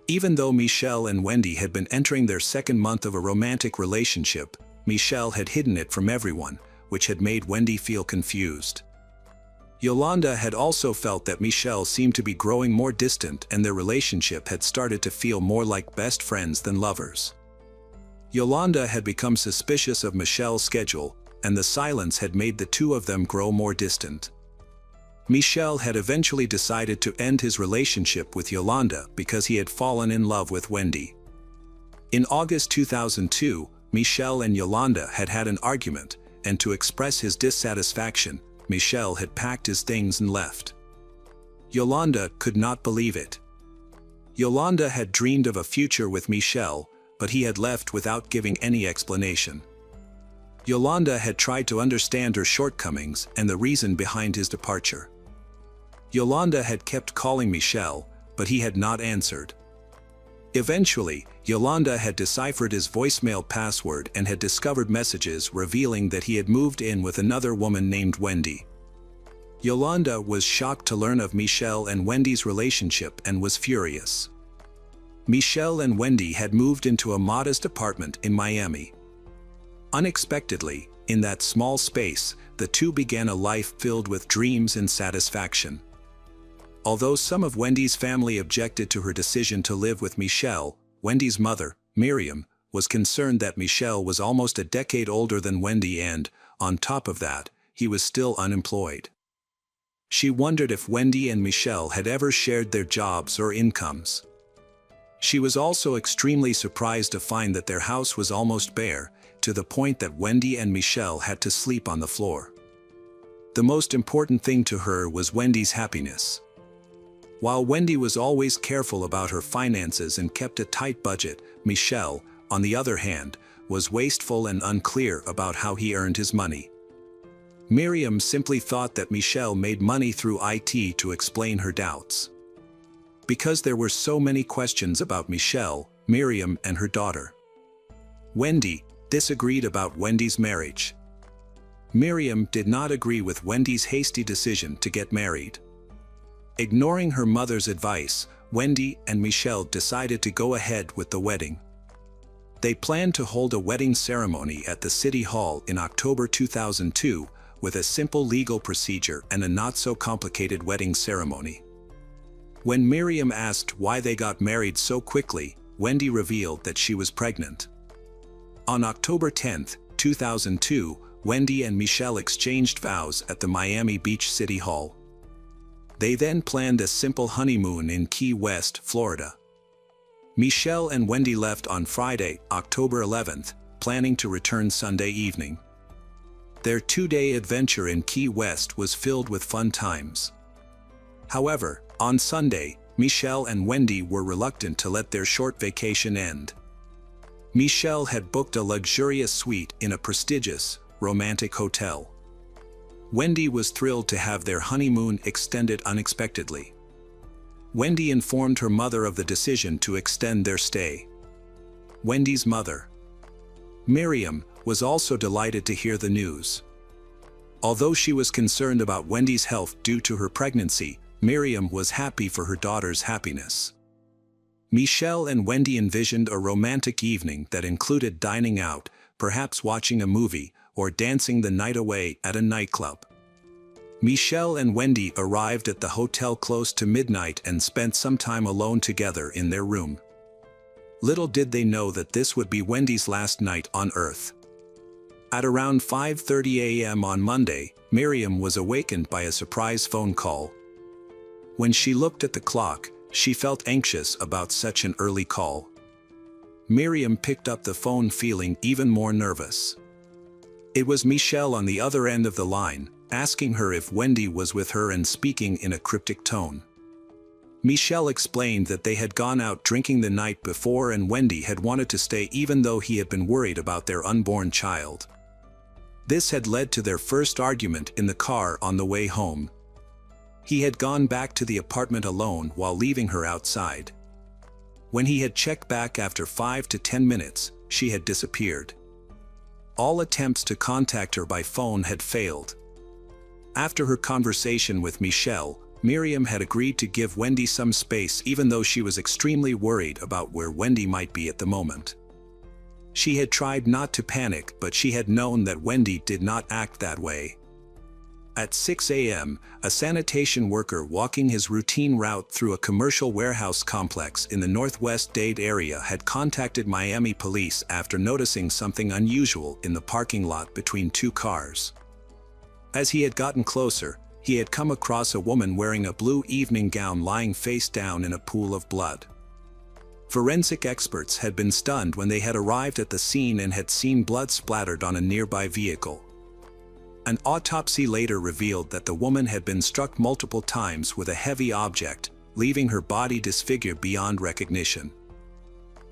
Even though Michel and Wendy had been entering their second month of a romantic relationship, Michel had hidden it from everyone, which had made Wendy feel confused. Yolanda had also felt that Michel seemed to be growing more distant and their relationship had started to feel more like best friends than lovers. Yolanda had become suspicious of Michel's schedule, and the silence had made the two of them grow more distant. Michel had eventually decided to end his relationship with Yolanda because he had fallen in love with Wendy. In August 2002, Michel and Yolanda had had an argument, and to express his dissatisfaction, Michel had packed his things and left. Yolanda could not believe it. Yolanda had dreamed of a future with Michel, but he had left without giving any explanation. Yolanda had tried to understand her shortcomings and the reason behind his departure. Yolanda had kept calling Michel, but he had not answered. Eventually, Yolanda had deciphered his voicemail password and had discovered messages revealing that he had moved in with another woman named Wendy. Yolanda was shocked to learn of Michel and Wendy's relationship and was furious. Michel and Wendy had moved into a modest apartment in Miami. Unexpectedly, in that small space, the two began a life filled with dreams and satisfaction. Although some of Wendy's family objected to her decision to live with Michel, Wendy's mother, Miriam, was concerned that Michel was almost a decade older than Wendy and, on top of that, he was still unemployed. She wondered if Wendy and Michel had ever shared their jobs or incomes. She was also extremely surprised to find that their house was almost bare, to the point that Wendy and Michel had to sleep on the floor. The most important thing to her was Wendy's happiness. While Wendy was always careful about her finances and kept a tight budget, Michel, on the other hand, was wasteful and unclear about how he earned his money. Miriam simply thought that Michel made money through IT to explain her doubts. Because there were so many questions about Michel, Miriam, and her daughter. Wendy disagreed about Wendy's marriage. Miriam did not agree with Wendy's hasty decision to get married. Ignoring her mother's advice, Wendy and Michel decided to go ahead with the wedding. They planned to hold a wedding ceremony at the City Hall in October 2002, with a simple legal procedure and a not-so-complicated wedding ceremony. When Miriam asked why they got married so quickly, Wendy revealed that she was pregnant. On October 10, 2002, Wendy and Michel exchanged vows at the Miami Beach City Hall. They then planned a simple honeymoon in Key West, Florida. Michel and Wendy left on Friday, October 11th, planning to return Sunday evening. Their two-day adventure in Key West was filled with fun times. However, on Sunday, Michel and Wendy were reluctant to let their short vacation end. Michel had booked a luxurious suite in a prestigious, romantic hotel. Wendy was thrilled to have their honeymoon extended unexpectedly. Wendy informed her mother of the decision to extend their stay. Wendy's mother, Miriam, was also delighted to hear the news. Although she was concerned about Wendy's health due to her pregnancy, Miriam was happy for her daughter's happiness. Michel and Wendy envisioned a romantic evening that included dining out, perhaps watching a movie, or dancing the night away at a nightclub. Michel and Wendy arrived at the hotel close to midnight and spent some time alone together in their room. Little did they know that this would be Wendy's last night on Earth. At around 5:30 a.m. on Monday, Miriam was awakened by a surprise phone call. When she looked at the clock, she felt anxious about such an early call. Miriam picked up the phone feeling even more nervous. It was Michel on the other end of the line, asking her if Wendy was with her and speaking in a cryptic tone. Michel explained that they had gone out drinking the night before and Wendy had wanted to stay even though he had been worried about their unborn child. This had led to their first argument in the car on the way home. He had gone back to the apartment alone while leaving her outside. When he had checked back after 5 to 10 minutes, she had disappeared. All attempts to contact her by phone had failed. After her conversation with Michel, Miriam had agreed to give Wendy some space even though she was extremely worried about where Wendy might be at the moment. She had tried not to panic, but she had known that Wendy did not act that way. At 6 a.m., a sanitation worker walking his routine route through a commercial warehouse complex in the Northwest Dade area had contacted Miami police after noticing something unusual in the parking lot between two cars. As he had gotten closer, he had come across a woman wearing a blue evening gown lying face down in a pool of blood. Forensic experts had been stunned when they had arrived at the scene and had seen blood splattered on a nearby vehicle. An autopsy later revealed that the woman had been struck multiple times with a heavy object, leaving her body disfigured beyond recognition.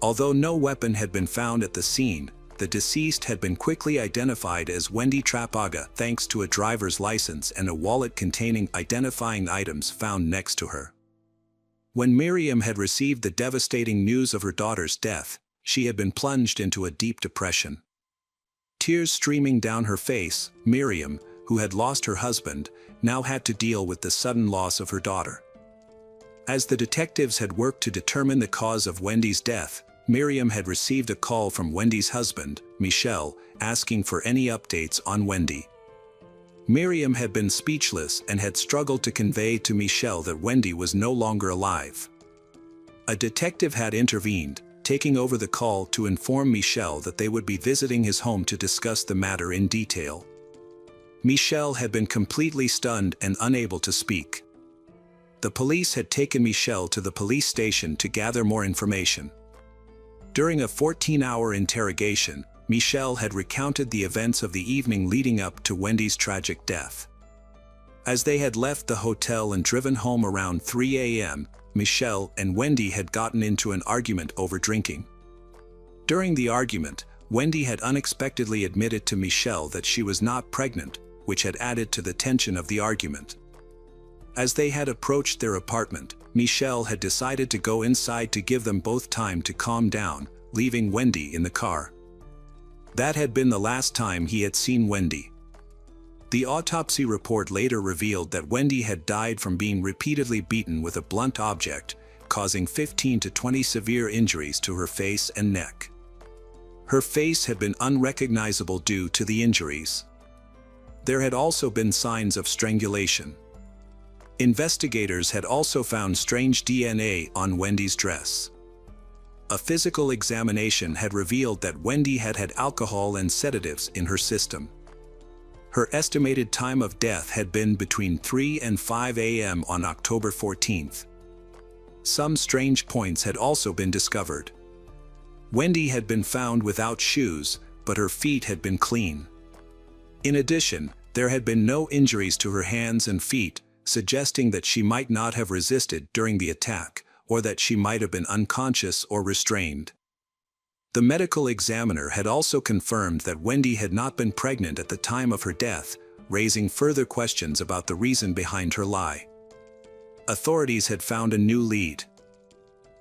Although no weapon had been found at the scene, the deceased had been quickly identified as Wendy Trapaga thanks to a driver's license and a wallet containing identifying items found next to her. When Miriam had received the devastating news of her daughter's death, she had been plunged into a deep depression. Tears streaming down her face, Miriam, who had lost her husband, now had to deal with the sudden loss of her daughter. As the detectives had worked to determine the cause of Wendy's death, Miriam had received a call from Wendy's husband, Michel, asking for any updates on Wendy. Miriam had been speechless and had struggled to convey to Michel that Wendy was no longer alive. A detective had intervened, taking over the call to inform Michel that they would be visiting his home to discuss the matter in detail. Michel had been completely stunned and unable to speak. The police had taken Michel to the police station to gather more information. During a 14-hour interrogation, Michel had recounted the events of the evening leading up to Wendy's tragic death. As they had left the hotel and driven home around 3 a.m., Michel and Wendy had gotten into an argument over drinking. During the argument, Wendy had unexpectedly admitted to Michel that she was not pregnant, which had added to the tension of the argument. As they had approached their apartment, Michel had decided to go inside to give them both time to calm down, leaving Wendy in the car. That had been the last time he had seen Wendy. The autopsy report later revealed that Wendy had died from being repeatedly beaten with a blunt object, causing 15 to 20 severe injuries to her face and neck. Her face had been unrecognizable due to the injuries. There had also been signs of strangulation. Investigators had also found strange DNA on Wendy's dress. A physical examination had revealed that Wendy had had alcohol and sedatives in her system. Her estimated time of death had been between 3 and 5 a.m. on October 14th. Some strange points had also been discovered. Wendy had been found without shoes, but her feet had been clean. In addition, there had been no injuries to her hands and feet, suggesting that she might not have resisted during the attack, or that she might have been unconscious or restrained. The medical examiner had also confirmed that Wendy had not been pregnant at the time of her death, raising further questions about the reason behind her lie. Authorities had found a new lead.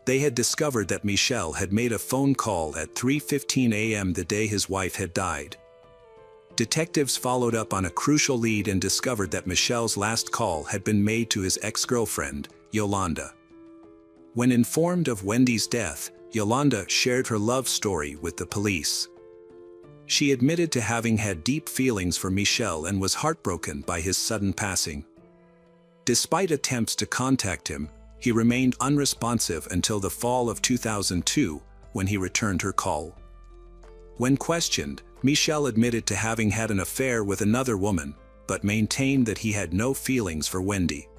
They had discovered that Michel had made a phone call at 3:15 a.m. the day his wife had died. Detectives followed up on a crucial lead and discovered that Michel's last call had been made to his ex-girlfriend, Yolanda. When informed of Wendy's death, Yolanda shared her love story with the police. She admitted to having had deep feelings for Michel and was heartbroken by his sudden passing. Despite attempts to contact him, he remained unresponsive until the fall of 2002, when he returned her call. When questioned, Michel admitted to having had an affair with another woman, but maintained that he had no feelings for Wendy.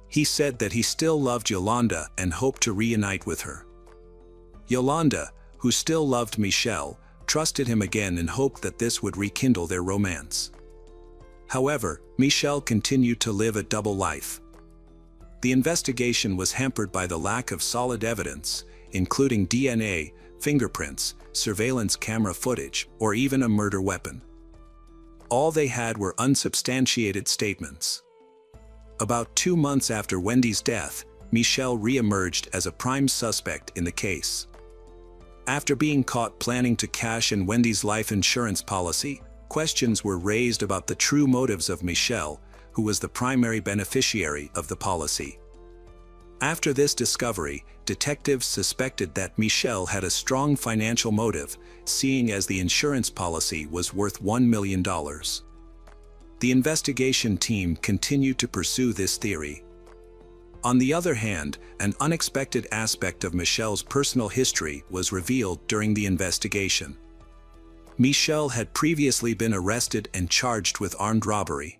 He said that he still loved Yolanda and hoped to reunite with her. Yolanda, who still loved Michel, trusted him again and hoped that this would rekindle their romance. However, Michel continued to live a double life. The investigation was hampered by the lack of solid evidence, including DNA, fingerprints, surveillance camera footage, or even a murder weapon. All they had were unsubstantiated statements. About 2 months after Wendy's death, Michel re-emerged as a prime suspect in the case. After being caught planning to cash in Wendy's life insurance policy, questions were raised about the true motives of Michel, who was the primary beneficiary of the policy. After this discovery, detectives suspected that Michel had a strong financial motive, seeing as the insurance policy was worth $1 million. The investigation team continued to pursue this theory. On the other hand, an unexpected aspect of Michel's personal history was revealed during the investigation. Michel had previously been arrested and charged with armed robbery.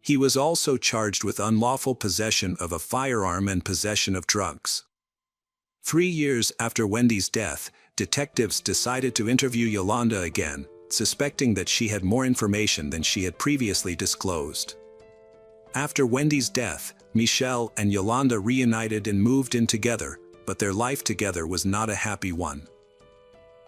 He was also charged with unlawful possession of a firearm and possession of drugs. 3 years after Wendy's death, detectives decided to interview Yolanda again, suspecting that she had more information than she had previously disclosed. After Wendy's death, Michel and Yolanda reunited and moved in together, but their life together was not a happy one.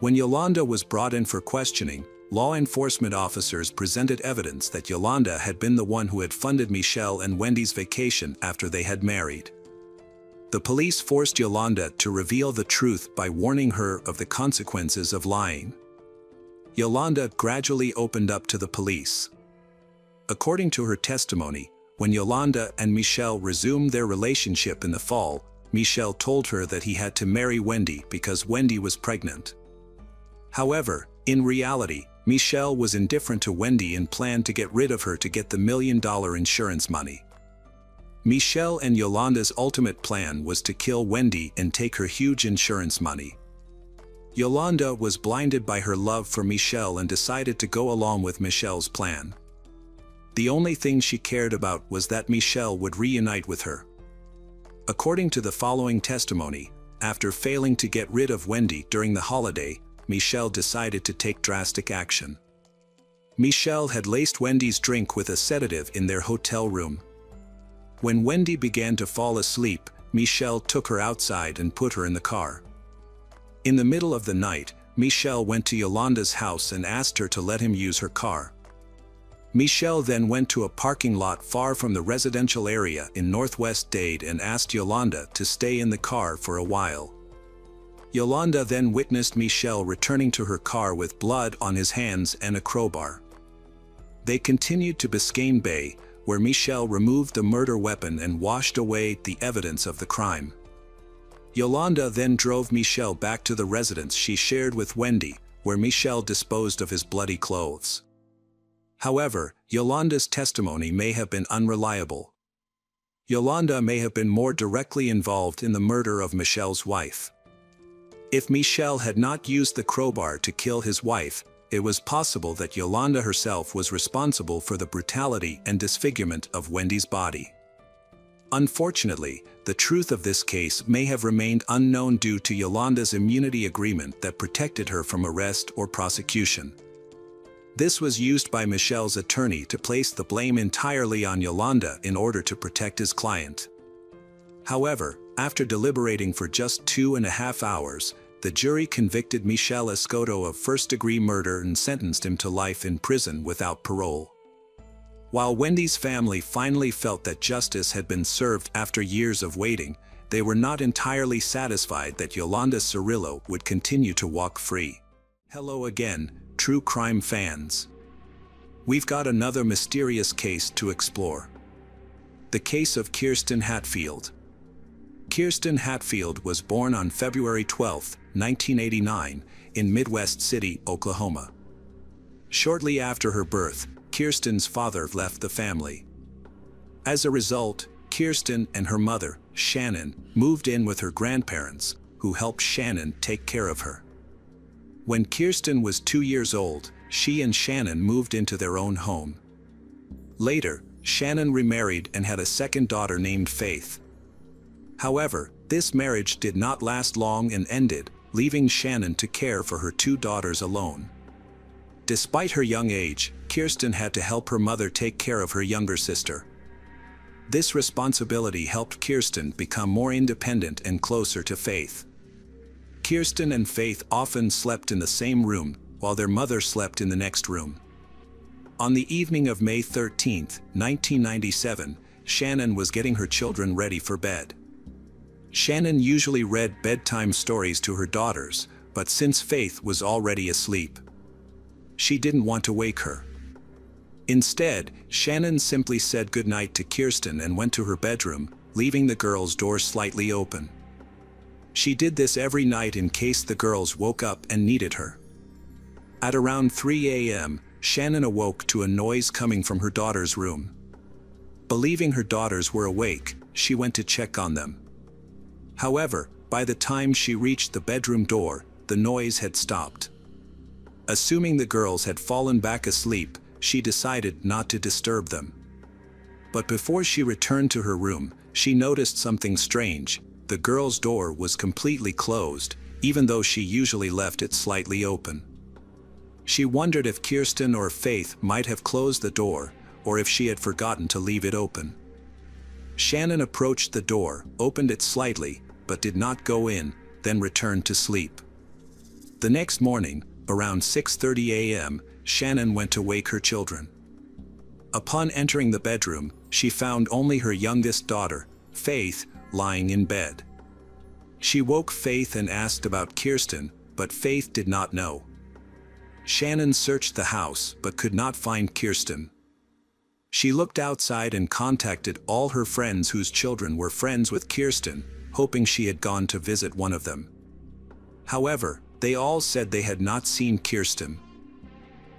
When Yolanda was brought in for questioning, law enforcement officers presented evidence that Yolanda had been the one who had funded Michelle and Wendy's vacation after they had married. The police forced Yolanda to reveal the truth by warning her of the consequences of lying. Yolanda gradually opened up to the police. According to her testimony, when Yolanda and Michelle resumed their relationship in the fall, Michelle told her that he had to marry Wendy because Wendy was pregnant. However, in reality, Michelle was indifferent to Wendy and planned to get rid of her to get the $1 million insurance money. Michelle and Yolanda's ultimate plan was to kill Wendy and take her huge insurance money. Yolanda was blinded by her love for Michelle and decided to go along with Michelle's plan. The only thing she cared about was that Michelle would reunite with her. According to the following testimony, after failing to get rid of Wendy during the holiday, Michelle decided to take drastic action. Michelle had laced Wendy's drink with a sedative in their hotel room. When Wendy began to fall asleep, Michelle took her outside and put her in the car. In the middle of the night, Michelle went to Yolanda's house and asked her to let him use her car. Michelle then went to a parking lot far from the residential area in Northwest Dade and asked Yolanda to stay in the car for a while. Yolanda then witnessed Michelle returning to her car with blood on his hands and a crowbar. They continued to Biscayne Bay, where Michelle removed the murder weapon and washed away the evidence of the crime. Yolanda then drove Michelle back to the residence she shared with Wendy, where Michelle disposed of his bloody clothes. However, Yolanda's testimony may have been unreliable. Yolanda may have been more directly involved in the murder of Michelle's wife. If Michelle had not used the crowbar to kill his wife, it was possible that Yolanda herself was responsible for the brutality and disfigurement of Wendy's body. Unfortunately, the truth of this case may have remained unknown due to Yolanda's immunity agreement that protected her from arrest or prosecution. This was used by Michelle's attorney to place the blame entirely on Yolanda in order to protect his client. However, after deliberating for just 2.5 hours, the jury convicted Michelle Escoto of first-degree murder and sentenced him to life in prison without parole. While Wendy's family finally felt that justice had been served after years of waiting, they were not entirely satisfied that Yolanda Cirillo would continue to walk free. Hello again, true crime fans. We've got another mysterious case to explore. The case of Kirsten Hatfield. Kirsten Hatfield was born on February 12, 1989, in Midwest City, Oklahoma. Shortly after her birth, Kirsten's father left the family. As a result, Kirsten and her mother, Shannon, moved in with her grandparents, who helped Shannon take care of her. When Kirsten was 2 years old, she and Shannon moved into their own home. Later, Shannon remarried and had a second daughter named Faith. However, this marriage did not last long and ended, leaving Shannon to care for her 2 daughters alone. Despite her young age, Kirsten had to help her mother take care of her younger sister. This responsibility helped Kirsten become more independent and closer to Faith. Kirsten and Faith often slept in the same room, while their mother slept in the next room. On the evening of May 13, 1997, Shannon was getting her children ready for bed. Shannon usually read bedtime stories to her daughters, but since Faith was already asleep, she didn't want to wake her. Instead, Shannon simply said goodnight to Kirsten and went to her bedroom, leaving the girls' door slightly open. She did this every night in case the girls woke up and needed her. At around 3 a.m., Shannon awoke to a noise coming from her daughter's room. Believing her daughters were awake, she went to check on them. However, by the time she reached the bedroom door, the noise had stopped. Assuming the girls had fallen back asleep, she decided not to disturb them. But before she returned to her room, she noticed something strange. The girls' door was completely closed, even though she usually left it slightly open. She wondered if Kirsten or Faith might have closed the door, or if she had forgotten to leave it open. Shannon approached the door, opened it slightly, but did not go in, then returned to sleep. The next morning, around 6:30 a.m., Shannon went to wake her children. Upon entering the bedroom, she found only her youngest daughter, Faith, lying in bed. She woke Faith and asked about Kirsten, but Faith did not know. Shannon searched the house but could not find Kirsten. She looked outside and contacted all her friends whose children were friends with Kirsten, hoping she had gone to visit one of them. However, they all said they had not seen Kirsten.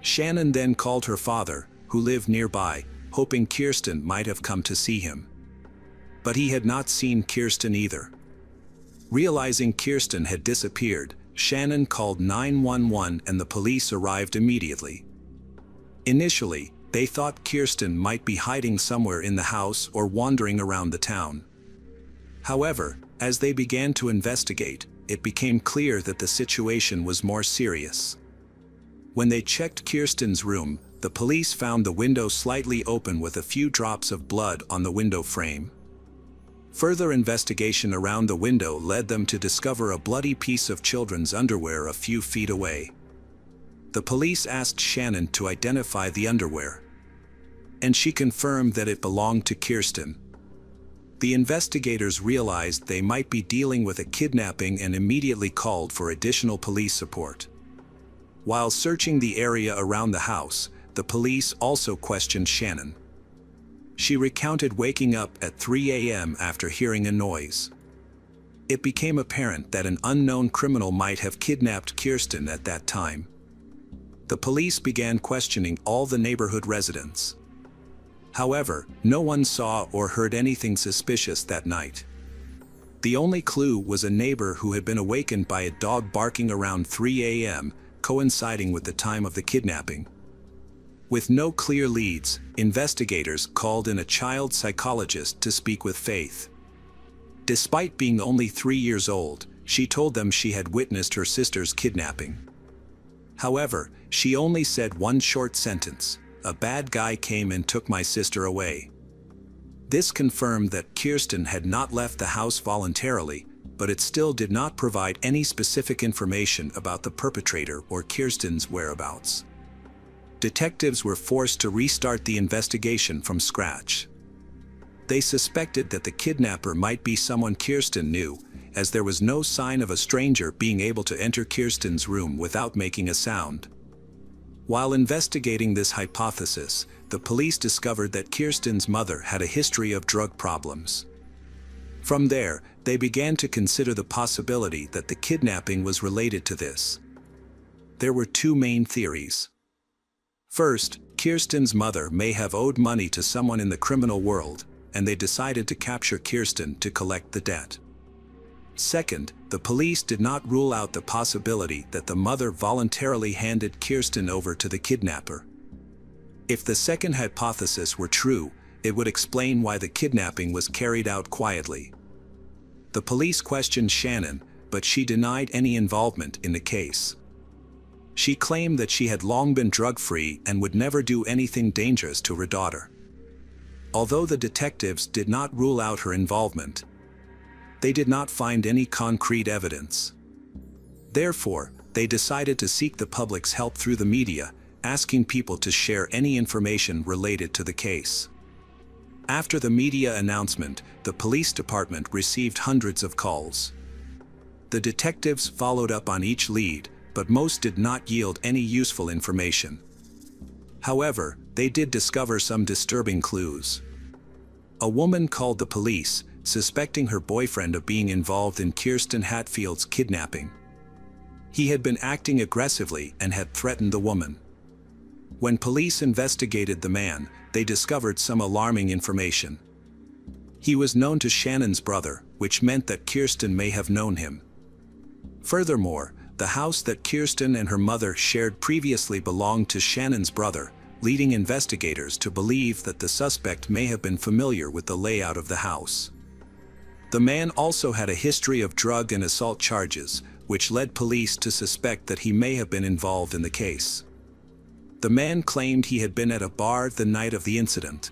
Shannon then called her father, who lived nearby, hoping Kirsten might have come to see him. But he had not seen Kirsten either. Realizing Kirsten had disappeared, Shannon called 911 and the police arrived immediately. Initially, they thought Kirsten might be hiding somewhere in the house or wandering around the town. However, as they began to investigate, it became clear that the situation was more serious. When they checked Kirsten's room, the police found the window slightly open with a few drops of blood on the window frame. Further investigation around the window led them to discover a bloody piece of children's underwear a few feet away. The police asked Shannon to identify the underwear, and she confirmed that it belonged to Kirsten. The investigators realized they might be dealing with a kidnapping and immediately called for additional police support. While searching the area around the house, the police also questioned Shannon. She recounted waking up at 3 a.m. after hearing a noise. It became apparent that an unknown criminal might have kidnapped Kirsten at that time. The police began questioning all the neighborhood residents. However, no one saw or heard anything suspicious that night. The only clue was a neighbor who had been awakened by a dog barking around 3 a.m., coinciding with the time of the kidnapping. With no clear leads, investigators called in a child psychologist to speak with Faith. Despite being only 3 years old, she told them she had witnessed her sister's kidnapping. However, she only said one short sentence: "A bad guy came and took my sister away." This confirmed that Kirsten had not left the house voluntarily, but it still did not provide any specific information about the perpetrator or Kirsten's whereabouts. Detectives were forced to restart the investigation from scratch. They suspected that the kidnapper might be someone Kirsten knew, as there was no sign of a stranger being able to enter Kirsten's room without making a sound. While investigating this hypothesis, the police discovered that Kirsten's mother had a history of drug problems. From there, they began to consider the possibility that the kidnapping was related to this. There were two main theories. First, Kirsten's mother may have owed money to someone in the criminal world, and they decided to capture Kirsten to collect the debt. Second, the police did not rule out the possibility that the mother voluntarily handed Kirsten over to the kidnapper. If the second hypothesis were true, it would explain why the kidnapping was carried out quietly. The police questioned Shannon, but she denied any involvement in the case. She claimed that she had long been drug-free and would never do anything dangerous to her daughter. Although the detectives did not rule out her involvement, they did not find any concrete evidence. Therefore, they decided to seek the public's help through the media, asking people to share any information related to the case. After the media announcement, the police department received hundreds of calls. The detectives followed up on each lead, but most did not yield any useful information. However, they did discover some disturbing clues. A woman called the police, suspecting her boyfriend of being involved in Kirsten Hatfield's kidnapping. He had been acting aggressively and had threatened the woman. When police investigated the man, they discovered some alarming information. He was known to Shannon's brother, which meant that Kirsten may have known him. Furthermore, the house that Kirsten and her mother shared previously belonged to Shannon's brother, leading investigators to believe that the suspect may have been familiar with the layout of the house. The man also had a history of drug and assault charges, which led police to suspect that he may have been involved in the case. The man claimed he had been at a bar the night of the incident.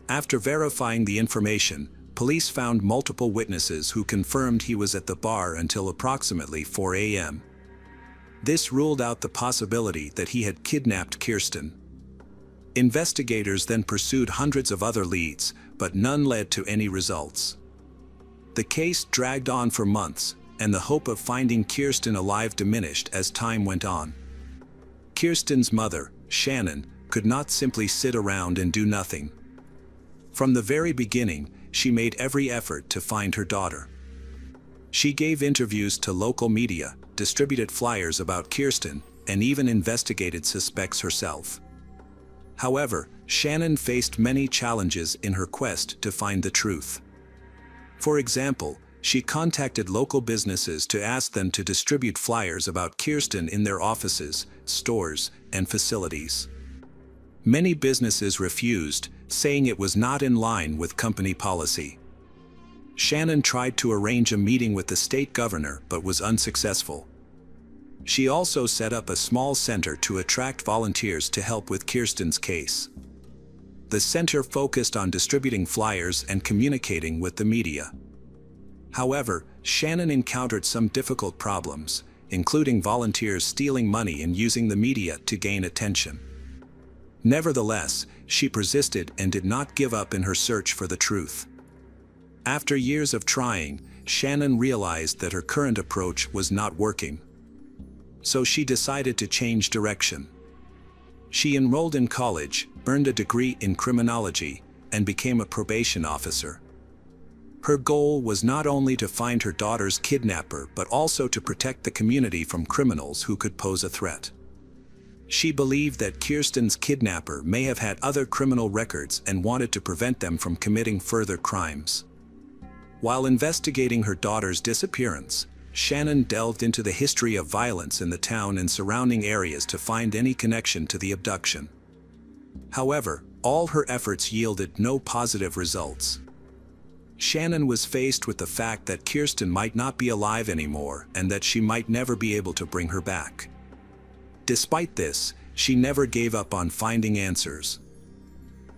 After verifying the information, police found multiple witnesses who confirmed he was at the bar until approximately 4 a.m. This ruled out the possibility that he had kidnapped Kirsten. Investigators then pursued hundreds of other leads, but none led to any results. The case dragged on for months, and the hope of finding Kirsten alive diminished as time went on. Kirsten's mother, Shannon, could not simply sit around and do nothing. From the very beginning, she made every effort to find her daughter. She gave interviews to local media, distributed flyers about Kirsten, and even investigated suspects herself. However, Shannon faced many challenges in her quest to find the truth. For example, she contacted local businesses to ask them to distribute flyers about Kirsten in their offices, stores, and facilities. Many businesses refused, saying it was not in line with company policy. Shannon tried to arrange a meeting with the state governor but was unsuccessful. She also set up a small center to attract volunteers to help with Kirsten's case. The center focused on distributing flyers and communicating with the media. However, Shannon encountered some difficult problems, including volunteers stealing money and using the media to gain attention. Nevertheless, she persisted and did not give up in her search for the truth. After years of trying, Shannon realized that her current approach was not working. So she decided to change direction. She enrolled in college, earned a degree in criminology, and became a probation officer. Her goal was not only to find her daughter's kidnapper but also to protect the community from criminals who could pose a threat. She believed that Kirsten's kidnapper may have had other criminal records and wanted to prevent them from committing further crimes. While investigating her daughter's disappearance, Shannon delved into the history of violence in the town and surrounding areas to find any connection to the abduction. However, all her efforts yielded no positive results. Shannon was faced with the fact that Kirsten might not be alive anymore and that she might never be able to bring her back. Despite this, she never gave up on finding answers.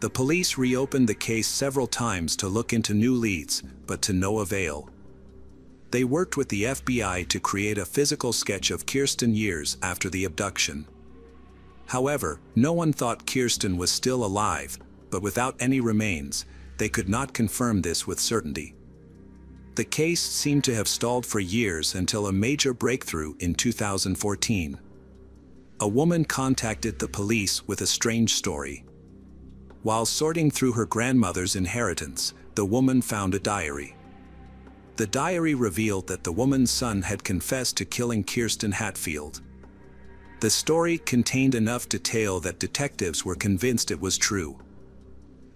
The police reopened the case several times to look into new leads, but to no avail. They worked with the FBI to create a physical sketch of Kirsten years after the abduction. However, no one thought Kirsten was still alive, but without any remains, they could not confirm this with certainty. The case seemed to have stalled for years until a major breakthrough in 2014. A woman contacted the police with a strange story. While sorting through her grandmother's inheritance, the woman found a diary. The diary revealed that the woman's son had confessed to killing Kirsten Hatfield. The story contained enough detail that detectives were convinced it was true.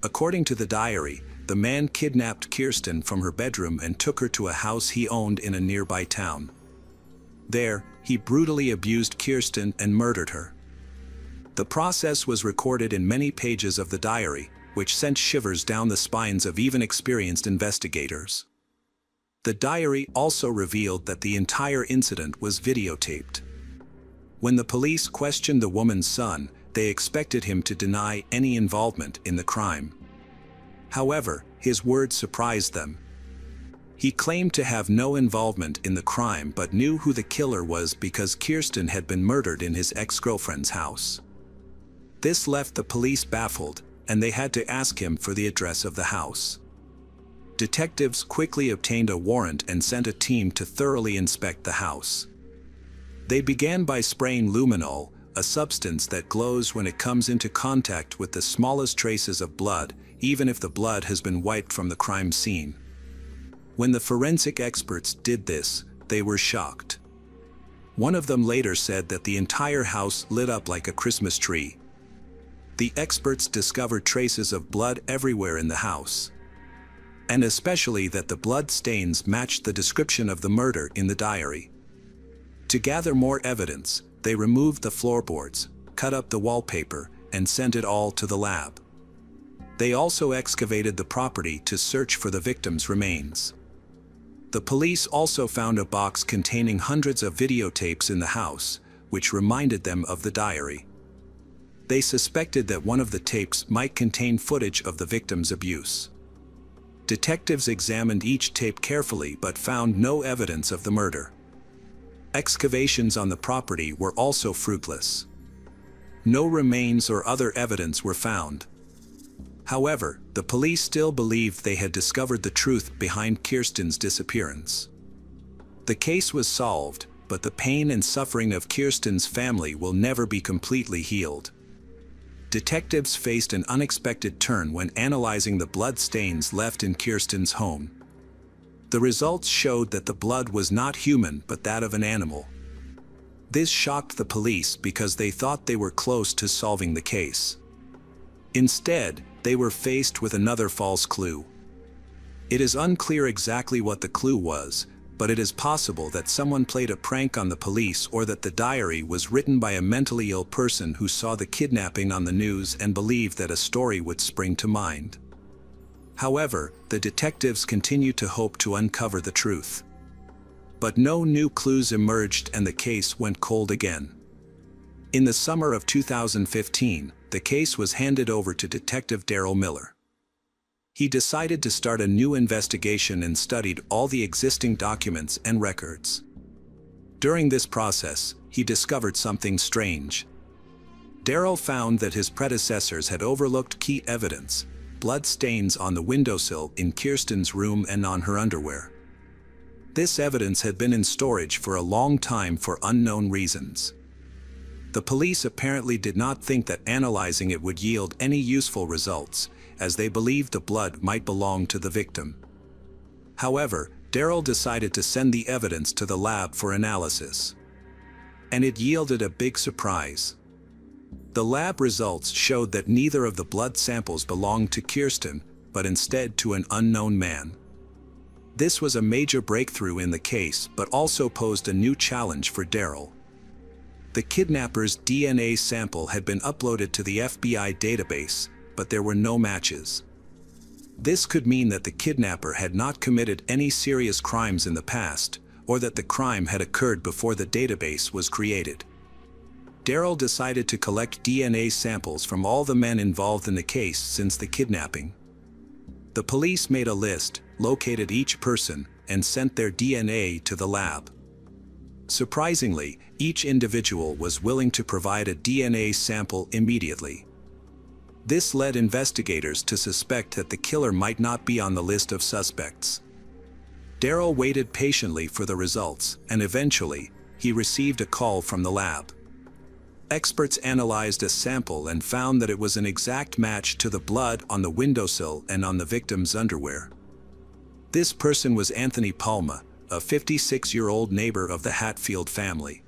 According to the diary, the man kidnapped Kirsten from her bedroom and took her to a house he owned in a nearby town. There, he brutally abused Kirsten and murdered her. The process was recorded in many pages of the diary, which sent shivers down the spines of even experienced investigators. The diary also revealed that the entire incident was videotaped. When the police questioned the woman's son, they expected him to deny any involvement in the crime. However, his words surprised them. He claimed to have no involvement in the crime but knew who the killer was because Kirsten had been murdered in his ex-girlfriend's house. This left the police baffled, and they had to ask him for the address of the house. Detectives quickly obtained a warrant and sent a team to thoroughly inspect the house. They began by spraying luminol, a substance that glows when it comes into contact with the smallest traces of blood, even if the blood has been wiped from the crime scene. When the forensic experts did this, they were shocked. One of them later said that the entire house lit up like a Christmas tree. The experts discovered traces of blood everywhere in the house, and especially that the blood stains matched the description of the murder in the diary. To gather more evidence, they removed the floorboards, cut up the wallpaper, and sent it all to the lab. They also excavated the property to search for the victim's remains. The police also found a box containing hundreds of videotapes in the house, which reminded them of the diary. They suspected that one of the tapes might contain footage of the victim's abuse. Detectives examined each tape carefully but found no evidence of the murder. Excavations on the property were also fruitless. No remains or other evidence were found. However, the police still believed they had discovered the truth behind Kirsten's disappearance. The case was solved, but the pain and suffering of Kirsten's family will never be completely healed. Detectives faced an unexpected turn when analyzing the blood stains left in Kirsten's home. The results showed that the blood was not human but that of an animal. This shocked the police because they thought they were close to solving the case. Instead, they were faced with another false clue. It is unclear exactly what the clue was, but it is possible that someone played a prank on the police or that the diary was written by a mentally ill person who saw the kidnapping on the news and believed that a story would spring to mind. However, the detectives continued to hope to uncover the truth. But no new clues emerged and the case went cold again. In the summer of 2015, the case was handed over to Detective Daryl Miller. He decided to start a new investigation and studied all the existing documents and records. During this process, he discovered something strange. Daryl found that his predecessors had overlooked key evidence: blood stains on the windowsill in Kirsten's room and on her underwear. This evidence had been in storage for a long time for unknown reasons. The police apparently did not think that analyzing it would yield any useful results, as they believed the blood might belong to the victim. However, Daryl decided to send the evidence to the lab for analysis. And it yielded a big surprise. The lab results showed that neither of the blood samples belonged to Kirsten, but instead to an unknown man. This was a major breakthrough in the case, but also posed a new challenge for Daryl. The kidnapper's DNA sample had been uploaded to the FBI database, but there were no matches. This could mean that the kidnapper had not committed any serious crimes in the past, or that the crime had occurred before the database was created. Daryl decided to collect DNA samples from all the men involved in the case since the kidnapping. The police made a list, located each person, and sent their DNA to the lab. Surprisingly, each individual was willing to provide a DNA sample immediately. This led investigators to suspect that the killer might not be on the list of suspects. Daryl waited patiently for the results, and eventually, he received a call from the lab. Experts analyzed a sample and found that it was an exact match to the blood on the windowsill and on the victim's underwear. This person was Anthony Palma, a 56-year-old neighbor of the Hatfield family.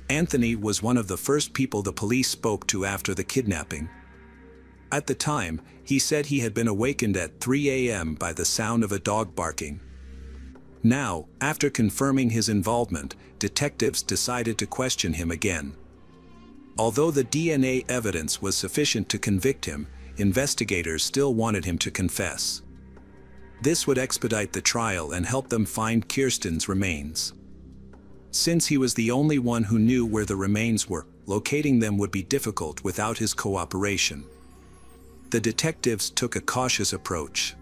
Anthony was one of the first people the police spoke to after the kidnapping. At the time, he said he had been awakened at 3 a.m. by the sound of a dog barking. Now, after confirming his involvement, detectives decided to question him again. Although the DNA evidence was sufficient to convict him, investigators still wanted him to confess. This would expedite the trial and help them find Kirsten's remains. Since he was the only one who knew where the remains were, locating them would be difficult without his cooperation. The detectives took a cautious approach.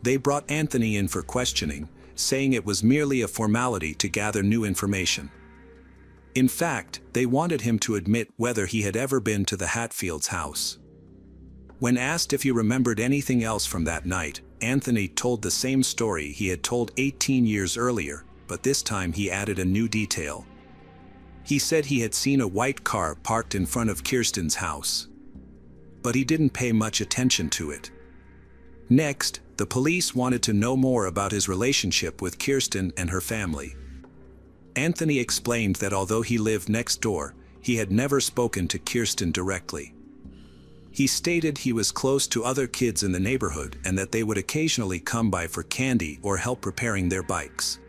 They brought Anthony in for questioning, saying it was merely a formality to gather new information. In fact, they wanted him to admit whether he had ever been to the Hatfields' house. When asked if he remembered anything else from that night, Anthony told the same story he had told 18 years earlier, but this time he added a new detail. He said he had seen a white car parked in front of Kirsten's house. But he didn't pay much attention to it. Next, the police wanted to know more about his relationship with Kirsten and her family. Anthony explained that although he lived next door, he had never spoken to Kirsten directly. He stated he was close to other kids in the neighborhood and that they would occasionally come by for candy or help repairing their bikes.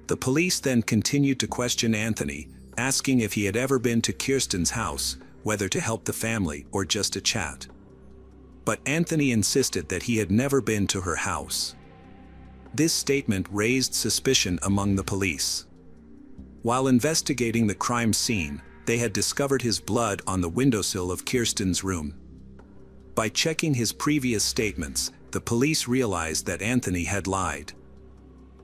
The police then continued to question Anthony, asking if he had ever been to Kirsten's house, whether to help the family or just to chat. But Anthony insisted that he had never been to her house. This statement raised suspicion among the police. While investigating the crime scene, they had discovered his blood on the windowsill of Kirsten's room. By checking his previous statements, the police realized that Anthony had lied.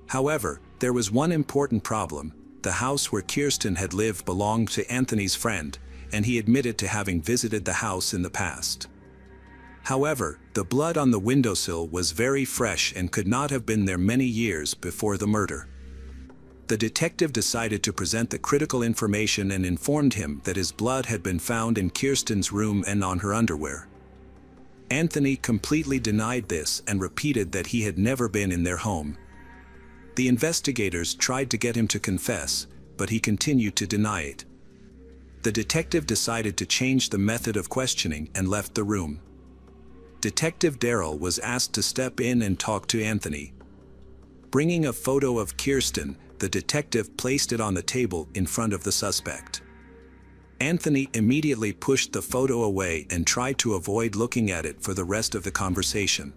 However, there was one important problem: the house where Kirsten had lived belonged to Anthony's friend, and he admitted to having visited the house in the past. However, the blood on the windowsill was very fresh and could not have been there many years before the murder. The detective decided to present the critical information and informed him that his blood had been found in Kirsten's room and on her underwear. Anthony completely denied this and repeated that he had never been in their home. The investigators tried to get him to confess, but he continued to deny it. The detective decided to change the method of questioning and left the room. Detective Darrell was asked to step in and talk to Anthony. Bringing a photo of Kirsten, the detective placed it on the table in front of the suspect. Anthony immediately pushed the photo away and tried to avoid looking at it for the rest of the conversation.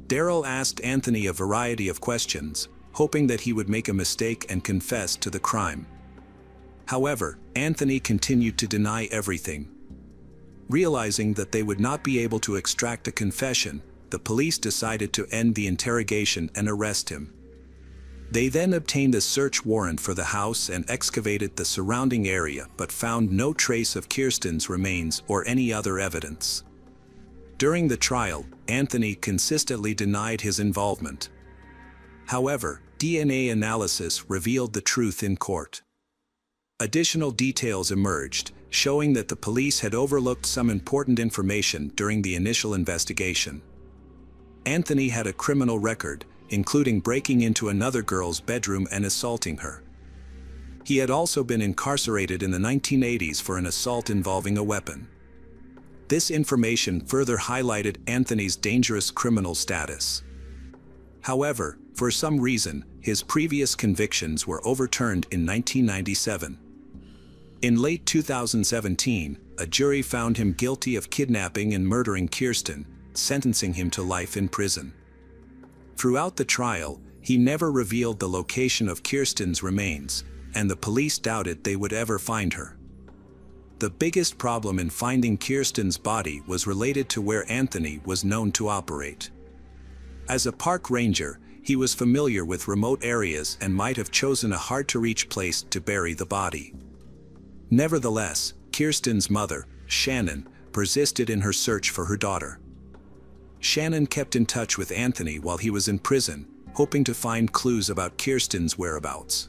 Darrell asked Anthony a variety of questions, hoping that he would make a mistake and confess to the crime. However, Anthony continued to deny everything. Realizing that they would not be able to extract a confession, the police decided to end the interrogation and arrest him. They then obtained a search warrant for the house and excavated the surrounding area but found no trace of Kirsten's remains or any other evidence. During the trial, Anthony consistently denied his involvement. However, DNA analysis revealed the truth in court. Additional details emerged, showing that the police had overlooked some important information during the initial investigation. Anthony had a criminal record, including breaking into another girl's bedroom and assaulting her. He had also been incarcerated in the 1980s for an assault involving a weapon. This information further highlighted Anthony's dangerous criminal status. However, for some reason, his previous convictions were overturned in 1997. In late 2017, a jury found him guilty of kidnapping and murdering Kirsten, sentencing him to life in prison. Throughout the trial, he never revealed the location of Kirsten's remains, and the police doubted they would ever find her. The biggest problem in finding Kirsten's body was related to where Anthony was known to operate. As a park ranger, he was familiar with remote areas and might have chosen a hard-to-reach place to bury the body. Nevertheless, Kirsten's mother, Shannon, persisted in her search for her daughter. Shannon kept in touch with Anthony while he was in prison, hoping to find clues about Kirsten's whereabouts.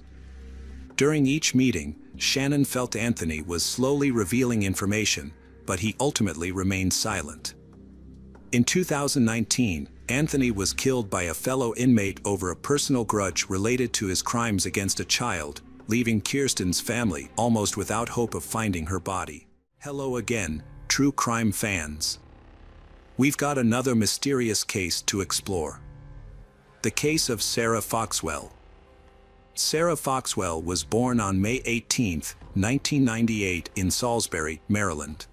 During each meeting, Shannon felt Anthony was slowly revealing information, but he ultimately remained silent. In 2019, Anthony was killed by a fellow inmate over a personal grudge related to his crimes against a child, leaving Kirsten's family almost without hope of finding her body. Hello again, true crime fans. We've got another mysterious case to explore. The case of Sarah Foxwell. Sarah Foxwell was born on May 18, 1998 in Salisbury, Maryland.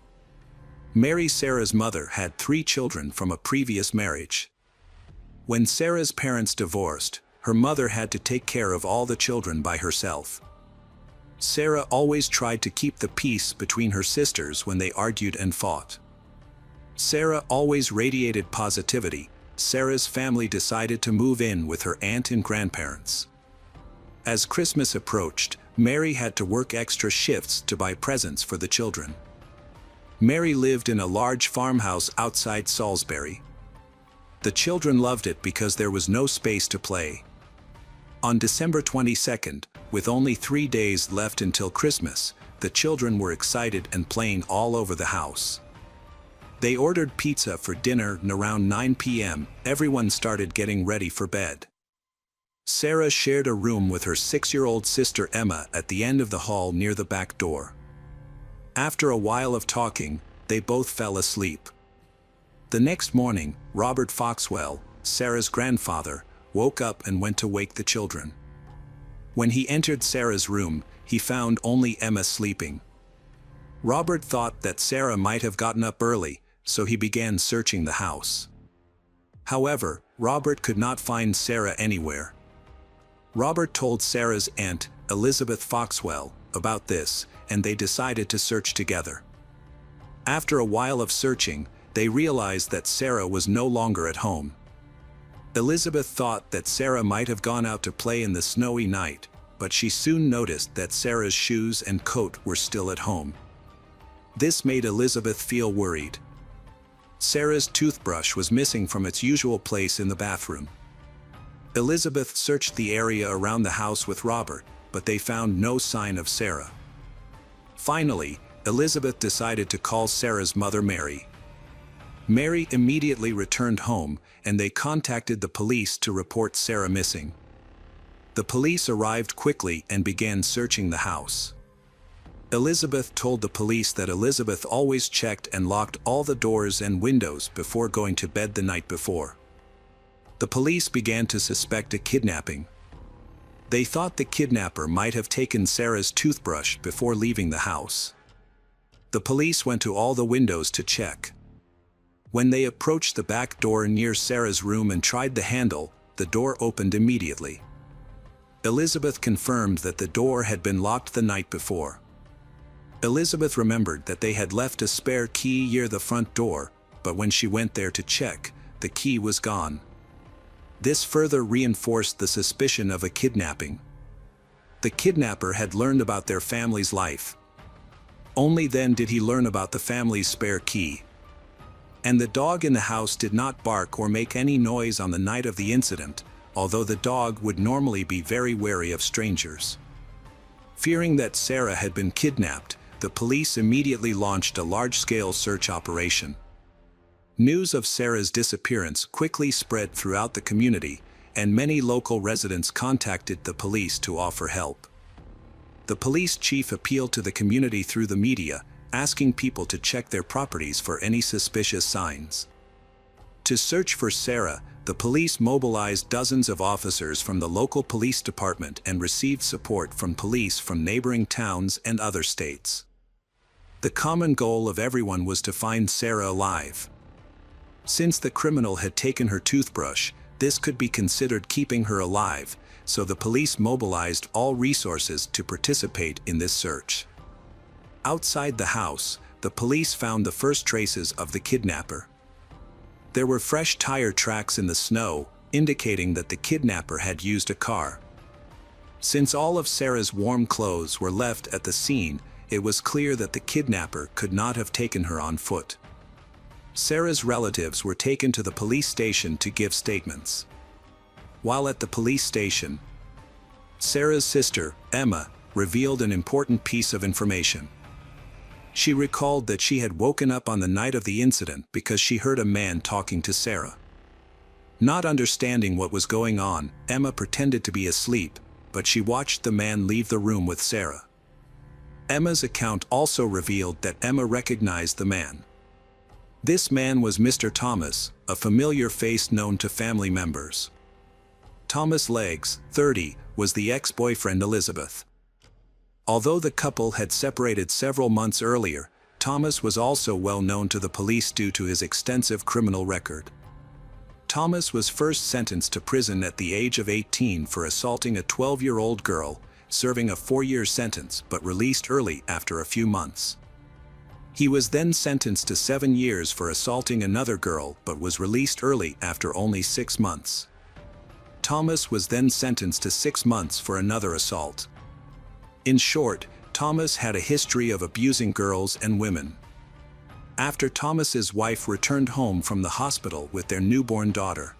Mary Sarah's mother had 3 children from a previous marriage. When Sarah's parents divorced, her mother had to take care of all the children by herself. Sarah always tried to keep the peace between her sisters when they argued and fought. Sarah always radiated positivity. Sarah's family decided to move in with her aunt and grandparents. As Christmas approached, Mary had to work extra shifts to buy presents for the children. Mary lived in a large farmhouse outside Salisbury. The children loved it because there was no space to play. On December 22nd, with only 3 days left until Christmas, the children were excited and playing all over the house. They ordered pizza for dinner, and around 9 p.m., everyone started getting ready for bed. Sarah shared a room with her 6-year-old sister Emma at the end of the hall near the back door. After a while of talking, they both fell asleep. The next morning, Robert Foxwell, Sarah's grandfather, woke up and went to wake the children. When he entered Sarah's room, he found only Emma sleeping. Robert thought that Sarah might have gotten up early, so he began searching the house. However, Robert could not find Sarah anywhere. Robert told Sarah's aunt, Elizabeth Foxwell, about this, and they decided to search together. After a while of searching, they realized that Sarah was no longer at home. Elizabeth thought that Sarah might have gone out to play in the snowy night, but she soon noticed that Sarah's shoes and coat were still at home. This made Elizabeth feel worried. Sarah's toothbrush was missing from its usual place in the bathroom. Elizabeth searched the area around the house with Robert, but they found no sign of Sarah. Finally, Elizabeth decided to call Sarah's mother, Mary. Mary immediately returned home, and they contacted the police to report Sarah missing. The police arrived quickly and began searching the house. Elizabeth told the police that Elizabeth always checked and locked all the doors and windows before going to bed the night before. The police began to suspect a kidnapping. They thought the kidnapper might have taken Sarah's toothbrush before leaving the house. The police went to all the windows to check. When they approached the back door near Sarah's room and tried the handle, the door opened immediately. Elizabeth confirmed that the door had been locked the night before. Elizabeth remembered that they had left a spare key near the front door, but when she went there to check, the key was gone. This further reinforced the suspicion of a kidnapping. The kidnapper had learned about their family's life. Only then did he learn about the family's spare key. And the dog in the house did not bark or make any noise on the night of the incident, although the dog would normally be very wary of strangers. Fearing that Sarah had been kidnapped, the police immediately launched a large-scale search operation. News of Sarah's disappearance quickly spread throughout the community, and many local residents contacted the police to offer help. The police chief appealed to the community through the media, asking people to check their properties for any suspicious signs. To search for Sarah, the police mobilized dozens of officers from the local police department and received support from police from neighboring towns and other states. The common goal of everyone was to find Sarah alive. Since the criminal had taken her toothbrush, this could be considered keeping her alive, so the police mobilized all resources to participate in this search. Outside the house, the police found the first traces of the kidnapper. There were fresh tire tracks in the snow, indicating that the kidnapper had used a car. Since all of Sarah's warm clothes were left at the scene, it was clear that the kidnapper could not have taken her on foot. Sarah's relatives were taken to the police station to give statements. While at the police station, Sarah's sister, Emma, revealed an important piece of information. She recalled that she had woken up on the night of the incident because she heard a man talking to Sarah. Not understanding what was going on, Emma pretended to be asleep, but she watched the man leave the room with Sarah. Emma's account also revealed that Emma recognized the man. This man was Mr. Thomas, a familiar face known to family members. Thomas Leggs, 30, was the ex-boyfriend Elizabeth. Although the couple had separated several months earlier, Thomas was also well known to the police due to his extensive criminal record. Thomas was first sentenced to prison at the age of 18 for assaulting a 12-year-old girl, serving a 4-year sentence but released early after a few months. He was then sentenced to 7 years for assaulting another girl but was released early after only 6 months. Thomas was then sentenced to 6 months for another assault. In short, Thomas had a history of abusing girls and women. After Thomas's wife returned home from the hospital with their newborn daughter,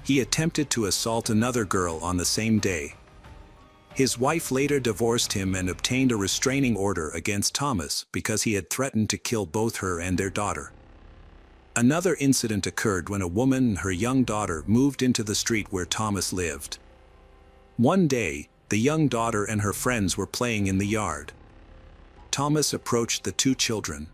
he attempted to assault another girl on the same day. His wife later divorced him and obtained a restraining order against Thomas because he had threatened to kill both her and their daughter. Another incident occurred when a woman and her young daughter moved into the street where Thomas lived. One day, the young daughter and her friends were playing in the yard. Thomas approached the two children.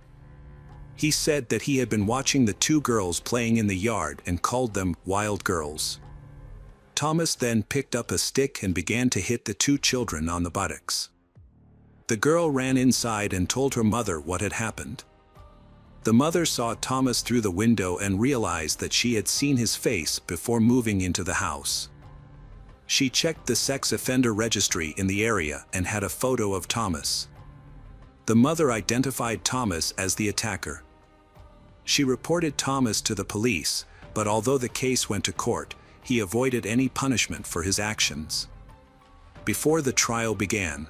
He said that he had been watching the two girls playing in the yard and called them wild girls. Thomas then picked up a stick and began to hit the two children on the buttocks. The girl ran inside and told her mother what had happened. The mother saw Thomas through the window and realized that she had seen his face before moving into the house. She checked the sex offender registry in the area and had a photo of Thomas. The mother identified Thomas as the attacker. She reported Thomas to the police, but although the case went to court, he avoided any punishment for his actions. before the trial began.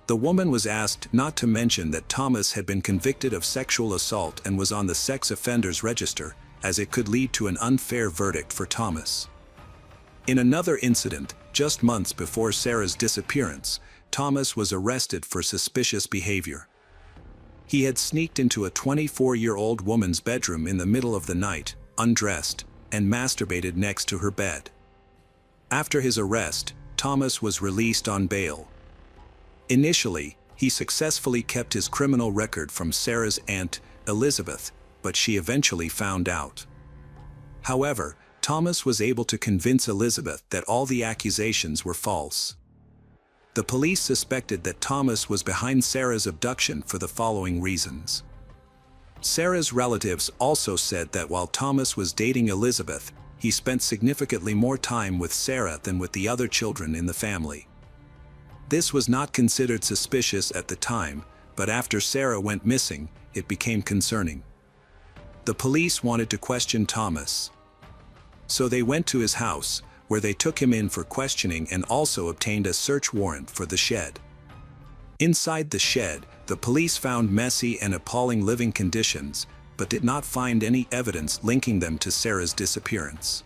The woman was asked not to mention that Thomas had been convicted of sexual assault and was on the sex offenders register, as it could lead to an unfair verdict for Thomas. In another incident, just months before Sarah's disappearance, Thomas was arrested for suspicious behavior. He had sneaked into a 24-year-old woman's bedroom in the middle of the night, undressed, and masturbated next to her bed. After his arrest, Thomas was released on bail. Initially, he successfully kept his criminal record from Sarah's aunt, Elizabeth, but she eventually found out. However, Thomas was able to convince Elizabeth that all the accusations were false. The police suspected that Thomas was behind Sarah's abduction for the following reasons. Sarah's relatives also said that while Thomas was dating Elizabeth, he spent significantly more time with Sarah than with the other children in the family. This was not considered suspicious at the time, but after Sarah went missing, it became concerning. The police wanted to question Thomas. So they went to his house, where they took him in for questioning and also obtained a search warrant for the shed. Inside the shed, the police found messy and appalling living conditions, but did not find any evidence linking them to Sarah's disappearance.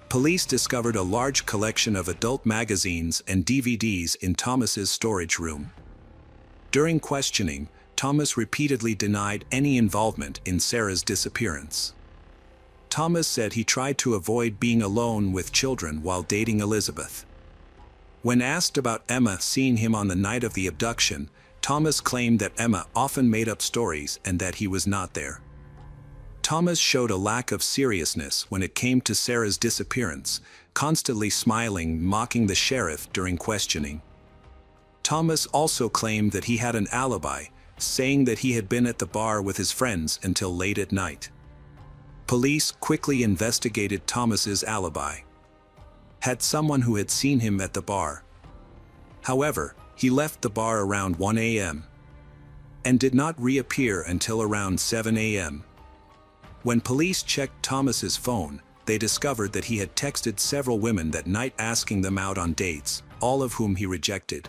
Police discovered a large collection of adult magazines and DVDs in Thomas's storage room. During questioning, Thomas repeatedly denied any involvement in Sarah's disappearance. Thomas said he tried to avoid being alone with children while dating Elizabeth. When asked about Emma seeing him on the night of the abduction, Thomas claimed that Emma often made up stories and that he was not there. Thomas showed a lack of seriousness when it came to Sarah's disappearance, constantly smiling, mocking the sheriff during questioning. Thomas also claimed that he had an alibi, saying that he had been at the bar with his friends until late at night. Police quickly investigated Thomas's alibi. Had someone who had seen him at the bar. However, he left the bar around 1 a.m. and did not reappear until around 7 a.m. When police checked Thomas's phone, they discovered that he had texted several women that night asking them out on dates, all of whom he rejected.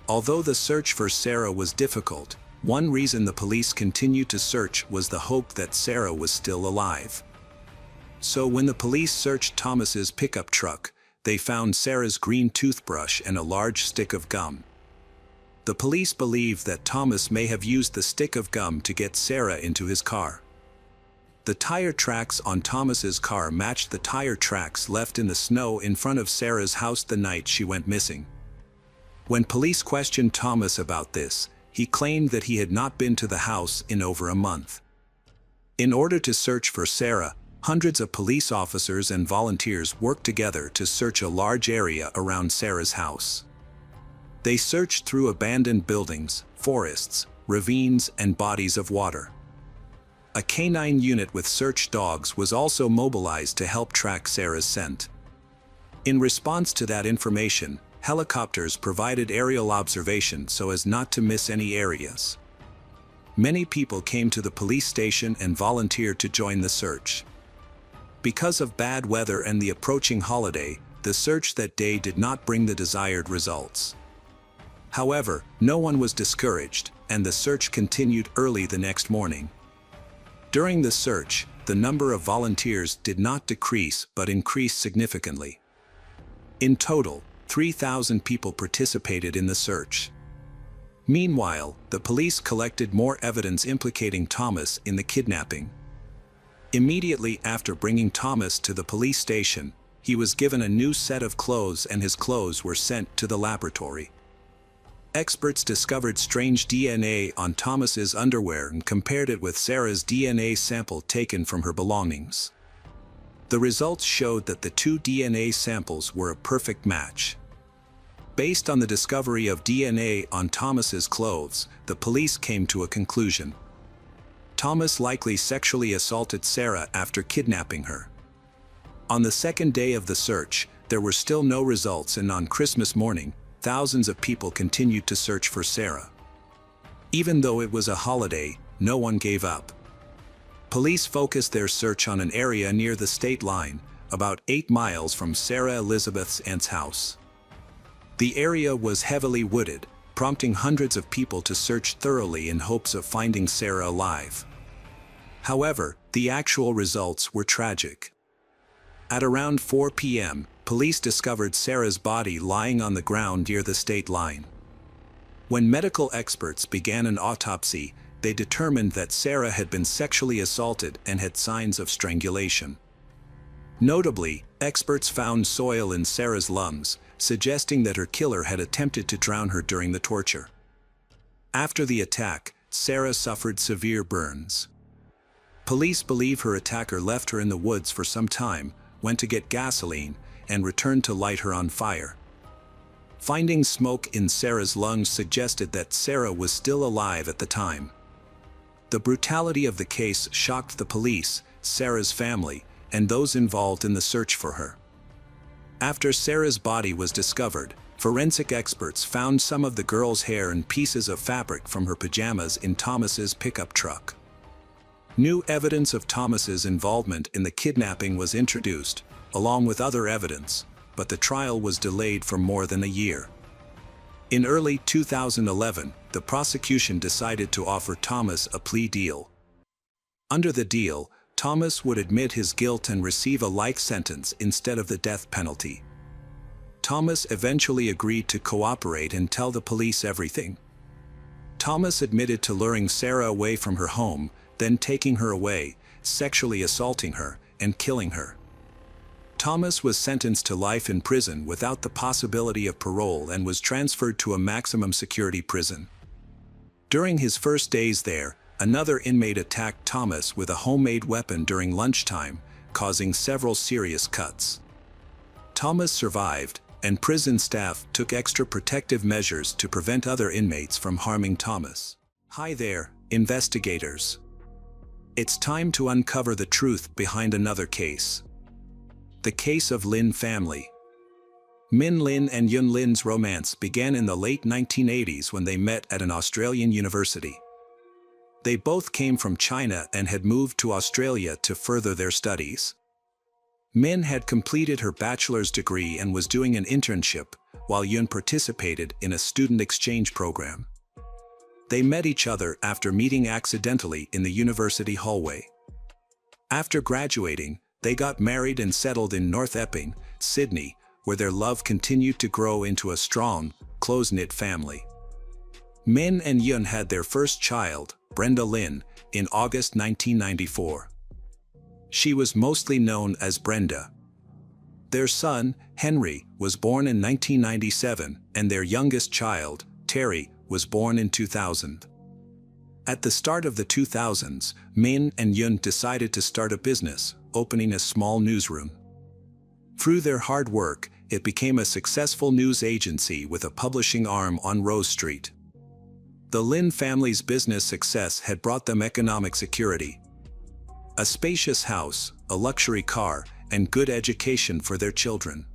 Although the search for Sarah was difficult, one reason the police continued to search was the hope that Sarah was still alive. So when the police searched Thomas's pickup truck, they found Sarah's green toothbrush and a large stick of gum. The police believe that Thomas may have used the stick of gum to get Sarah into his car. The tire tracks on Thomas's car matched the tire tracks left in the snow in front of Sarah's house the night she went missing. When police questioned Thomas about this, he claimed that he had not been to the house in over a month. In order to search for Sarah, hundreds of police officers and volunteers worked together to search a large area around Sarah's house. They searched through abandoned buildings, forests, ravines, and bodies of water. A canine unit with search dogs was also mobilized to help track Sarah's scent. In response to that information, helicopters provided aerial observation so as not to miss any areas. Many people came to the police station and volunteered to join the search. Because of bad weather and the approaching holiday, the search that day did not bring the desired results. However, no one was discouraged, and the search continued early the next morning. During the search, the number of volunteers did not decrease but increased significantly. In total, 3,000 people participated in the search. Meanwhile, the police collected more evidence implicating Thomas in the kidnapping. Immediately after bringing Thomas to the police station, he was given a new set of clothes and his clothes were sent to the laboratory. Experts discovered strange DNA on Thomas's underwear and compared it with Sarah's DNA sample taken from her belongings. The results showed that the two DNA samples were a perfect match. Based on the discovery of DNA on Thomas's clothes, the police came to a conclusion. Thomas likely sexually assaulted Sarah after kidnapping her. On the second day of the search, there were still no results, and on Christmas morning, thousands of people continued to search for Sarah. Even though it was a holiday, no one gave up. Police focused their search on an area near the state line, about 8 miles from Sarah Elizabeth's aunt's house. The area was heavily wooded, prompting hundreds of people to search thoroughly in hopes of finding Sarah alive. However, the actual results were tragic. At around 4 p.m., police discovered Sarah's body lying on the ground near the state line. When medical experts began an autopsy, they determined that Sarah had been sexually assaulted and had signs of strangulation. Notably, experts found soil in Sarah's lungs, suggesting that her killer had attempted to drown her during the torture. After the attack, Sarah suffered severe burns. Police believe her attacker left her in the woods for some time, went to get gasoline, and returned to light her on fire. Finding smoke in Sarah's lungs suggested that Sarah was still alive at the time. The brutality of the case shocked the police, Sarah's family, and those involved in the search for her. After Sarah's body was discovered, forensic experts found some of the girl's hair and pieces of fabric from her pajamas in Thomas's pickup truck. New evidence of Thomas's involvement in the kidnapping was introduced, along with other evidence, but the trial was delayed for more than a year. In early 2011, the prosecution decided to offer Thomas a plea deal. Under the deal, Thomas would admit his guilt and receive a life sentence instead of the death penalty. Thomas eventually agreed to cooperate and tell the police everything. Thomas admitted to luring Sarah away from her home, then taking her away, sexually assaulting her, and killing her. Thomas was sentenced to life in prison without the possibility of parole and was transferred to a maximum security prison. During his first days there, another inmate attacked Thomas with a homemade weapon during lunchtime, causing several serious cuts. Thomas survived, and prison staff took extra protective measures to prevent other inmates from harming Thomas. Hi there, investigators. It's time to uncover the truth behind another case. The case of Lin family. Min Lin and Yun Lin's romance began in the late 1980s when they met at an Australian university. They both came from China and had moved to Australia to further their studies. Min had completed her bachelor's degree and was doing an internship, while Yun participated in a student exchange program. They met each other after meeting accidentally in the university hallway. After graduating, they got married and settled in North Epping, Sydney, where their love continued to grow into a strong, close-knit family. Min and Yun had their first child, Brenda Lin, in August 1994. She was mostly known as Brenda. Their son, Henry, was born in 1997, and their youngest child, Terry, was born in 2000. At the start of the 2000s, Min and Yun decided to start a business, opening a small newsroom. Through their hard work, it became a successful news agency with a publishing arm on Rose Street. The Lin family's business success had brought them economic security. A spacious house, a luxury car, and good education for their children.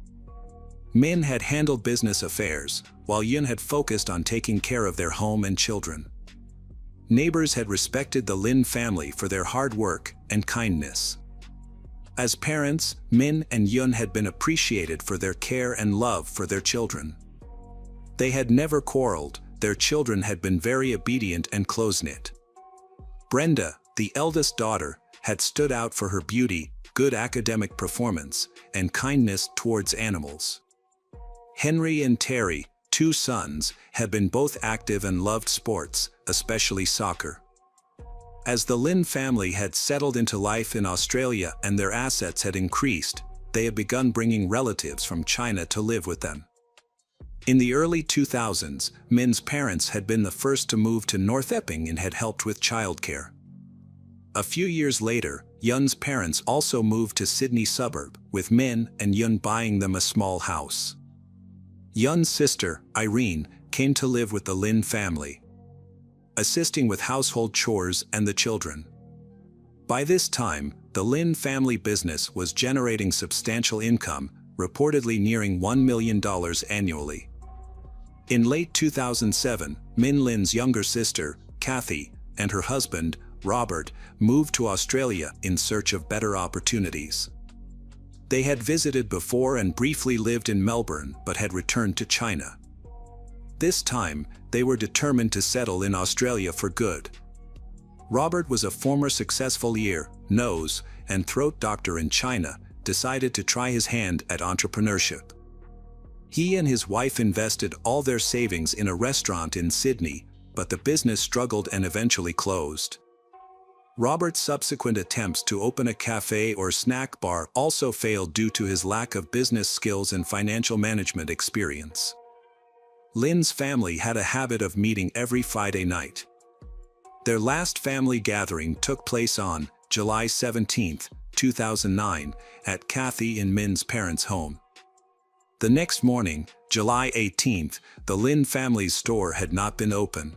Min had handled business affairs, while Yun had focused on taking care of their home and children. Neighbors had respected the Lin family for their hard work and kindness. As parents, Min and Yun had been appreciated for their care and love for their children. They had never quarreled, their children had been very obedient and close-knit. Brenda, the eldest daughter, had stood out for her beauty, good academic performance, and kindness towards animals. Henry and Terry, two sons, had been both active and loved sports, especially soccer. As the Lin family had settled into life in Australia and their assets had increased, they had begun bringing relatives from China to live with them. In the early 2000s, Min's parents had been the first to move to North Epping and had helped with childcare. A few years later, Yun's parents also moved to Sydney suburb, with Min and Yun buying them a small house. Yun's sister, Irene, came to live with the Lin family, assisting with household chores and the children. By this time, the Lin family business was generating substantial income, reportedly nearing $1 million annually. In late 2007, Min Lin's younger sister, Kathy, and her husband, Robert, moved to Australia in search of better opportunities. They had visited before and briefly lived in Melbourne but had returned to China. This time, they were determined to settle in Australia for good. Robert was a former successful ear, nose, and throat doctor in China, decided to try his hand at entrepreneurship. He and his wife invested all their savings in a restaurant in Sydney, but the business struggled and eventually closed. Robert's subsequent attempts to open a cafe or snack bar also failed due to his lack of business skills and financial management experience. Lynn's family had a habit of meeting every Friday night. Their last family gathering took place on July 17, 2009, at Kathy and Min's parents' home. The next morning, July 18, the Lynn family's store had not been open,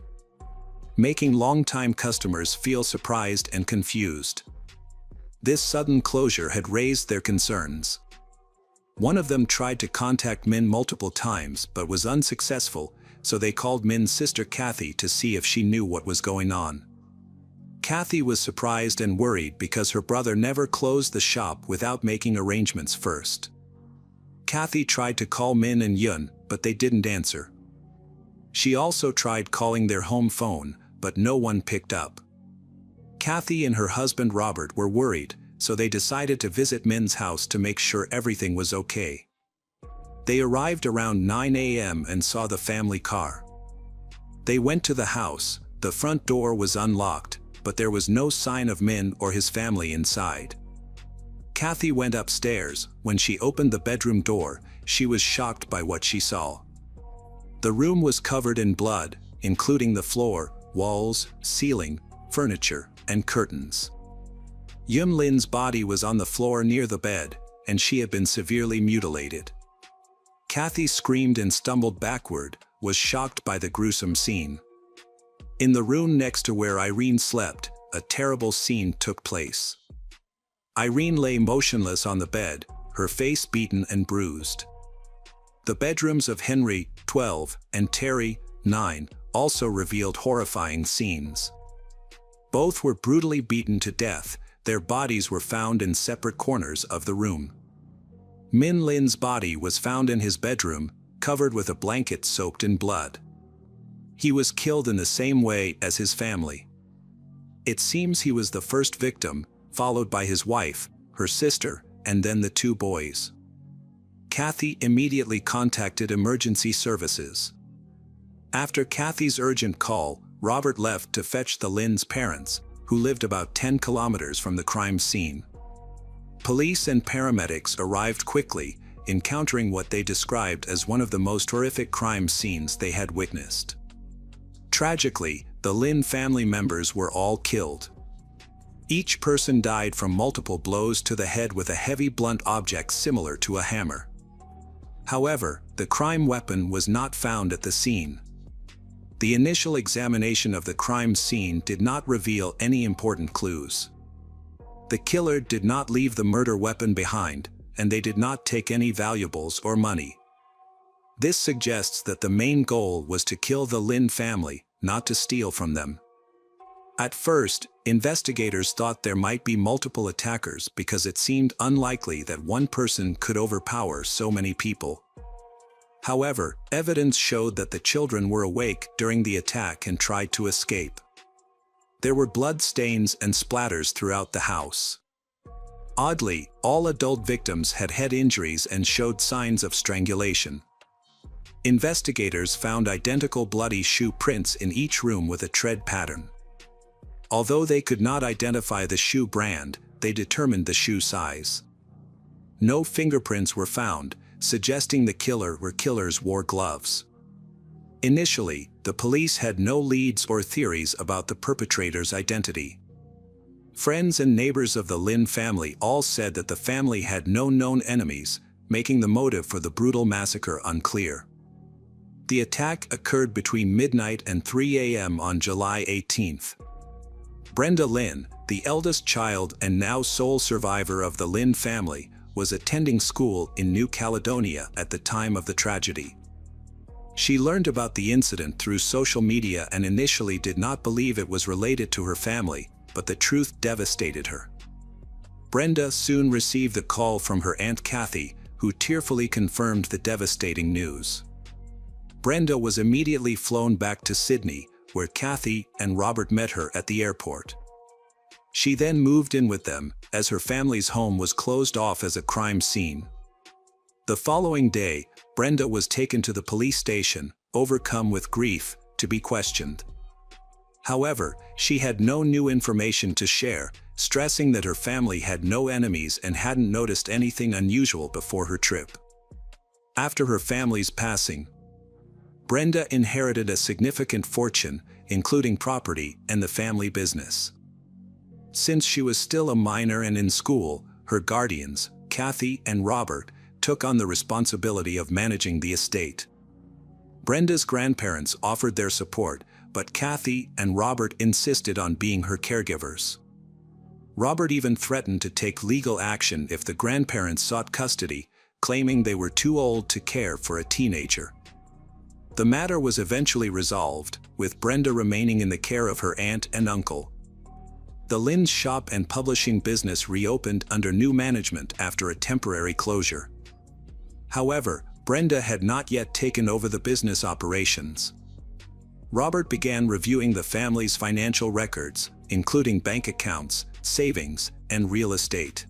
making longtime customers feel surprised and confused. This sudden closure had raised their concerns. One of them tried to contact Min multiple times but was unsuccessful, so they called Min's sister Kathy to see if she knew what was going on. Kathy was surprised and worried because her brother never closed the shop without making arrangements first. Kathy tried to call Min and Yun, but they didn't answer. She also tried calling their home phone, but no one picked up. Kathy and her husband Robert were worried, so they decided to visit Min's house to make sure everything was okay. They arrived around 9 a.m. and saw the family car. They went to the house. The front door was unlocked, but there was no sign of Min or his family inside. Kathy went upstairs. When she opened the bedroom door, she was shocked by what she saw. The room was covered in blood, including the floor, walls, ceiling, furniture, and curtains. Yum Lin's body was on the floor near the bed, and she had been severely mutilated. Kathy screamed and stumbled backward, was shocked by the gruesome scene. In the room next to where Irene slept, a terrible scene took place. Irene lay motionless on the bed, her face beaten and bruised. The bedrooms of Henry, 12, and Terry, 9, also revealed horrifying scenes. Both were brutally beaten to death. Their bodies were found in separate corners of the room. Min Lin's body was found in his bedroom, covered with a blanket soaked in blood. He was killed in the same way as his family. It seems he was the first victim, followed by his wife, her sister, and then the two boys. Kathy immediately contacted emergency services. After Kathy's urgent call, Robert left to fetch the Lynn's parents, who lived about 10 kilometers from the crime scene. Police and paramedics arrived quickly, encountering what they described as one of the most horrific crime scenes they had witnessed. Tragically, the Lynn family members were all killed. Each person died from multiple blows to the head with a heavy blunt object similar to a hammer. However, the crime weapon was not found at the scene. The initial examination of the crime scene did not reveal any important clues. The killer did not leave the murder weapon behind, and they did not take any valuables or money. This suggests that the main goal was to kill the Lynn family, not to steal from them. At first, investigators thought there might be multiple attackers because it seemed unlikely that one person could overpower so many people. However, evidence showed that the children were awake during the attack and tried to escape. There were blood stains and splatters throughout the house. Oddly, all adult victims had head injuries and showed signs of strangulation. Investigators found identical bloody shoe prints in each room with a tread pattern. Although they could not identify the shoe brand, they determined the shoe size. No fingerprints were found, suggesting the killers wore gloves. Initially, the police had no leads or theories about the perpetrator's identity. Friends and neighbors of the Lynn family all said that the family had no known enemies, making the motive for the brutal massacre unclear. The attack occurred between midnight and 3 a.m. on July 18th. Brenda Lynn, the eldest child and now sole survivor of the Lynn family, was attending school in New Caledonia at the time of the tragedy. She learned about the incident through social media and initially did not believe it was related to her family, but the truth devastated her. Brenda soon received a call from her Aunt Kathy, who tearfully confirmed the devastating news. Brenda was immediately flown back to Sydney, where Kathy and Robert met her at the airport. She then moved in with them, as her family's home was closed off as a crime scene. The following day, Brenda was taken to the police station, overcome with grief, to be questioned. However, she had no new information to share, stressing that her family had no enemies and hadn't noticed anything unusual before her trip. After her family's passing, Brenda inherited a significant fortune, including property and the family business. Since she was still a minor and in school, her guardians, Kathy and Robert, took on the responsibility of managing the estate. Brenda's grandparents offered their support, but Kathy and Robert insisted on being her caregivers. Robert even threatened to take legal action if the grandparents sought custody, claiming they were too old to care for a teenager. The matter was eventually resolved, with Brenda remaining in the care of her aunt and uncle. The Lynn's shop and publishing business reopened under new management after a temporary closure. However, Brenda had not yet taken over the business operations. Robert began reviewing the family's financial records, including bank accounts, savings, and real estate.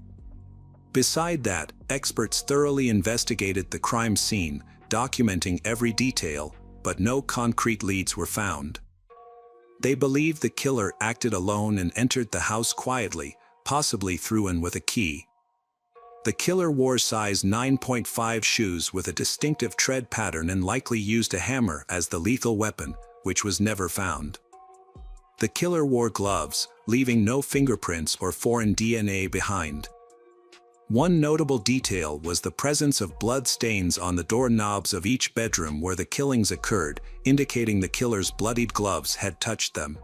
Beside that, experts thoroughly investigated the crime scene, documenting every detail, but no concrete leads were found. They believed the killer acted alone and entered the house quietly, possibly through and with a key. The killer wore size 9.5 shoes with a distinctive tread pattern and likely used a hammer as the lethal weapon, which was never found. The killer wore gloves, leaving no fingerprints or foreign DNA behind. One notable detail was the presence of blood stains on the doorknobs of each bedroom where the killings occurred, indicating the killer's bloodied gloves had touched them.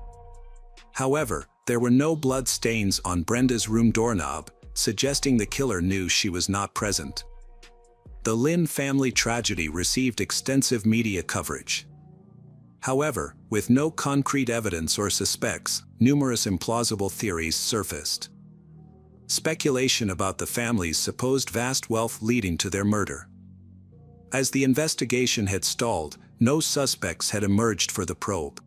However, there were no blood stains on Brenda's room doorknob, suggesting the killer knew she was not present. The Lynn family tragedy received extensive media coverage. However, with no concrete evidence or suspects, numerous implausible theories surfaced. Speculation about the family's supposed vast wealth leading to their murder. As the investigation had stalled, no suspects had emerged for the probe.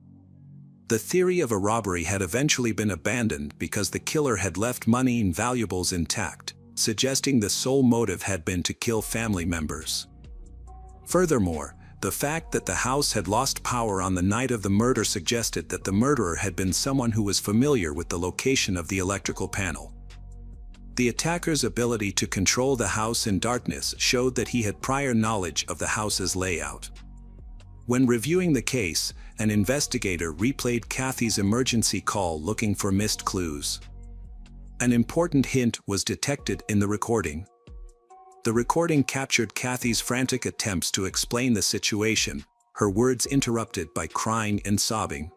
The theory of a robbery had eventually been abandoned because the killer had left money and valuables intact, suggesting the sole motive had been to kill family members. Furthermore, the fact that the house had lost power on the night of the murder suggested that the murderer had been someone who was familiar with the location of the electrical panel. The attacker's ability to control the house in darkness showed that he had prior knowledge of the house's layout. When reviewing the case, an investigator replayed Kathy's emergency call looking for missed clues. An important hint was detected in the recording. The recording captured Kathy's frantic attempts to explain the situation, her words interrupted by crying and sobbing.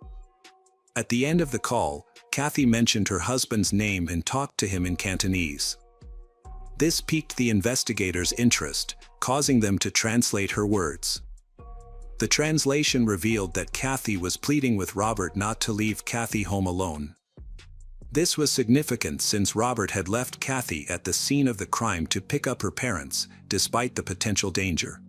At the end of the call, Kathy mentioned her husband's name and talked to him in Cantonese. This piqued the investigators' interest, causing them to translate her words. The translation revealed that Kathy was pleading with Robert not to leave Kathy home alone. This was significant since Robert had left Kathy at the scene of the crime to pick up her parents, despite the potential danger.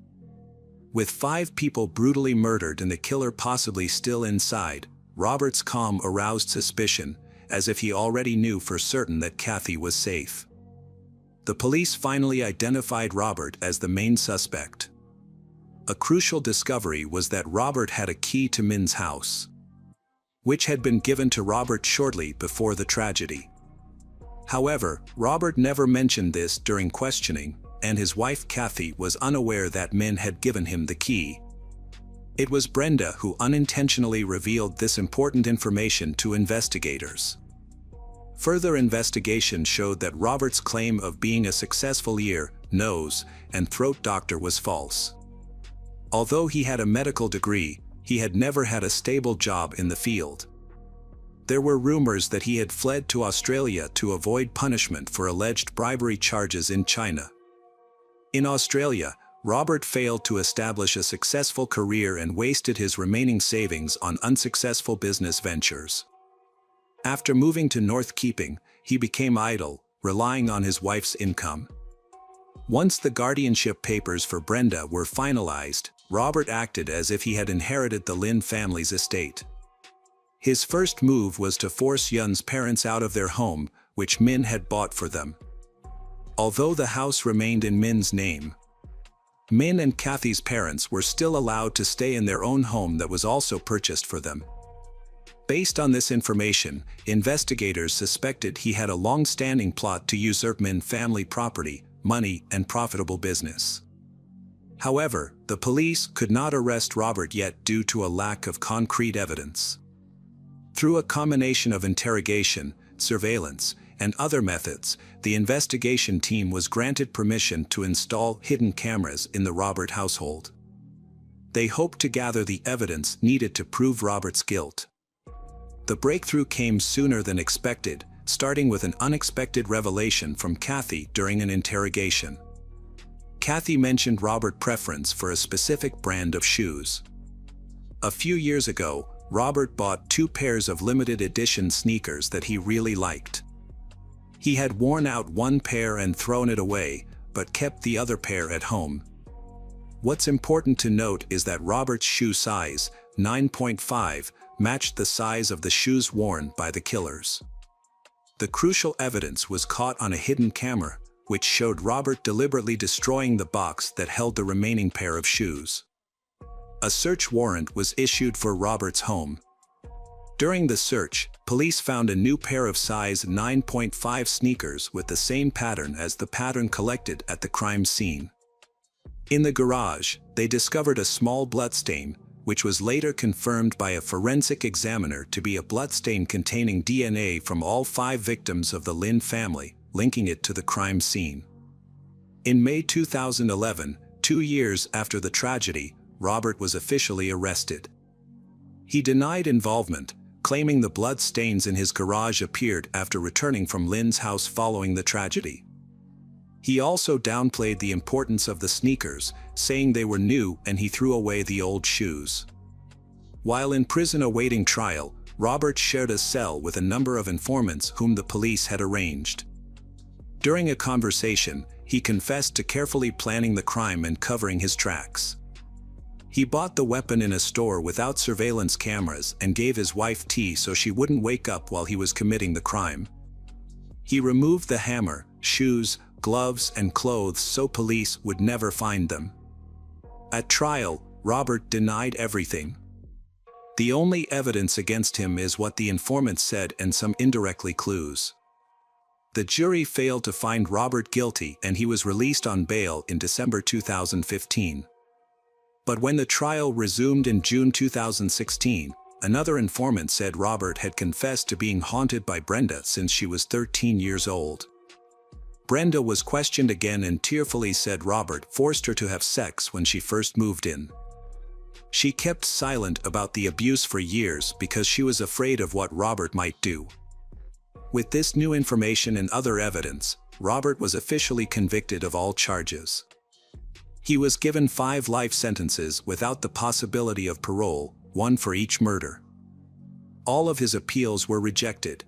With 5 people brutally murdered and the killer possibly still inside, Robert's calm aroused suspicion, as if he already knew for certain that Kathy was safe. The police finally identified Robert as the main suspect. A crucial discovery was that Robert had a key to Min's house, which had been given to Robert shortly before the tragedy. However, Robert never mentioned this during questioning, and his wife Kathy was unaware that Min had given him the key. It was Brenda who unintentionally revealed this important information to investigators. Further investigation showed that Robert's claim of being a successful ear, nose, and throat doctor was false. Although he had a medical degree, he had never had a stable job in the field. There were rumors that he had fled to Australia to avoid punishment for alleged bribery charges in China. In Australia, Robert failed to establish a successful career and wasted his remaining savings on unsuccessful business ventures. After moving to North Keeping, he became idle, relying on his wife's income. Once the guardianship papers for Brenda were finalized, Robert acted as if he had inherited the Lynn family's estate. His first move was to force Yun's parents out of their home, which Min had bought for them. Although the house remained in Min's name, Min and Kathy's parents were still allowed to stay in their own home that was also purchased for them. Based on this information, investigators suspected he had a long-standing plot to usurp Min family property, money, and profitable business. However, the police could not arrest Robert yet due to a lack of concrete evidence. Through a combination of interrogation, surveillance, and other methods, the investigation team was granted permission to install hidden cameras in the Robert household. They hoped to gather the evidence needed to prove Robert's guilt. The breakthrough came sooner than expected, starting with an unexpected revelation from Kathy during an interrogation. Kathy mentioned Robert's preference for a specific brand of shoes. A few years ago, Robert bought 2 pairs of limited edition sneakers that he really liked. He had worn out one pair and thrown it away, but kept the other pair at home. What's important to note is that Robert's shoe size, 9.5, matched the size of the shoes worn by the killers. The crucial evidence was caught on a hidden camera, which showed Robert deliberately destroying the box that held the remaining pair of shoes. A search warrant was issued for Robert's home. During the search, police found a new pair of size 9.5 sneakers with the same pattern as the pattern collected at the crime scene. In the garage, they discovered a small bloodstain, which was later confirmed by a forensic examiner to be a bloodstain containing DNA from all 5 victims of the Lynn family, linking it to the crime scene. In May 2011, 2 years after the tragedy, Robert was officially arrested. He denied involvement, claiming the blood stains in his garage appeared after returning from Lynn's house following the tragedy. He also downplayed the importance of the sneakers, saying they were new and he threw away the old shoes. While in prison awaiting trial, Robert shared a cell with a number of informants whom the police had arranged. During a conversation, he confessed to carefully planning the crime and covering his tracks. He bought the weapon in a store without surveillance cameras and gave his wife tea so she wouldn't wake up while he was committing the crime. He removed the hammer, shoes, gloves, and clothes so police would never find them. At trial, Robert denied everything. The only evidence against him is what the informant said and some indirectly clues. The jury failed to find Robert guilty and he was released on bail in December 2015. But when the trial resumed in June 2016, another informant said Robert had confessed to being haunted by Brenda since she was 13 years old. Brenda was questioned again and tearfully said Robert forced her to have sex when she first moved in. She kept silent about the abuse for years because she was afraid of what Robert might do. With this new information and other evidence, Robert was officially convicted of all charges. He was given 5 life sentences without the possibility of parole, 1 for each murder. All of his appeals were rejected.